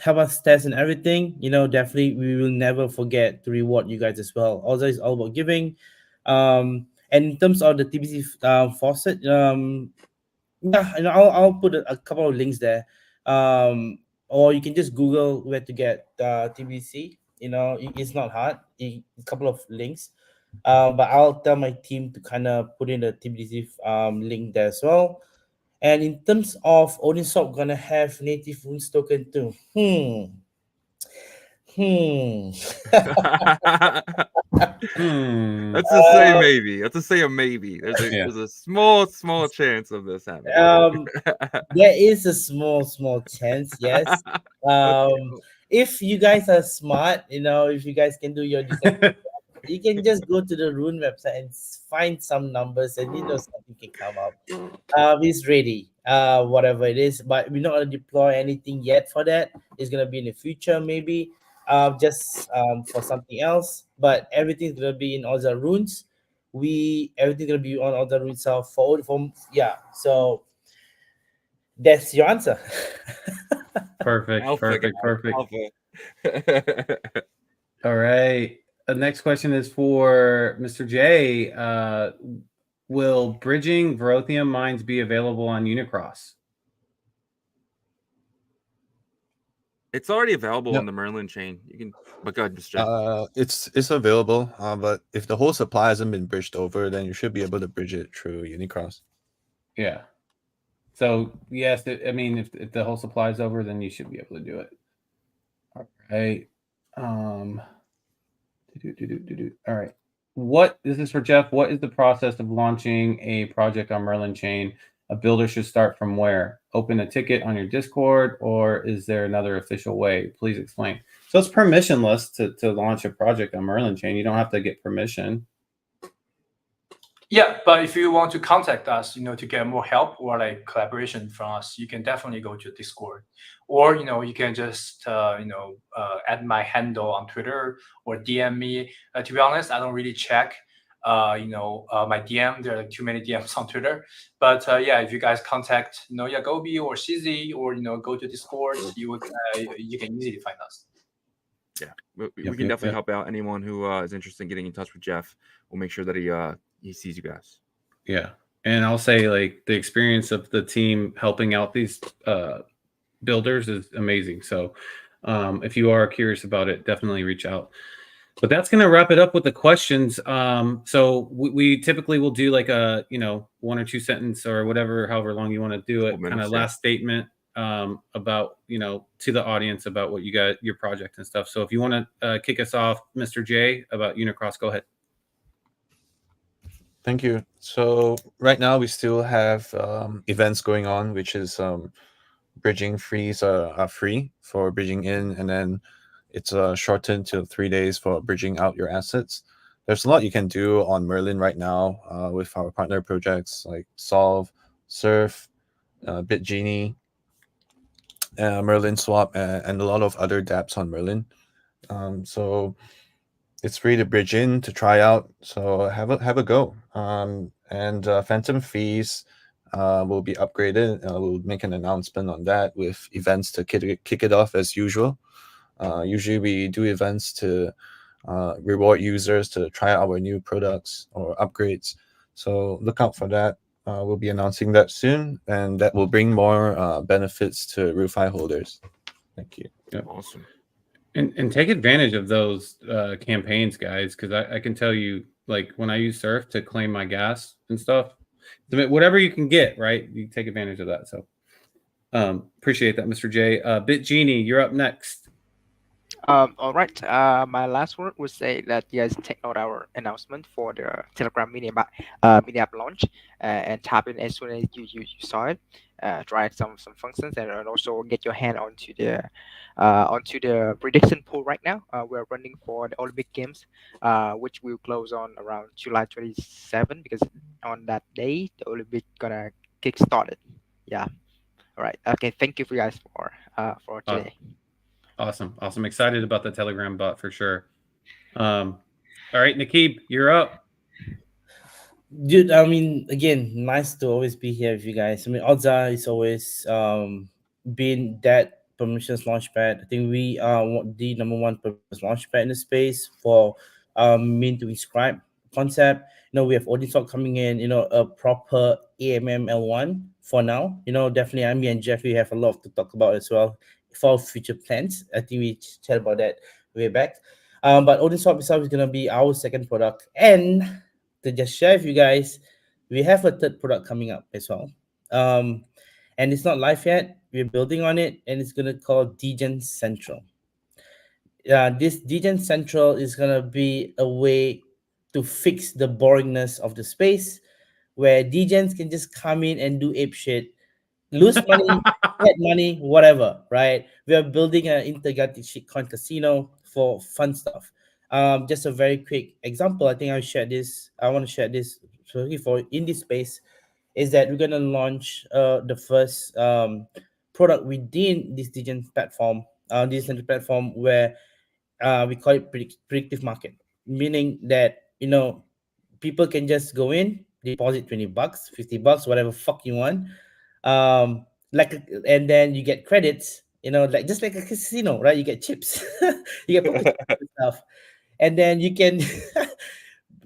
help us test and everything. Definitely we will never forget to reward you guys as well. Also, it's all about giving. And in terms of the TBC faucet, yeah, I'll put a couple of links there. Or you can just Google where to get TBC. It's not hard. A couple of links. But I'll tell my team to kind of put in the TBC link there as well. And in terms of Odinshop gonna have native runes token too. That's to say maybe. That's to say a maybe. There's a small chance of this happening. There is a small chance, yes. If you guys are smart, if you guys can do your design, you can just go to the Rune website and find some numbers, and something can come up. It's ready, whatever it is, but we're not gonna deploy anything yet for that. It's gonna be in the future, maybe. Just for something else, but everything's gonna be in all the runes. Everything's gonna be on all the runes yeah. So that's your answer. Perfect. Alpha. All right. The next question is for Mr. J. Will bridging Verothium mines be available on Unicross? It's already available on the Merlin chain. You can, but go ahead, Mr. It's available, but if the whole supply hasn't been bridged over, then you should be able to bridge it through Unicross. Yeah. So yes, I mean, if the whole supply is over, then you should be able to do it. All right. All right. This is for Jeff. What is the process of launching a project on Merlin chain? A builder should start from where? Open a ticket on your Discord, or is there another official way? Please explain. So it's permissionless to launch a project on Merlin chain. You don't have to get permission. Yeah, but if you want to contact us, to get more help or like collaboration from us, you can definitely go to Discord, or you can just add my handle on Twitter or DM me. To be honest, I don't really check my DM. There are like too many DMs on Twitter. But yeah, if you guys contact Yagobi or Shizzy or go to Discord, you can easily find us. Yeah, we can definitely help out anyone who is interested in getting in touch with Jeff. We'll make sure that he sees you guys. Yeah, and I'll say like the experience of the team helping out these builders is amazing. So if you are curious about it, definitely reach out. But that's going to wrap it up with the questions. So we typically will do like a 1 or 2 sentence or whatever, however long you want to do it, kind of last statement about to the audience about what you got, your project and stuff. So if you want to kick us off, Mr. J, about Unicross, go ahead. Thank you. So right now we still have events going on, which is bridging fees are free for bridging in, and then it's shortened to 3 days for bridging out your assets. There's a lot you can do on Merlin right now with our partner projects like Solve, Surf, Genie, Merlin Swap, and a lot of other dApps on Merlin. So it's free to bridge in, to try out. So have a go. And Phantom fees will be upgraded. We'll make an announcement on that with events to kick it off as usual. Usually we do events to reward users to try out our new products or upgrades. So look out for that. We'll be announcing that soon, and that will bring more benefits to RuFi holders. Thank you. Yep. Awesome. And take advantage of those campaigns, guys, because I can tell you, like when I use Surf to claim my gas and stuff, whatever you can get, right? You take advantage of that. So appreciate that, Mr. J. Genie, you're up next. All right. My last word would say that you guys take out our announcement for the Telegram mini app launch and tap in as soon as you saw it. Try some functions and also get your hand onto the prediction pool right now. We're running for the Olympic Games, which will close on around July 27 because on that day the Olympic gonna kick started. Yeah. All right. Okay. Thank you for you guys for today. Awesome. Excited about the Telegram bot for sure. All right, Nakib, you're up. Dude, I mean, again, nice to always be here with you guys. I mean, Odza is always been that permissions launchpad. I think we are the number one permissions launchpad in the space for mean to inscribe concept. We have Ordinal coming in, a proper AMML1 for now. Definitely me and Jeff, we have a lot to talk about as well for future plans. I think we chat about that way back. But Ordinal itself is going to be our second product. And to just share with you guys, we have a third product coming up as well. And it's not live yet. We're building on it, and it's going to call Degen Central. This Degen Central is going to be a way to fix the boringness of the space where Degens can just come in and do ape shit, lose money, get money, whatever, right? We are building an intergalactic shitcoin casino for fun stuff. Just a very quick example. I think I want to share this for in this space is that we're going to launch the first product within this Degen platform, where we call it predictive market, meaning that people can just go in, deposit $20, $50, whatever fuck you want, and then you get credits, just like a casino, right? You get chips, you get stuff, and then you can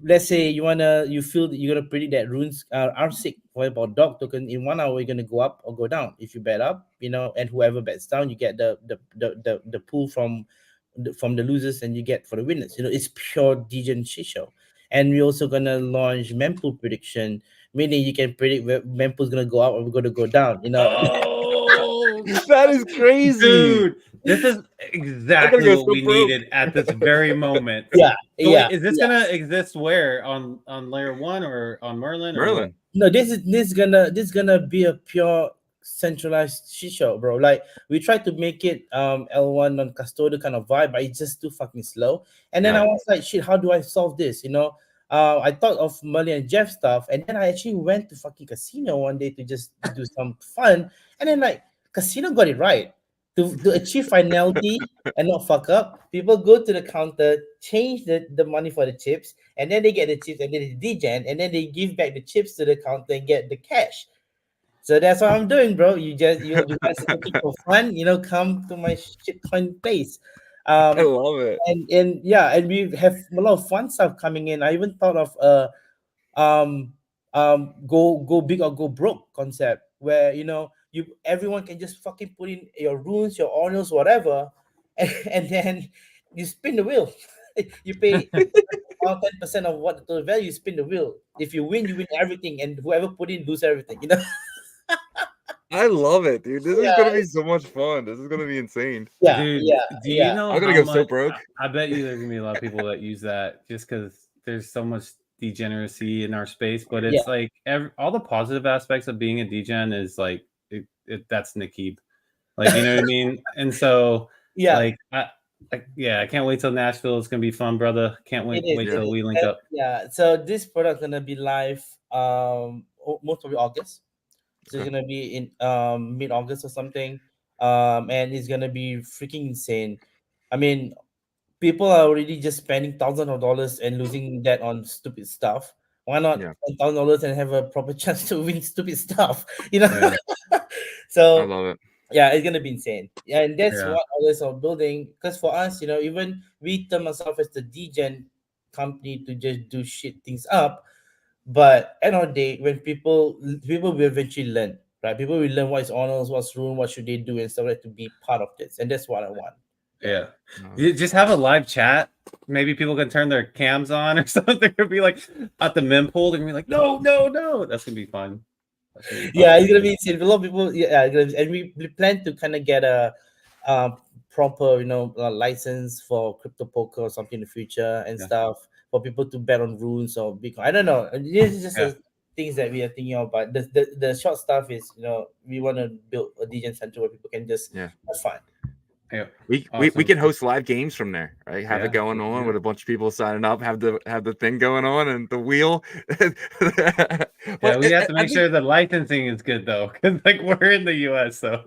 let's say you feel that you're gonna predict that runes are sick for about dog token in 1 hour, you're gonna go up or go down. If you bet up, and whoever bets down, you get the pool from the losers, and you get for the winners. It's pure Degen shit show. And we're also gonna launch mempool prediction, meaning you can predict where mempool's gonna go up or going to go down. Oh, that is crazy, dude. This is exactly go what so we broke. needed at this very moment. Yeah, So yeah. wait, is this gonna exist where on layer 1 or on Merlin? Or what? Merlin. No, this is gonna be a pure centralized shit show, bro. Like we tried to make it L1 non-custodial kind of vibe, but it's just too fucking slow. And then Yeah. I was like, shit, how do I solve this? I thought of Merlin and Jeff stuff, and then I actually went to fucking casino one day to just do some fun, and then like casino got it right. To achieve finality and not fuck up, people go to the counter, change the money for the chips, and then they get the chips and then they degen, and then they give back the chips to the counter and get the cash. So that's what I'm doing, bro. You guys looking for fun, come to my shitcoin place. I Um love it. and yeah, and we have a lot of fun stuff coming in. I even thought of um go big or go broke concept where everyone can just fucking put in your runes, your ordinals, whatever, and then you spin the wheel. You pay all 10% of what the total value, you spin the wheel. If you win, you win everything, and whoever put in lose everything. I love it, dude. This is Yeah. gonna be so much fun. This is gonna be insane. Yeah, Dude, yeah, do yeah. you know I'm gonna how go so much- broke. I bet you there's gonna be a lot of people that use that just because there's so much degeneracy in our space. But it's like all the positive aspects of being a degen is like that's Nikib, like you know what I mean. And so Yeah. I can't wait till Nashville. It's gonna be fun, brother. Can't wait till we link up. Yeah. So this product gonna be live most probably August. So it's gonna be in mid-August or something. And it's gonna be freaking insane. I mean, people are already just spending thousands of dollars and losing that on stupid stuff. Why not spend $1,000 and have a proper chance to win stupid stuff? I So love it. yeah, it's gonna be insane. Yeah, and that's Yeah. what always are building. Because for us, even we term ourselves as the degen company to just do shit things up. But end of the day, when people will eventually learn, right? People will learn what is honors, what's rune, what should they do, and stuff like to be part of this. And that's what I want. Yeah. You just have a live chat. Maybe people can turn their cams on or something. Or be like at the mempool and be like, no. That's gonna be fun. Yeah, it's gonna be insane. A lot of people, and we plan to kind of get a proper, license for crypto poker or something in the future and stuff for people to bet on runes or Bitcoin. I don't know. This is just the things that we are thinking of. But the short stuff is, we want to build a degen center where people can just have fun. Yeah. We can host live games from there, right? Have it going on with a bunch of people signing up, have the thing going on and the wheel. We have to make sure the licensing is good though, because like we're in the US, so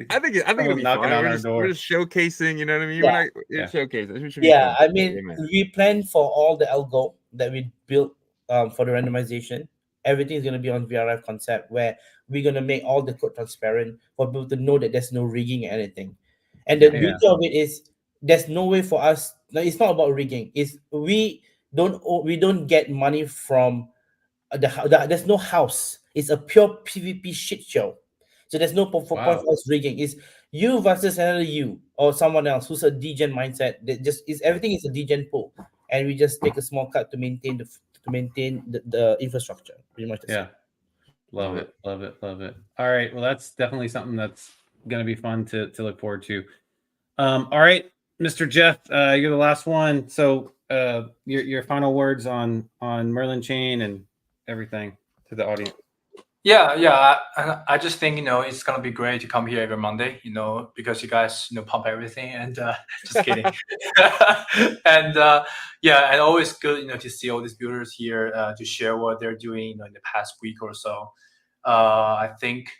I think it'll be knocking fine. on We're our just, door. we're just showcasing, you know what I mean? Yeah. We're showcasing. It should be Yeah, fun. I mean, we plan for all the algo that we built for the randomization. Everything is going to be on VRF concept where we're going to make all the code transparent for people to know that there's no rigging or anything. And the beauty of it is there's no way for us. No, it's not about rigging. It's we don't get money from there's no house. It's a pure PvP shit show. So there's no point for us rigging. It's you versus another you or someone else who's a degen mindset. That just is everything is a degen pool, and we just take a small cut to maintain the infrastructure. Pretty much. Love it. All right, well, that's definitely something that's going to be fun to look forward to. All right, Mr. Jeff, you're the last one. So your final words on Merlin Chain and everything to the audience. I just think it's gonna be great to come here every Monday, because you guys pump everything and just kidding. And and always good to see all these builders here to share what they're doing in the past week or so. I think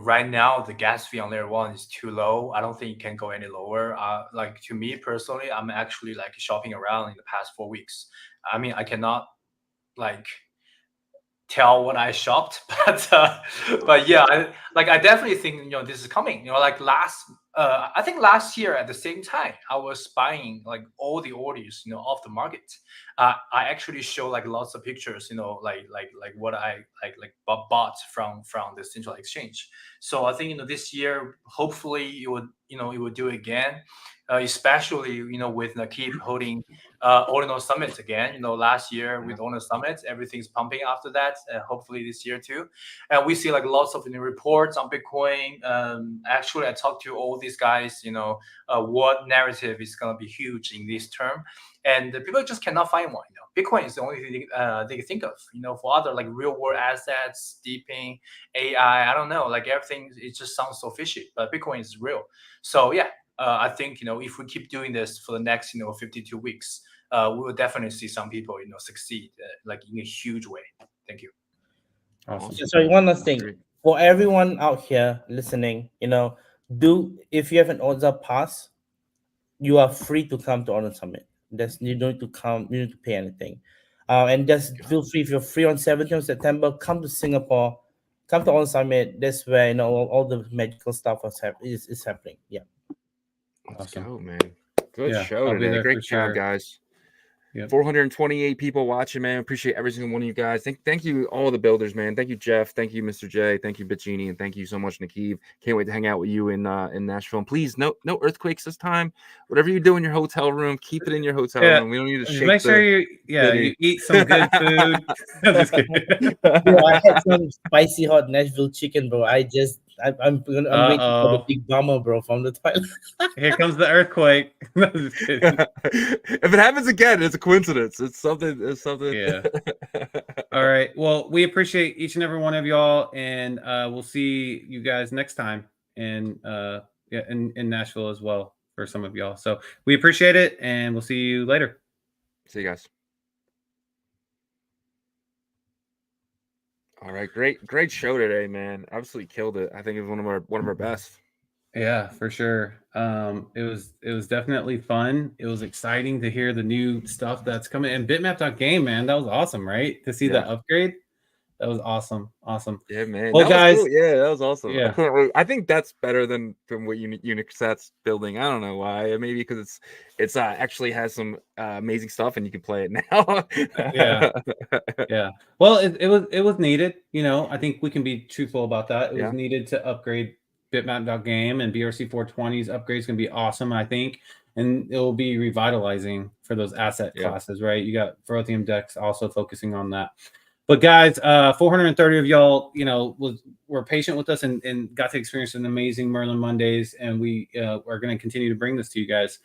right now the gas fee on layer 1 is too low. I don't think it can go any lower. Like to me personally, I'm actually like shopping around in the past 4 weeks. I mean, I cannot like tell what I shopped, but yeah, I definitely think this is coming. Like I think last year at the same time I was buying like all the orders off the market. I actually show like lots of pictures, like what I bought from the central exchange. So I think this year hopefully it will do again, especially with keep holding Ordinal summits again. Last year with Ordinal summits, everything's pumping after that. Hopefully this year too, and we see like lots of reports on Bitcoin. Actually, I talked to all these guys. What narrative is going to be huge in this term, and the people just cannot find one. Bitcoin is the only thing they can think of. For other like real world assets, deeping, AI, I don't know, like everything, it just sounds so fishy. But Bitcoin is real. So yeah, I think if we keep doing this for the next 52 weeks, we will definitely see some people succeed like in a huge way. Thank you. Awesome. Sorry, one last thing for everyone out here listening. If you have an Odds Up pass, you are free to come to Ordinal Summit. You don't need to come. You need to pay anything, and just feel free. If you're free on 17th of September, come to Singapore, come to Ordinal Summit. That's where all the magical stuff is happening. Yeah. Let's go, man. Good show today. Great job, guys. Yep. 428 people watching, man. Appreciate every single one of you guys. Thank you, all the builders, man. Thank you, Jeff. Thank you, Mr. J. Thank you, Genie, and thank you so much, Nakeev. Can't wait to hang out with you in Nashville. And please, no earthquakes this time. Whatever you do in your hotel room, keep it in your hotel room. We don't need to shake. Make sure you eat some good food. I'm just kidding. Bro, I had some spicy hot Nashville chicken, bro. I'm waiting for the big bomber, bro, from the toilet. Here comes the earthquake. If it happens again, it's a coincidence. It's something. Yeah. All right. Well, we appreciate each and every one of y'all, and we'll see you guys next time in Nashville as well for some of y'all. So we appreciate it, and we'll see you later. See you guys. All right, great show today, man. Absolutely killed it. I think it was one of our best. Yeah, for sure. It was definitely fun. It was exciting to hear the new stuff that's coming. And bitmap.game, man, that was awesome, right? To see the upgrade. That was awesome. Yeah, man. Well, guys, cool. Yeah, that was awesome. Yeah. I can't wait. I think that's better than what Unicset's building. I don't know why. Maybe because it's actually has some amazing stuff and you can play it now. Yeah. Well, it was needed. I think we can be truthful about that. It was needed to upgrade bitmap.game, and BRC420's upgrade is going to be awesome, I think. And it will be revitalizing for those asset classes, right? You got Verothium Dex also focusing on that. But guys, 430 of y'all, were patient with us and got to experience an amazing Merlin Mondays, and we are going to continue to bring this to you guys.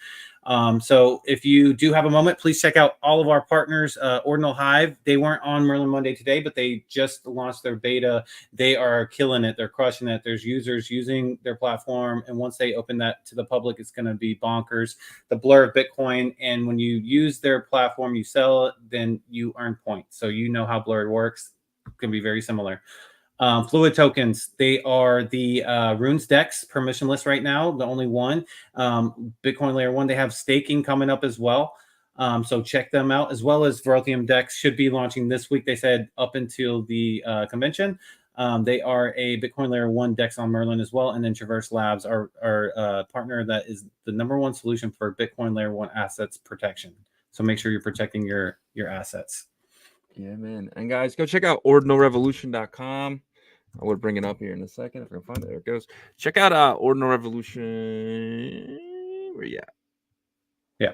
So if you do have a moment, please check out all of our partners. Ordinal Hive, they weren't on Merlin Monday today, but they just launched their beta. They are killing it. They're crushing it. There's users using their platform, and once they open that to the public, it's going to be bonkers. The Blur of Bitcoin, and when you use their platform, you sell it, then you earn points. So you know how Blur works. It can be very similar. Fluid tokens, they are the Runes Dex permissionless right now, the only one. Bitcoin Layer 1, they have staking coming up as well. So check them out, as well as Verothium Dex should be launching this week. They said up until the convention. They are a Bitcoin Layer 1 Dex on Merlin as well. And then Traverse Labs are a partner that is the #1 solution for Bitcoin Layer 1 assets protection. So make sure you're protecting your assets. Yeah, man. And guys, go check out ordinalrevolution.com. I would bring it up here in a second if I can find it. There it goes. Check out Ordinal Revolution. Where you at? Yeah.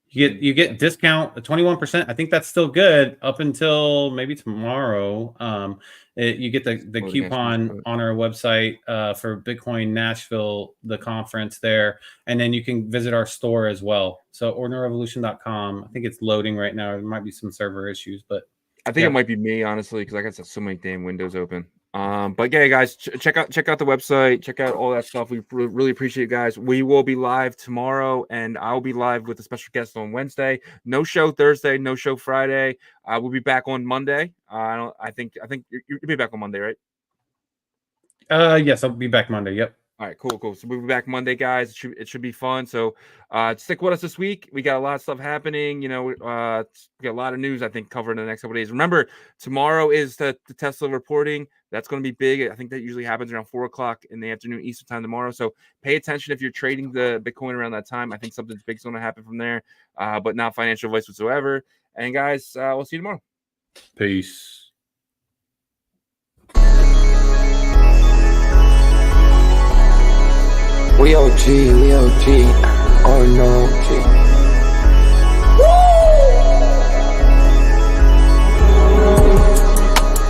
You get discount 21%. I think that's still good up until maybe tomorrow. You get the coupon on our website for Bitcoin Nashville, the conference there, and then you can visit our store as well. So ordinalrevolution.com. I think it's loading right now. There might be some server issues, but I think it might be me, honestly, because I got so many damn windows open. But yeah, guys, check out the website, check out all that stuff. We really appreciate you guys. We will be live tomorrow, and I'll be live with a special guest on Wednesday. No show Thursday, no show Friday. We'll be back on Monday. I think you'll be back on Monday, right? Yes, I'll be back Monday. Yep. All right, cool. So we'll be back Monday, guys. It should be fun. So stick with us this week. We got a lot of stuff happening. We got a lot of news, I think, covered in the next couple of days. Remember, tomorrow is the Tesla reporting. That's going to be big. I think that usually happens around 4 o'clock in the afternoon Eastern time tomorrow. So pay attention if you're trading the Bitcoin around that time. I think something big's going to happen from there, but not financial advice whatsoever. And guys, we'll see you tomorrow. Peace. We OG, we OG. Oh no, G.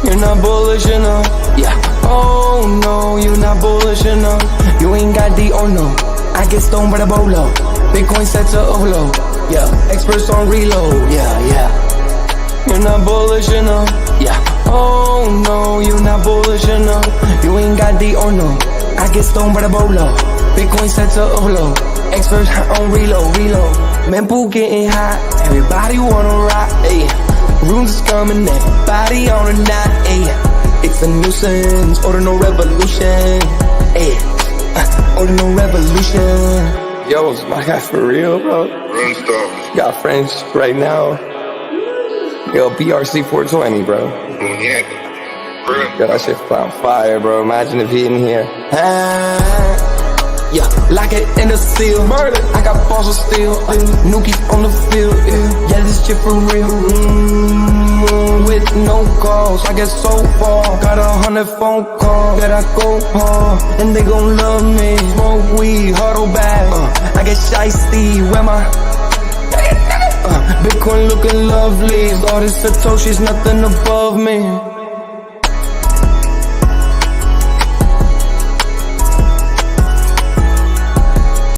You're not bullish enough, yeah. Oh no, you're not bullish enough. You ain't got the oh no. I get stoned by the bolo. Bitcoin set to Olo, yeah. Experts on reload, yeah. You're not bullish enough, yeah. Oh no, you're not bullish enough. You ain't got the oh no. I get stoned by the bolo. Bitcoin set to Olo. Experts on reload. Man, pool getting hot. Everybody wanna rock, ayy. Rooms is coming, everybody on a knot, ayy. It's a nuisance, Ordinal Revolution, ayy. Ordinal Revolution. Yo, it's my guy for real, bro. Got friends right now. Yo, BRC 420, bro. Yo, that shit on fire, bro. Imagine if he in here. Yeah, like it in the seal. Merlin, I got balls of steel. Nookies on the field. Yeah, this shit for real. With no calls, I get so far. Got 100 phone calls that I go hard, and they gon' love me. Smoke weed, huddle back. I get shiesty. Where my Bitcoin looking lovely. All this Satoshi's nothing above me.